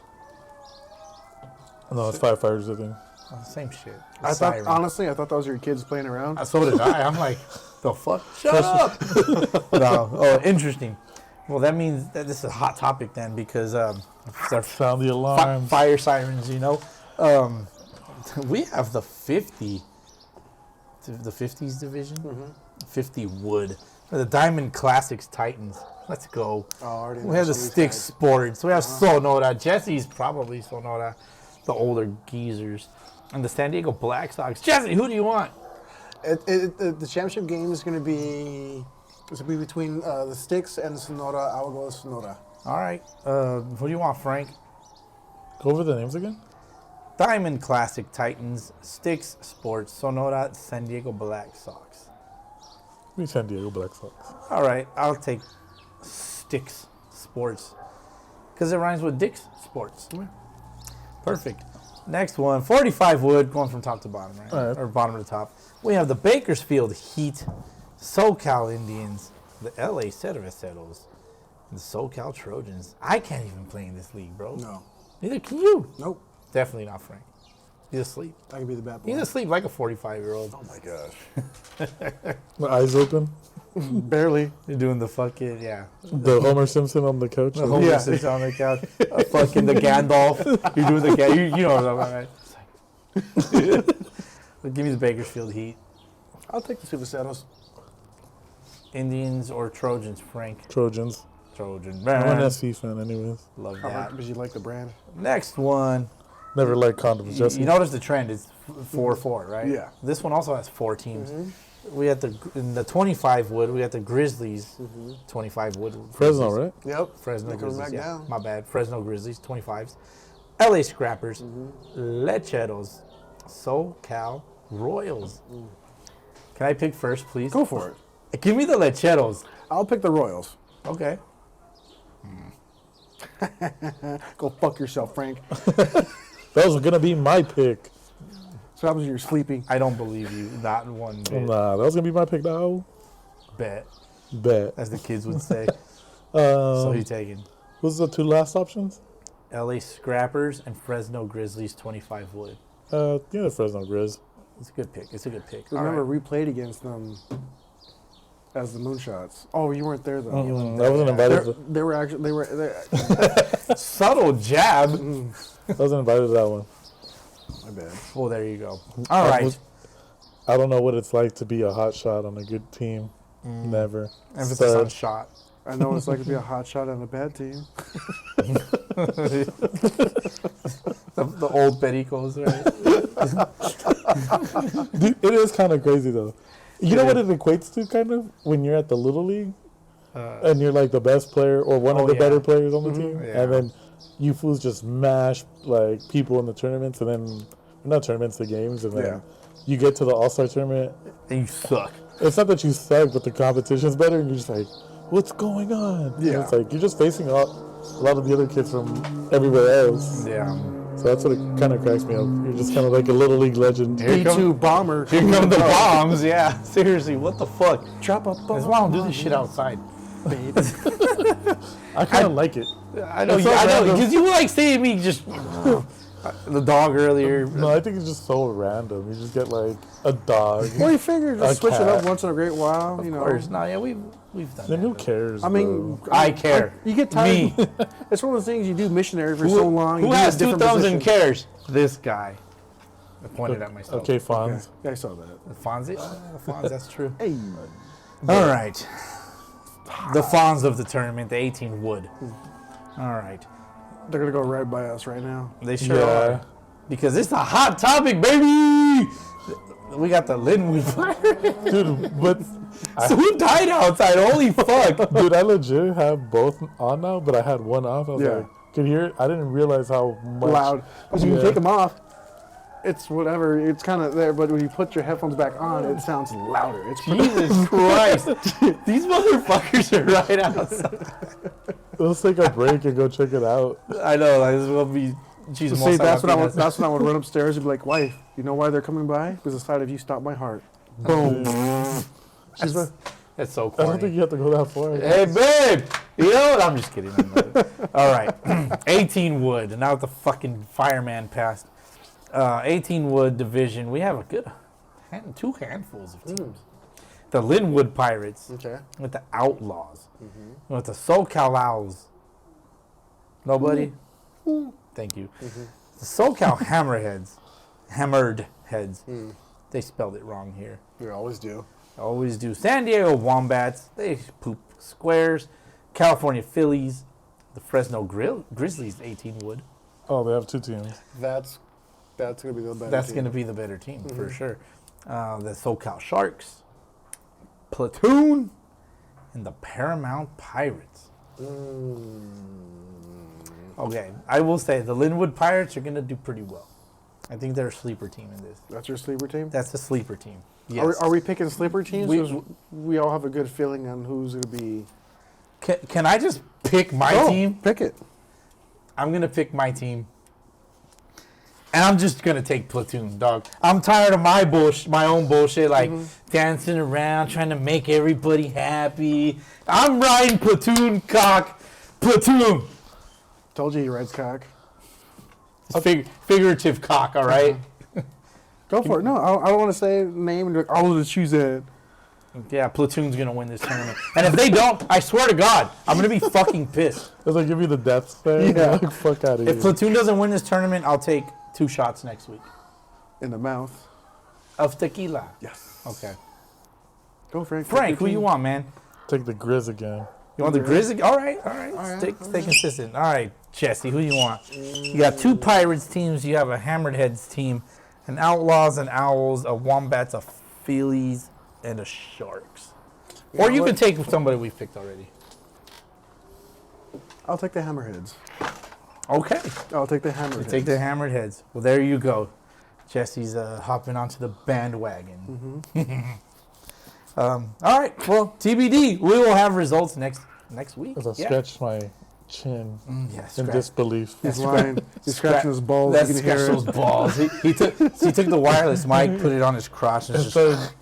No, it's firefighters, I think. Oh, same shit. I Siren. thought that was your kids playing around. So did I. I'm like, the fuck? Shut up! No. Oh, interesting. Well, that means that this is a hot topic then because they're Sound the alarm. fire sirens, you know. We have the 50, the 50s division, 50 wood, the Diamond Classics Titans. Let's go. Oh, I already We know have the some of these Stick guys. Sports. We have Sonora. Jesse's probably Sonora, the older geezers, and the San Diego Black Sox. Jesse, who do you want? The championship game is going to be between the Sticks and the Sonora. I will go with Sonora. All right. Who do you want, Frank? Go over the names again. Diamond Classic Titans, Sticks Sports, Sonora, San Diego Black Sox. We San Diego Black Sox. All right, I'll take Sticks Sports because it rhymes with Dick's Sports. Perfect. Next one, 45 wood, going from top to bottom, right? All right. Or bottom to top. We have the Bakersfield Heat, SoCal Indians, the LA Cerveceros, and the SoCal Trojans. I can't even play in this league, bro. No. Neither can you. Nope. Definitely not Frank. He's asleep. I can be the bad boy. He's asleep like a 45-year-old. Oh my gosh. My eyes open. Barely. You're doing the fucking, yeah. The Homer Simpson on the couch. The Homer Yeah. sits on the couch. Fucking the Gandalf. You're doing the Gandalf. You know what I'm talking about, right? But give me the Bakersfield Heat. I'll take the Cerveceros. Indians or Trojans, Frank? Trojans. Trojan. I'm an Man. SV fan, anyways. Love All right, that. because you like the brand. Next one. Never liked condoms, Jesse. You notice the trend is 4-4, right? Yeah. This one also has 4 teams. We had in the 25 wood. We got the Grizzlies. 25 wood. Fresno, Grizzlies. right? Yep. Fresno They're coming Grizzlies. back Yeah, down. my bad. Fresno Grizzlies. 25s. LA Scrappers. Lecheros. SoCal Royals. Can I pick first, please? Go for it. Give me the Lecheros. I'll pick the Royals. Okay. Go fuck yourself, Frank. That was going to be my pick. So happens when you're sleeping. I don't believe you. Not one bit. Nah, that was going to be my pick, though. Bet, Bet. as the kids would say. So you taking What's the 2 last options? LA Scrappers and Fresno Grizzlies 25 wood. Yeah, the Fresno Grizz. It's a good pick. It's a good pick. Remember, All right. we played against them as the Moonshots. Oh, you weren't there though. I wasn't invited. They were actually they were. Subtle jab. I wasn't invited to that one. My bad. Well, there you go. All right. I don't know what it's like to be a hot shot on a good team. Never. Emphasis So- on shot. I know what it's like to be a hot shot on a bad team. The old Pericos, right? Dude, it is kind of crazy though. You know what it equates to, kind of, when you're at the little league and you're like the best player or one of the better players on the team, Yeah. and then you fools just mash like people in the tournaments, and then not tournaments, the games, and then you get to the All-Star tournament. And you suck. It's not that you suck, but the competition's better, and you're just like, what's going on? And Yeah. it's like you're just facing a lot of the other kids from everywhere else. Yeah. So that's what it kind of cracks me up. You're just kind of like a little league legend. Here come- B2 bomber. Here come the bombs. Yeah. Seriously, what the fuck? Drop a bomb. That's why I don't do this shit outside. I kind of like it. I know, It's so I know, random. because you like seeing me just the dog earlier. No, I think it's just so random. You just get like a dog. Well, you figure just A switch it up cat. once in a great while. You Of know. course, no, yeah, we've done Then that. who cares? I mean, bro? I care. You get tired. Me. It's one of those things you do missionary for so long. Who you do has a two different thumbs and position. cares? This guy. I pointed at myself. Okay, Fonz. Yeah, I saw that. Fonzie? Oh, the Fonz, that's true. Hey. All right. The Fonz of the tournament, the 18 wood. All right. They're going to go right by us right now. They sure Yeah. are. Because it's a hot topic, baby! We got the Linwood Fire. Dude, but So who died outside? Holy fuck. dude, I legit have both on now, but I had one off. I was Yeah. like, could hear it. I didn't realize how much Loud. Because when you Yeah. take them off, it's whatever. It's kind of there, but when you put your headphones back on, it sounds louder. It's Jesus Christ. These motherfuckers are right outside. Let's take a break and go check it out. I know, like, this will be... Jesus, See, that's when I would run upstairs and be like, wife, you know why they're coming by? Because the sight of you stopped my heart. Boom. She's like, That's so I don't think corny. you have to go that far. Hey, babe! You know what? I'm just kidding. All right. 18 wood. Now that the fucking fireman passed. 18 wood division. We have a good two handfuls of teams. The Linwood Pirates okay. with the Outlaws. With the So Cal Owls. Nobody? Thank you. The So Cal Hammerheads. Hammered Heads. They spelled it wrong here. You always do. Always do. San Diego Wombats, they poop squares. California Phillies, the Fresno Grizzlies, 18 wood. Oh, they have two teams. That's going to be the better That's team. going to be the better team for sure. The SoCal Sharks, Platoon, and the Paramount Pirates. Okay, I will say the Linwood Pirates are going to do pretty well. I think they're a sleeper team in this. That's your sleeper team? That's a sleeper team. Yes. Are we picking sleeper teams? We- We all have a good feeling on who's going to be. Can I just pick my Oh, team? Pick it. I'm going to pick my team. And I'm just going to take Platoon, dog. I'm tired of my own bullshit, like dancing around, trying to make everybody happy. I'm riding Platoon, cock. Platoon. Told you he rides cock. It's figurative cock, all right? Go for it. No, I don't want to say name and be like, I'll just choose it. Yeah, Platoon's going to win this tournament. And if they don't, I swear to God, I'm going to be fucking pissed. It's like give you the death stare. Yeah. Like, fuck out of here. If Platoon doesn't win this tournament, I'll take 2 shots next week In the mouth. of tequila. Yes. Okay. Go, Frank. Frank, who you want, man? Take the Grizz again. You want the Grizzly? All right. Stay consistent. All right, Jesse, who you want? You got 2 Pirates teams. You have a Hammered Heads team, an Outlaws and Owls, a Wombats, a Phillies, and a Sharks. Or you can take somebody we've picked already. I'll take the Hammerheads. Okay. I'll take the Hammerheads. Take the Hammered Heads. Well, there you go. Jesse's hopping onto the bandwagon. All right. Well, TBD. We will have results next week. As I scratched my chin Yeah, in scratch. disbelief. He's lying. He's scratching his balls. Let's You can scratch hear those it. balls. He took the wireless mic, put it on his crotch, and it's Instead just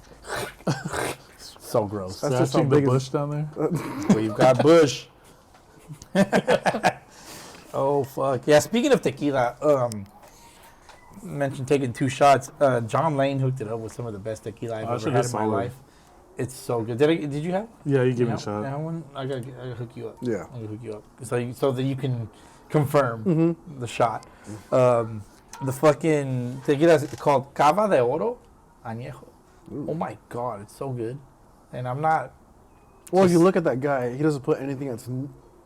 of so gross. That's just how scratching the big his- bush down there. We've got Bush. Oh fuck. Yeah, speaking of tequila, mentioned taking 2 shots. John Lane hooked it up with some of the best tequila I've Oh, ever shit, had it's in my solid. life. It's so good. Did you have? Yeah, you give me Yeah, a shot. that one. I gotta hook you up. Yeah. I'm gonna hook you up so that you can confirm Mm-hmm. the shot. The fucking tequila is called Cava de Oro Añejo. Oh my god, it's so good. And I'm not. Well, if you look at that guy, he doesn't put anything that's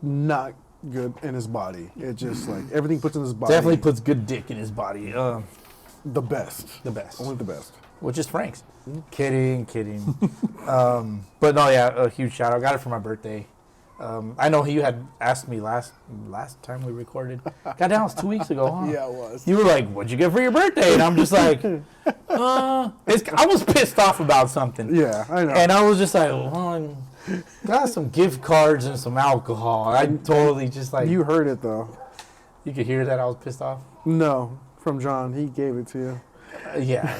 not good in his body. It just like everything puts in his body. Definitely puts good dick in his body. the best. The best. Only the best. Which is Frank's. Kidding. But no, yeah, a huge shout out. Got it for my birthday. I know you had asked me last time we recorded. Goddamn, it was 2 weeks ago, huh? Yeah, it was. You were like, "What'd you get for your birthday?" And I'm just like, I was pissed off about something. Yeah, I know. And I was just like, well, got some gift cards and some alcohol. I totally just like, You heard it though. you could hear that I was pissed off. No, from John. He gave it to you. Yeah.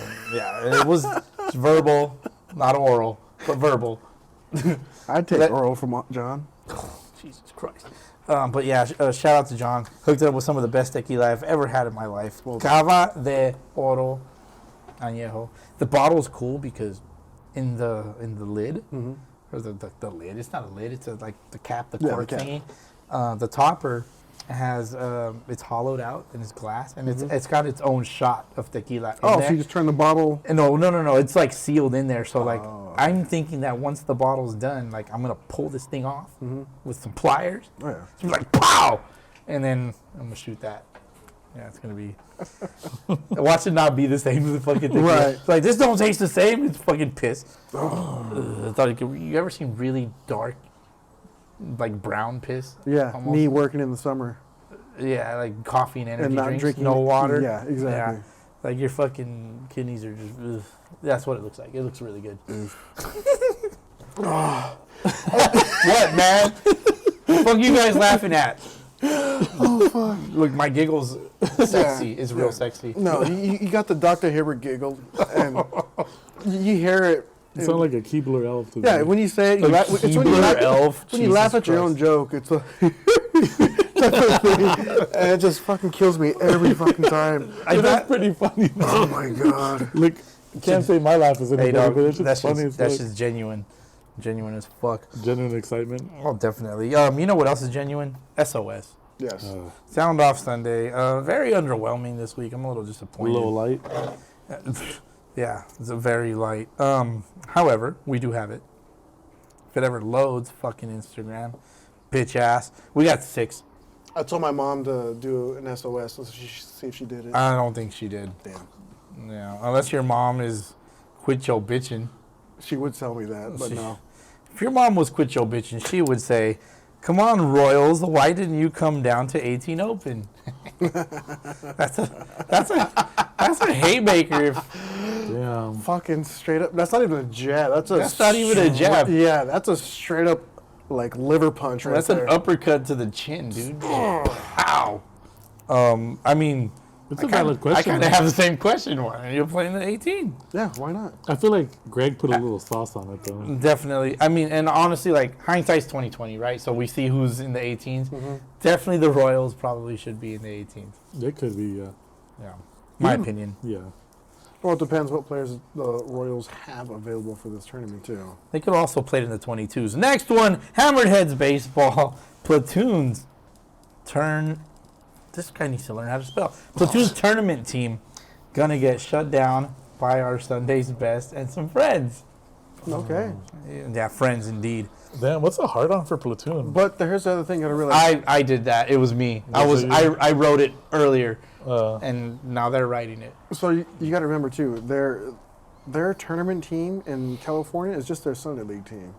It was verbal, not oral, but verbal. I'd take Let- oral from John. Jesus Christ. But yeah, shout out to John. Hooked it up with some of the best tequila I've ever had in my life. Cava de Oro Añejo. The bottle's cool because in the lid, or the lid, it's not a lid, it's like the cap, the Yeah, cork the cap. thingy. The topper has, it's hollowed out and it's glass, and it's got its own shot of tequila in Oh, there. so you just turn the bottle. No. It's like sealed in there. So like, Oh. I'm thinking that once the bottle's done, like I'm gonna pull this thing off with some pliers. Oh yeah. So like pow, and then I'm gonna shoot that. Yeah, it's gonna be. Watch it not be the same as the fucking thing. Right. It's like this don't taste the same. It's fucking piss. I thought you ever seen really dark, like brown piss? Yeah. Almost? Me working in the summer Yeah, like coffee and energy and not drinks, drinking no water. Yeah, exactly. Yeah. Like your fucking kidneys are just. Ugh. That's what it looks like. It looks really good. What, man? Fuck you guys laughing at? Oh fuck! Look, my giggles sexy. It's real sexy. No, you got the Dr. Hibbert giggle, and you hear it. You sound like a Keebler elf to Yeah, me. when you say it, A it's when you Keebler laugh, elf. when you laugh at Jesus your own joke. It's like type of thing, and it just fucking kills me every fucking time. Dude, that's pretty funny. Oh my god! Look, can't say my laugh is any Hey, better, dog, but it's that's just funny as that's fuck. just genuine. Genuine as fuck. Genuine excitement. Oh, definitely. You know what else is genuine? SOS. Yes. Sound Off Sunday. Very underwhelming this week. I'm a little A disappointed. little light. Yeah, it's a very light. However, we do have it. If it ever loads, fucking Instagram, bitch ass. We got 6. I told my mom to do an SOS so see if she did it. I don't think she did. Damn. Yeah, unless your mom is quit your bitching. She would tell me that, but She- no. If your mom was quit your bitching, she would say, "Come on, Royals, why didn't you come down to 18 Open?" that's a haymaker. Damn. Fucking straight up. That's not even a jab. That's not even a jab. Yeah, that's a straight up like liver punch right That's there. an uppercut to the chin, dude. Pow. I mean, It's a valid I question. kind of have the same question. Why are you playing the 18? Yeah, why not? I feel like Greg put a little sauce on it, though. Definitely. I mean, and honestly, like hindsight's 20/20, right? So we see who's in the 18s. Definitely, the Royals probably should be in the 18s. It could be, Yeah, my opinion. yeah. Well, it depends what players the Royals have available for this tournament too. They could also play it in the 22s. Next one, Hammerheads Baseball. Platoons turn. This guy needs to learn how to spell. Platoons tournament team gonna get shut down by our Sunday's best and some friends. Okay. Yeah, friends indeed. Damn, what's a hard on for Platoon? But here's the other thing you gotta realize. I did that. It was me. Was it you? I wrote it earlier, Uh, and now they're writing it. So you gotta remember too, their tournament team in California is just their Sunday League team.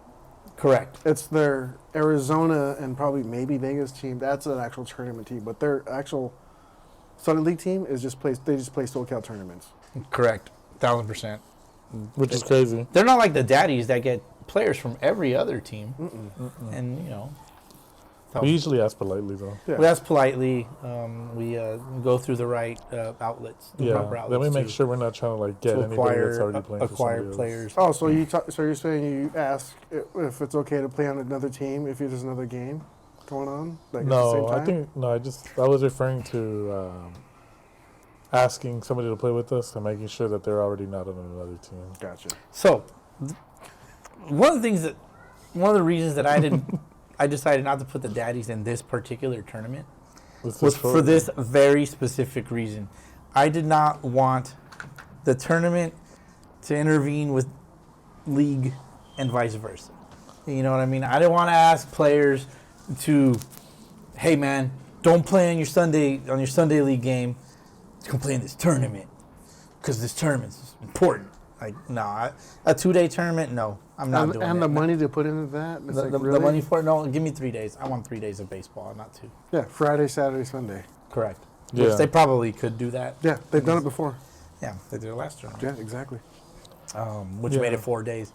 Correct. It's their Arizona and probably maybe Vegas team. That's an actual tournament team. But their actual Sunday League team is just they just play SoCal tournaments. Correct. 1000%. which is crazy. They're not like the daddies that get players from every other team, and you know. We usually ask politely, though. Yeah. We ask politely. We go through the right outlets, the proper outlets. Then we make to- sure we're not trying to like get to anybody that's acquire already playing for acquire somebody else. players. Oh, so so you're saying you ask if it's okay to play on another team if there's another game going on? Like at the same No, time? I was referring to. asking somebody to play with us and making sure that they're already not on another team. Gotcha. So, one of the reasons that I decided not to put the daddies in this particular tournament was for this very specific reason. I did not want the tournament to intervene with league and vice versa. You know what I mean? I didn't want to ask players to, hey man, don't play on your Sunday league game. Come play in this tournament because this tournament's important. Like, no, a 2-day tournament, no, I'm not doing it. And the money to put into that? It's The money for it, no, give me 3 days. I want 3 days of baseball, not 2. Yeah, Friday, Saturday, Sunday. Correct. Yeah. Which they probably could do that. Yeah, they've done it before. Yeah, they did it last tournament. Yeah, exactly. Which made it 4 days.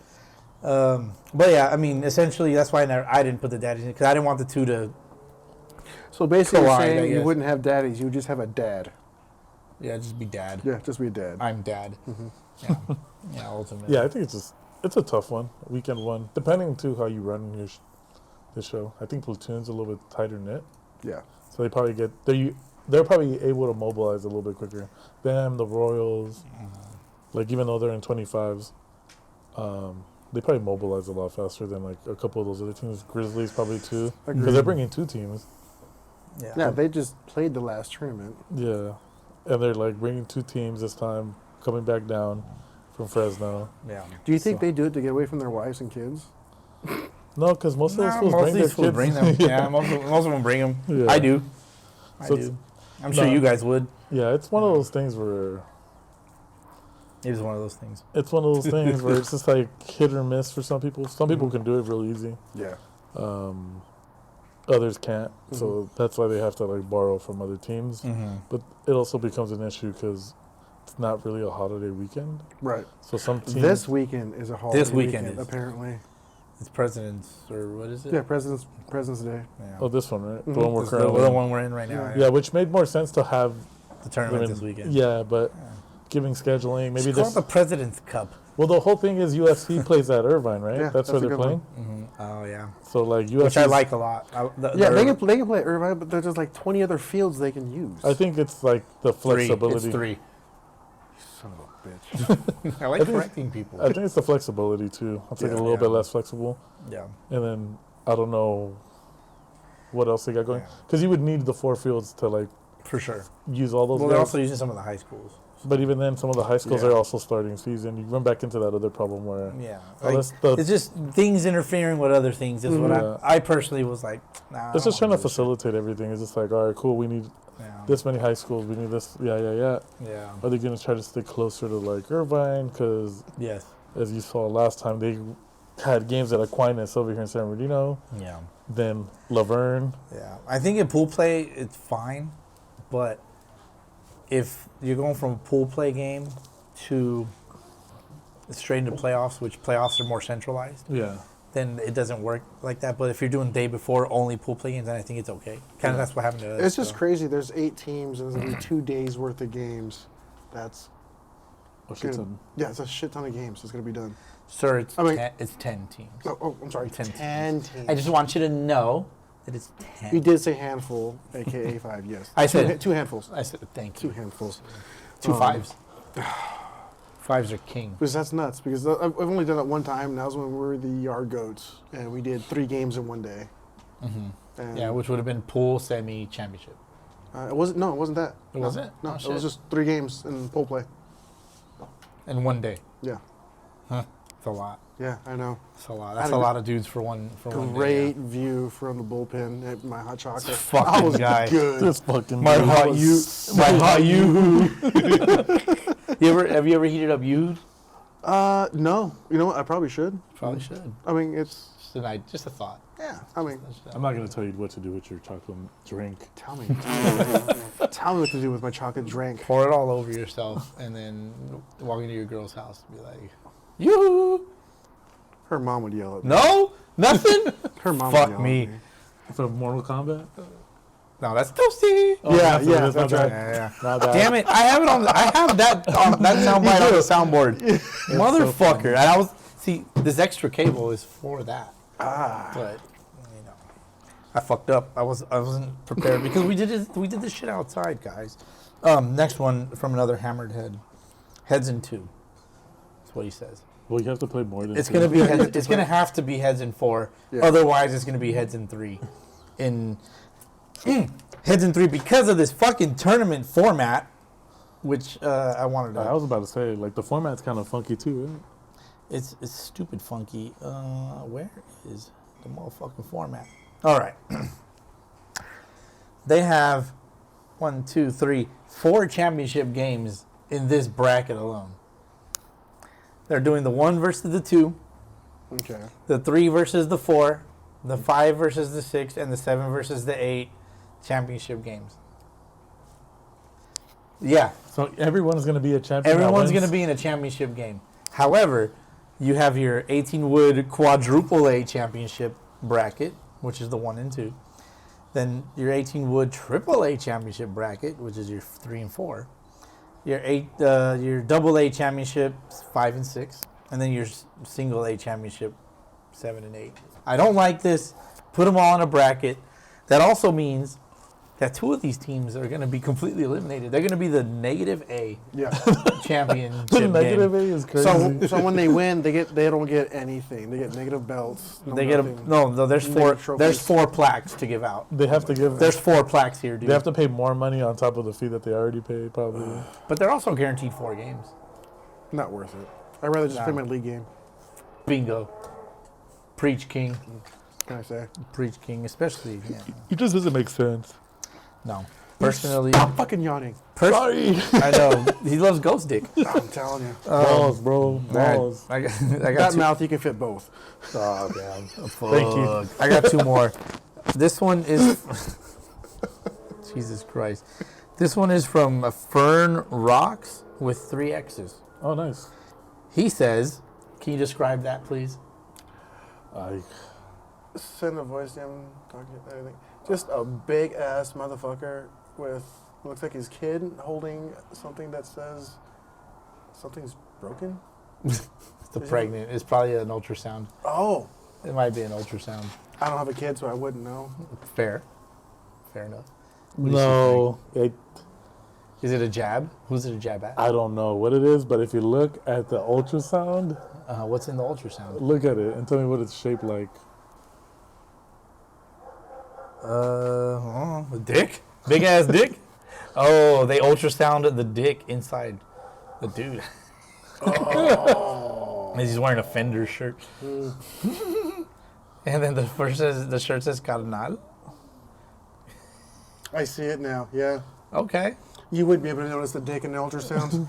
But yeah, I mean, essentially, that's why I didn't put the daddies in, because I didn't want the 2 to. So basically, you're Collide, I saying you guess. wouldn't have daddies, you would just have a dad. Yeah, just be dad. Yeah, just be a dad. I'm dad. Yeah. Yeah, ultimately. Yeah, I think it's a tough one, weekend one, depending to how you run your the show. I think Platoon's a little bit tighter knit, Yeah. so they probably they're probably able to mobilize a little bit quicker. Them, the Royals, like even though they're in 25s, they probably mobilize a lot faster than like a couple of those other teams. Grizzlies probably too, because they're bringing 2 teams. Yeah, they just played the last tournament. Yeah, and they're like bringing 2 teams this time, coming back down from Fresno. Yeah. Do you think they do it to get away from their wives and kids? No, because most of those No, schools most bring of their these schools kids. bring them. Yeah, most of them bring them. Yeah. I do. So it's- I'm sure no. you guys would. Yeah, it's one of those things where It is one of those things. it's just like hit or miss for some people. Some people can do it real easy. Yeah. Others can't. So that's why they have to like borrow from other teams. But it also becomes an issue because it's not really a holiday weekend. Right. So some teams. This weekend is a holiday weekend weekend, is. apparently. It's President's, or what is it? Yeah, President's Day. Yeah. Oh, this one, right? The one we're It's currently. the one we're in right now. Yeah, which made more sense to have. The tournament I mean, this weekend. Yeah, but giving scheduling, maybe It's called this. the President's Cup. Well, the whole thing is UFC plays at Irvine, right? Yeah, that's where that's a they're good playing. one. Oh yeah. So like UFC. Which I like a lot. Yeah, they can play at Irvine, but there's just like 20 other fields they can use. I think it's like the flexibility. It's 3. Son of a bitch. I like think- correcting people. I think it's the flexibility too. It's like a little bit less flexible, Yeah. and then I don't know what else they got going Yeah. because you would need the 4 fields to like For sure. use all those. Well, they're guys. also using some of the high schools. But even then, some of the high schools Yeah. are also starting season. You run back into that other problem where Yeah. unless the It's just things interfering with other things. Is what Yeah. I personally was like, nah. it's just trying to facilitate everything. It's just like, all right, cool. We need Yeah. this many high schools. We need this. Yeah. Yeah. Are they gonna try to stick closer to like Irvine? Because Yes. as you saw last time, they had games at Aquinas over here in San Bernardino. Yeah. Then Laverne. Yeah. I think in pool play, it's fine. But if you're going from a pool play game to straight into playoffs, which playoffs are more centralized, Yeah. then it doesn't work like that. But if you're doing day before only pool play games, then I think it's okay. Kind of that's what happened to us. It's just so. crazy. There's 8 teams and there's going to be 2 days worth of games. That's Oh, shit, good. son. Yeah, it's a shit ton of games that's going to be done. Sir, it's, I mean- it's 10 teams. Oh, I'm sorry. 10 10 teams. I just want you to know that it's 10. You did say handful, aka 5, yes. I Two said- 2 handfuls. I said thank 2 you. handfuls. 2 5s. 5s are king. Because that's nuts. Because I've only done it one time, and that was when we were the Yard Goats, and we did 3 games in one day. And Yeah, which would have been pool semi championship. it wasn't. No, it wasn't that. It wasn't? No, Oh, it shit. was just 3 games in pool play. In one day. Yeah, Huh. It's a lot. yeah, I know. It's a lot. I That's had a a lot of dudes for one day. Great view from the bullpen at my hot chocolate. Fucking I was guy. good. This fucking My dude hot was- you. My hot you. Have you ever heated up you? No. You know what? I probably should. Probably should. I mean, it's Just a thought. yeah. I mean, I'm not gonna tell you what to do with your chocolate drink. tell me. Tell me what to do with my chocolate drink. Pour it all over yourself and then walk into your girl's house and be like, yoo. Her mom would yell at me. No? Nothing? Her mom Fuck would yell me. at me. From Mortal Kombat. No, that's Toasty. Oh, Yeah, that's yeah, what it is, that's my right. bad. Yeah. Not that. Damn it! I have it on. I have that soundbite on the soundboard, motherfucker. And I was this extra cable is for that. Ah. But you know, I fucked up. I wasn't prepared because we did this shit outside, guys. Next one from another hammered head. Heads in 2. That's what he says. Well, you have to play more than It's 2. gonna be it's gonna have to be heads in 4. Yeah. Otherwise, it's gonna be heads in 3. Heads in 3 because of this fucking tournament format, which I wanted to. I was about to say, like, the format's kind of funky too, isn't it? It's stupid funky. Where is the motherfucking format? All right. They have 1, 2, 3, 4 championship games in this bracket alone. They're doing the 1 versus the 2, Okay. the 3 versus the 4, the 5 versus the 6, and the 7 versus the 8 championship games. Yeah, So everyone's going to be a champion. that everyone's wins? going to be in a championship game. However, you have your 18-wood quadruple A championship bracket, which is the 1 and 2. Then your 18-wood triple A championship bracket, which is your 3 and 4. Your double A championship 5 and 6, and then your single A championship 7 and 8. I don't like this. Put them all in a bracket. That also means that 2 of these teams are going to be completely eliminated. They're going to be the negative A Yeah. championship The negative game. A is crazy. So when they win, they don't get anything. They get negative belts. They get no. There's Negative 4. trophies. There's 4 plaques to give out. They have to give. There's 4 plaques here, dude. They have to pay more money on top of the fee that they already paid, probably. But they're also guaranteed 4 games. Not worth it. I'd rather just Nah. play my league game. Bingo. Preach, King. Can I say? Preach, King. Especially, yeah. It just doesn't make sense. No. Personally, Stop fucking yawning. Sorry. I know he loves Ghost Dick. I'm telling you. Balls, bro. Alright, Balls. I got That 2. mouth, you can fit both. Oh, damn. Thank you. I got 2 more. This one is. Jesus Christ. This one is from Fern Rocks with 3 X's. Oh, nice. He says, can you describe that, please? Send a voice to him, talking everything. Just a big ass motherfucker with looks like his kid holding something that says something's broken. It's the pregnant. It's probably an ultrasound. Oh, It might be an ultrasound. I don't have a kid, so I wouldn't know. Fair. Fair enough. What do you No, Is it a jab? Who's it a jab at? I don't know what it is, but if you look at the ultrasound, What's in the ultrasound? look at it and tell me what it's shaped like. A dick? Big ass dick? Oh, they ultrasounded the dick inside the dude. Oh. He's wearing a Fender shirt. And then the shirt says carnal. I see it now. Yeah, Okay. you would be able to notice the dick in the ultrasound.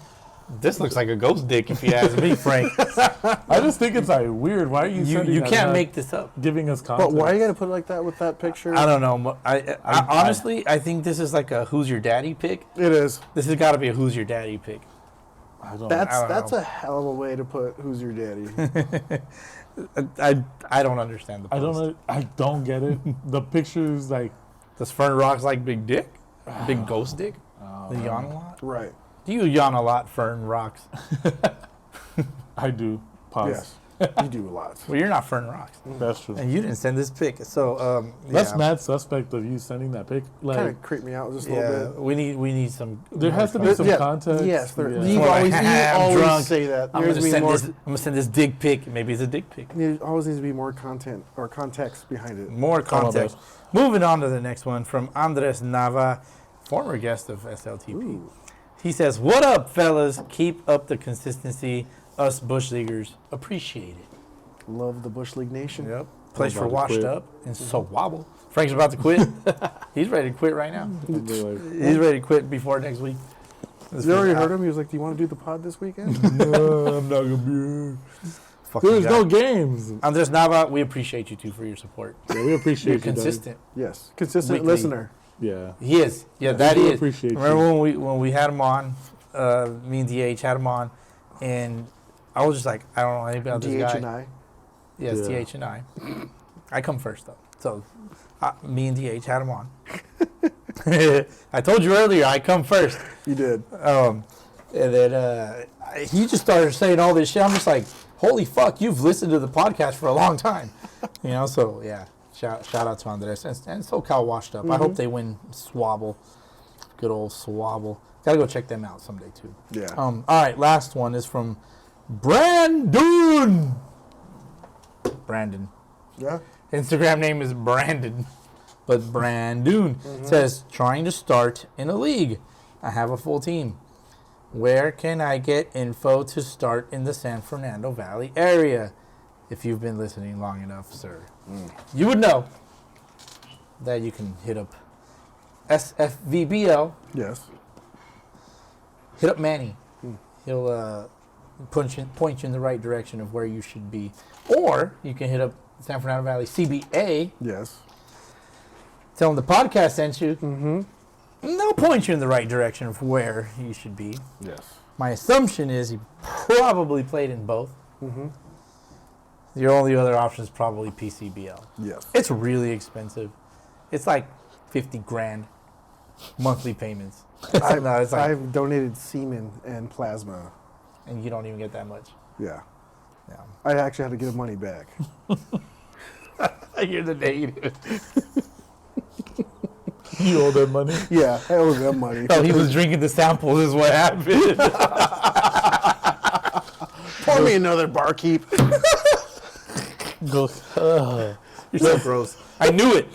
This looks like a ghost dick if you ask me, Frank. I just think it's like weird. Why are you sending You that can't out, make this up. giving us content? But why you gotta put it like that with that picture? I don't know. I honestly, I think this is like a who's your daddy pick. It is. This has got to be a who's your daddy pick. I don't. That's know. a hell of a way to put "Who's your daddy." I don't understand the post. I don't know. I don't get it. The pictures like Does Fern Rock's like big dick? Big ghost dick? They yawn a lot? Right. Do you yawn a lot, Fern Rocks? I do. Pause. Yes. You do a lot. Well, you're not Fern Rocks. That's true. And you didn't send this pic. So, That's yeah. mad suspect of you sending that pic. Kind Like of creeped me out just a Yeah, little bit. we need some. there has to be There- some yeah, context. Yes, there, Yeah. you More always, like, you I'm always drunk. say that. I'm There gonna needs to be send more. this. I'm gonna send this dick pic. Maybe it's a dick pic. There always needs to be more content or context behind it. More my context. Moving on to the next one from Andres Nava, former guest of SLTP. Ooh. He says, "What up, fellas? Keep up the consistency. Us Bush Leaguers appreciate it." Love the Bush League Nation. Yep. Place for about to washed quit. up and so wobble. Frank's about to quit. He's ready to quit right now. I'd be like, He's ready to quit before next week. You already heard him? He was like, "Do you want to do the pod this weekend?" no, I'm not gonna be here. Fucking There's guy. no games. Andres Nava, we appreciate you too for your support. Yeah, we appreciate You're you, Doug. consistent. Yes. Consistent Weekly. listener. Yeah. He is. Yeah, that we is. appreciate Remember when we had him on, me and DH had him on, and I was just like, I don't know anything about this DH guy. and I. Yes, Yeah. DH and I. I come first though. So me and DH had him on. I told you earlier, I come first. You did. And then he just started saying all this shit. I'm just like, holy fuck, you've listened to the podcast for a long time. You know, so yeah. Shout out to Andres and SoCal Washed Up. I hope they win Swabble. Good old Swabble. Gotta go check them out someday too. Yeah. All right, last one is from Brandon. Yeah. Instagram name is Brandon, but Brandon says, trying to start in a league. I have a full team. Where can I get info to start in the San Fernando Valley area? If you've been listening long enough, sir, you would know that you can hit up SFVBL. Yes. Hit up Manny. He'll point you in the right direction of where you should be. Or you can hit up San Fernando Valley CBA. Yes. Tell them the podcast sent you. And they'll point you in the right direction of where you should be. Yes. My assumption is he probably played in both. Your only other option is probably PCBL. Yes. It's really expensive. It's like 50 grand monthly payments. No, it's like, I've donated semen and plasma. and you don't even get that much. Yeah. Yeah. I actually had to give money back. You're the negative. You owe them money. Yeah, I owe them money. Oh, he was drinking the samples is what happened. Pour me another barkeep. Goes, You're so gross. I knew it.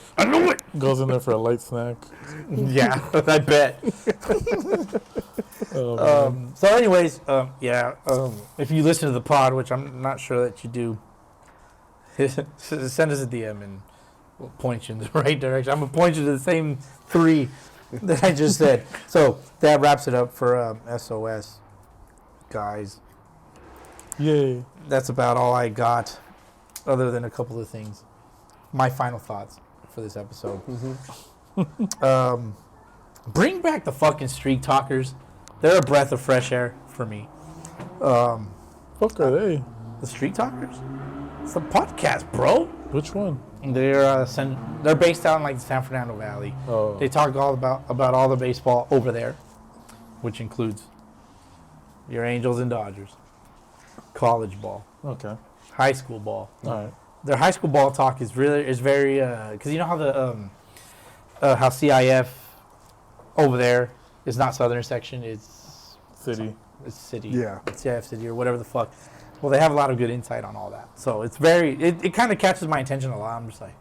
goes in there for a light snack. Yeah, I bet. So anyways, if you listen to the pod, which I'm not sure that you do, send us a DM and we'll point you in the right direction. I'm going to point you to the same 3 that I just said. So that wraps it up for SOS, guys. Yay. That's about all I got, other than a couple of things. My final thoughts for this episode. Bring back the fucking Street Talkers. They're a breath of fresh air for me. Fuck are they? The Street Talkers? It's a podcast, bro. Which one? They're based out in like the San Fernando Valley. Oh. They talk all about all the baseball over there, which includes your Angels and Dodgers, college ball, Okay. high school ball. All right. Their high school ball talk is very because you know how how CIF over there is not Southern Section, it's City. City. Yeah. CIF City or whatever the fuck. Well, they have a lot of good insight on all that. So it's it kind of catches my attention a lot. I'm just like,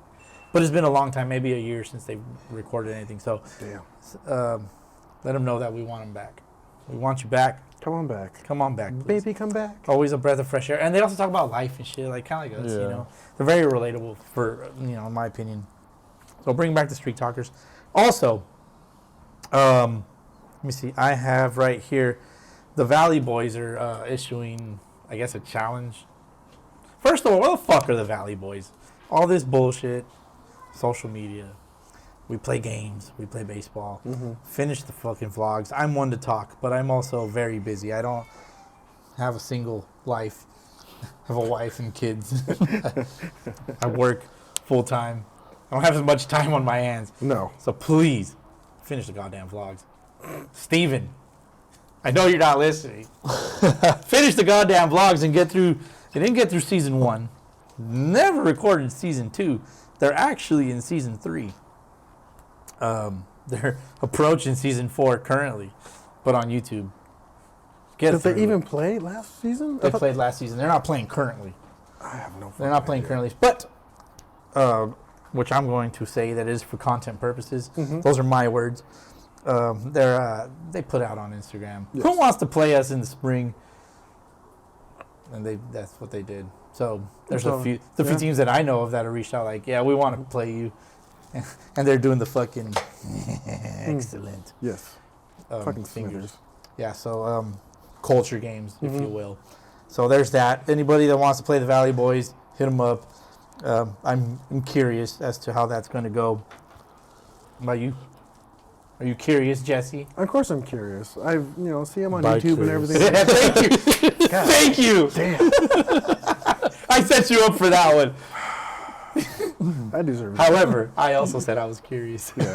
but it's been a long time, maybe a year since they've recorded anything. So Damn. let them know that we want them back. We want you back. Come on back. Come on back, please. Baby, come back. Always a breath of fresh air. And they also talk about life and shit, like kind of like us, you Yeah. know. They're very relatable for, in my opinion. So bring back the Street Talkers. Also, let me see. I have right here, the Valley Boys are issuing, I guess, a challenge. First of all, what the fuck are the Valley Boys? All this bullshit, social media. We play games. We play baseball. Finish the fucking vlogs. I'm one to talk, but I'm also very busy. I don't have a single life. I have a wife and kids. I work full time. I don't have as much time on my hands. No. So please, finish the goddamn vlogs. Steven, I know you're not listening. Finish the goddamn vlogs and get through. They didn't get through season 1. Never recorded season 2. They're actually in season 3. They're approaching season 4 currently, but on YouTube. Did they even play last season? They played last season. They're not playing currently. I have no. They're not playing currently, but which I'm going to say that is for content purposes. Those are my words. They put out on Instagram. Yes. Who wants to play us in the spring? And that's what they did. So there's a few teams that I know of that have reached out like, yeah, we want to play you, and they're doing the fucking excellent. Yes. Fucking fingers. Yeah. So culture games, if you will. So there's that. Anybody that wants to play the Valley Boys, hit them up. I'm curious as to how that's going to go. How about you? Are you curious, Jesse? Of course, I'm curious. I've see him on By YouTube and curious. everything. Thank you. God, Thank you. Damn. I set you up for that one. I deserve it. However, I also said I was curious. Yeah.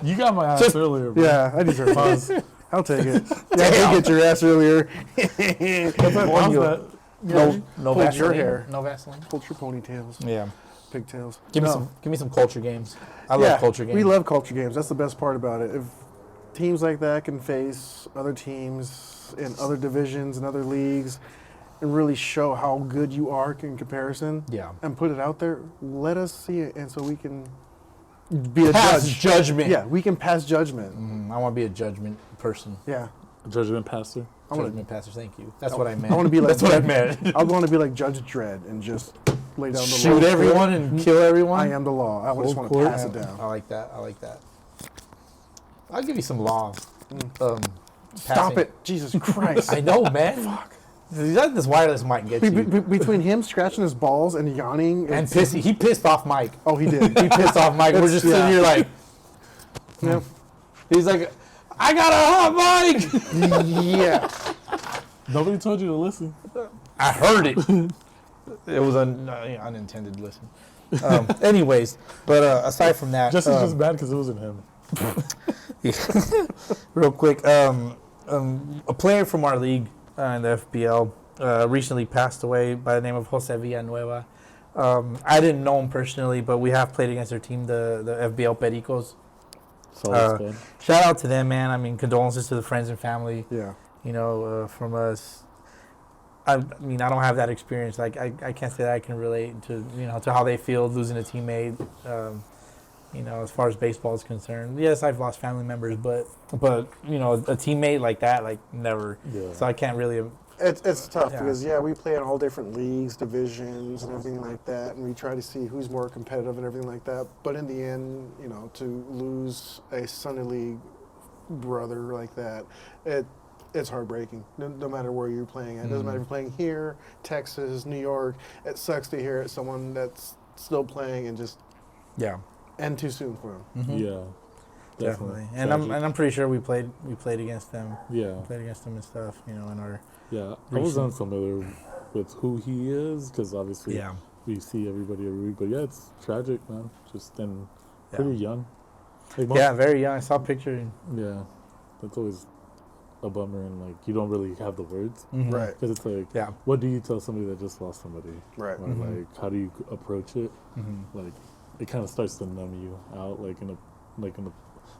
You got my ass earlier, bro. Yeah, I deserve Pause. it. I'll take it. Yeah, I did get your ass earlier. Pause that. No Pulled Vaseline. your hair. No Vaseline. Pulled your ponytails. Yeah. pigtails. Give me some culture games. I love culture games. We love culture games. That's the best part about it. If teams like that can face other teams in other divisions and other leagues and really show how good you are in comparison and put it out there, let us see it, and so we can be a judgment. Yeah, we can pass judgment. I want to be a judgment person. Yeah. Judgment pastor. Judgment pastor, thank you. That's what I meant. I want to be like That's what I meant. I want to be like Judge Dredd and just lay down the law. Shoot everyone and kill everyone. I am the law. I just want to pass it down. I like that. I'll give you some law. Stop it. Jesus Christ. I know, man. Fuck. This wireless mic get you. Between him scratching his balls and yawning. And pissy. He pissed off Mike. Oh, he did. He pissed off Mike. We're just sitting here like. Yeah. He's like, I got a hot mic. Yeah. Nobody told you to listen. I heard it. It was an unintended listen. Anyways, but aside from that. Jesse's just mad because it wasn't him. Real quick, a player from our league in the FBL recently passed away by the name of Jose Villanueva. I didn't know him personally, but we have played against their team, the FBL Pericos. Shout out to them, man. I mean, condolences to the friends and family. Yeah. You know, from us. I mean, I don't have that experience. Like, I can't say that I can relate to, to how they feel losing a teammate. As far as baseball is concerned, yes, I've lost family members, but a teammate like that, like never. Yeah. So I can't really. It's tough because we play in all different leagues, divisions, and everything like that, and we try to see who's more competitive and everything like that. But in the end, to lose a Sunday League brother like that, it's heartbreaking. No matter where you're playing at, it doesn't matter if you're playing here, Texas, New York. It sucks to hear it someone that's still playing and just end too soon for him. Mm-hmm. Yeah. Definitely. And I'm pretty sure we played against them. Yeah. Played against them and stuff, in our. Yeah, I was unfamiliar with who he is because obviously we see everybody every week. But it's tragic, man. Just pretty young. Like Very young. I saw a picture. Yeah, that's always a bummer, and like you don't really have the words, right? Because it's like, what do you tell somebody that just lost somebody, right? Like, how do you approach it? Like, it kind of starts to numb you out,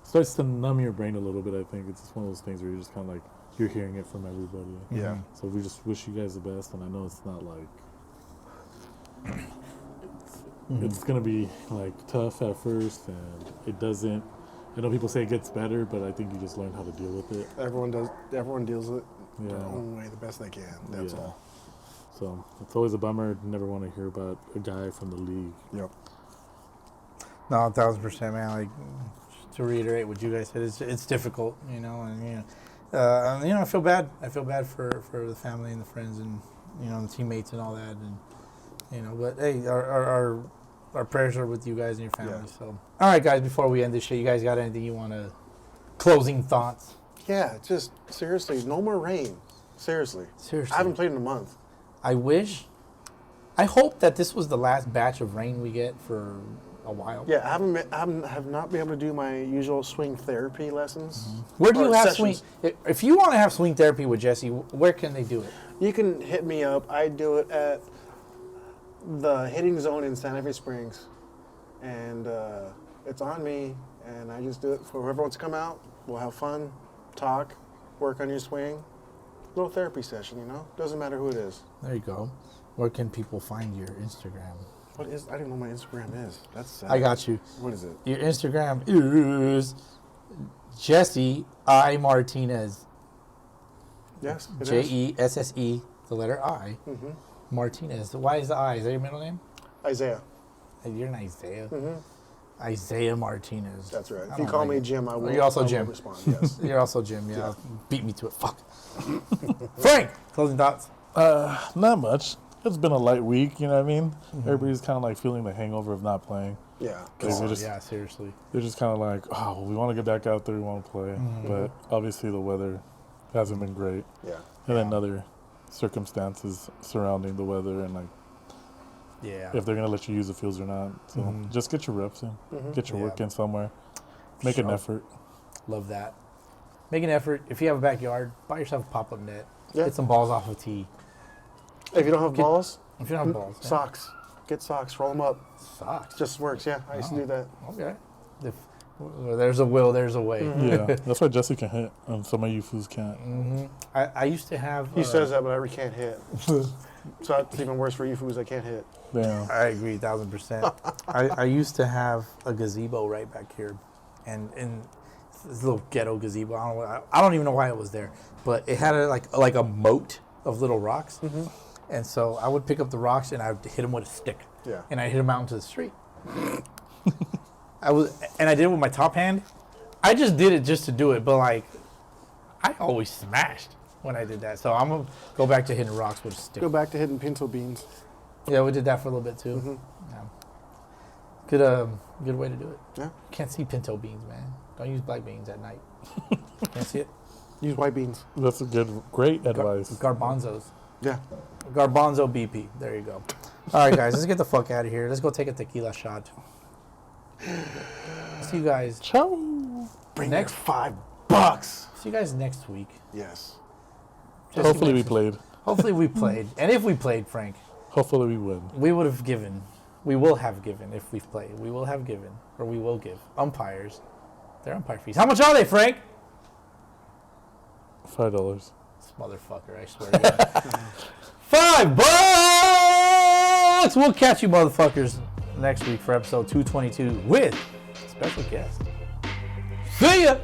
starts to numb your brain a little bit. I think it's just one of those things where you're just kind of like. You're hearing it from everybody. Yeah. So we just wish you guys the best, and I know it's not like it's gonna be like tough at first, and it doesn't. I know people say it gets better, but I think you just learn how to deal with it. Everyone does. Everyone deals with it their own way, the best they can. That's all. So it's always a bummer. Never want to hear about a guy from the league. Yep. No, 1,000%, man. Like to reiterate what you guys said, it's difficult, and I feel bad. I feel bad for the family and the friends and the teammates and all that, and but hey, our prayers are with you guys and your family. Yeah. So, all right, guys. Before we end this shit, you guys got anything you want to closing thoughts? Yeah, just seriously, no more rain. Seriously, I haven't played in a month. I hope that this was the last batch of rain we get for a while. Yeah, I have not been able to do my usual swing therapy lessons. Where do you have swing? If you want to have swing therapy with Jesse, where can they do it? You can hit me up. I do it at the hitting zone in Santa Fe Springs, and it's on me. And I just do it for whoever wants to come out. We'll have fun, talk, work on your swing. Little therapy session, Doesn't matter who it is. There you go. Where can people find your Instagram? I didn't know my Instagram is. That's sad. I got you. What is it? Your Instagram is Jesse I Martinez. Yes, it is. Jesse, the letter I, Martinez. Why is the I? Is that your middle name? Isaiah. You're an Isaiah. Isaiah Martinez. That's right. If you call me Jim, I will. You're also Jim. Respond. Yes. You're also Jim. Yeah. Beat me to it. Fuck. Frank, closing thoughts. Not much. It's been a light week, you know what I mean? Everybody's kind of like feeling the hangover of not playing. Yeah. Seriously. They're just kind of like, oh, we want to get back out there, we want to play. But obviously the weather hasn't been great. Yeah. And then other circumstances surrounding the weather and like if they're going to let you use the fields or not. So just get your reps in. Get your work in somewhere. Make an effort. Love that. Make an effort. If you have a backyard, buy yourself a pop-up net. Yeah. Get some balls off of tee. If you don't have balls, If you don't have balls. socks. Get socks, roll them up. Socks. Just works, yeah. I used to do that. Okay. Well, there's a will, there's a way. Yeah, that's why Jesse can hit, and some of you fools can't. I used to have. He says that, but I can't hit. So that's even worse for you fools. I can't hit. Damn. I agree, 1,000%. I used to have a gazebo right back here, and this little ghetto gazebo. I don't even know why it was there, but it had like a moat of little rocks, and so I would pick up the rocks and I would hit them with a stick. Yeah. And I hit them out into the street. I did it with my top hand. I just did it just to do it, but like, I always smashed when I did that. So I'm gonna go back to hitting rocks with a stick. Go back to hitting pinto beans. Yeah, we did that for a little bit too. Yeah. Good way to do it. Yeah. Can't see pinto beans, man. Don't use black beans at night. Can't see it. Use white beans. That's great advice. Garbanzos. Yeah. Garbanzo BP. There you go. All right, guys, let's get the fuck out of here. Let's go take a tequila shot. See you guys. Ciao. Bring Next- next $5. See you guys next week. Yes. Hopefully we played. Hopefully we played. And if we played, Frank, Hopefully we win. we would have given. We will have given if we've played. We will have given, or we will give umpires their umpire fees. How much are they, Frank? $5. This motherfucker, I swear to God. $5! We'll catch you motherfuckers next week for episode 222 with special guest. See ya!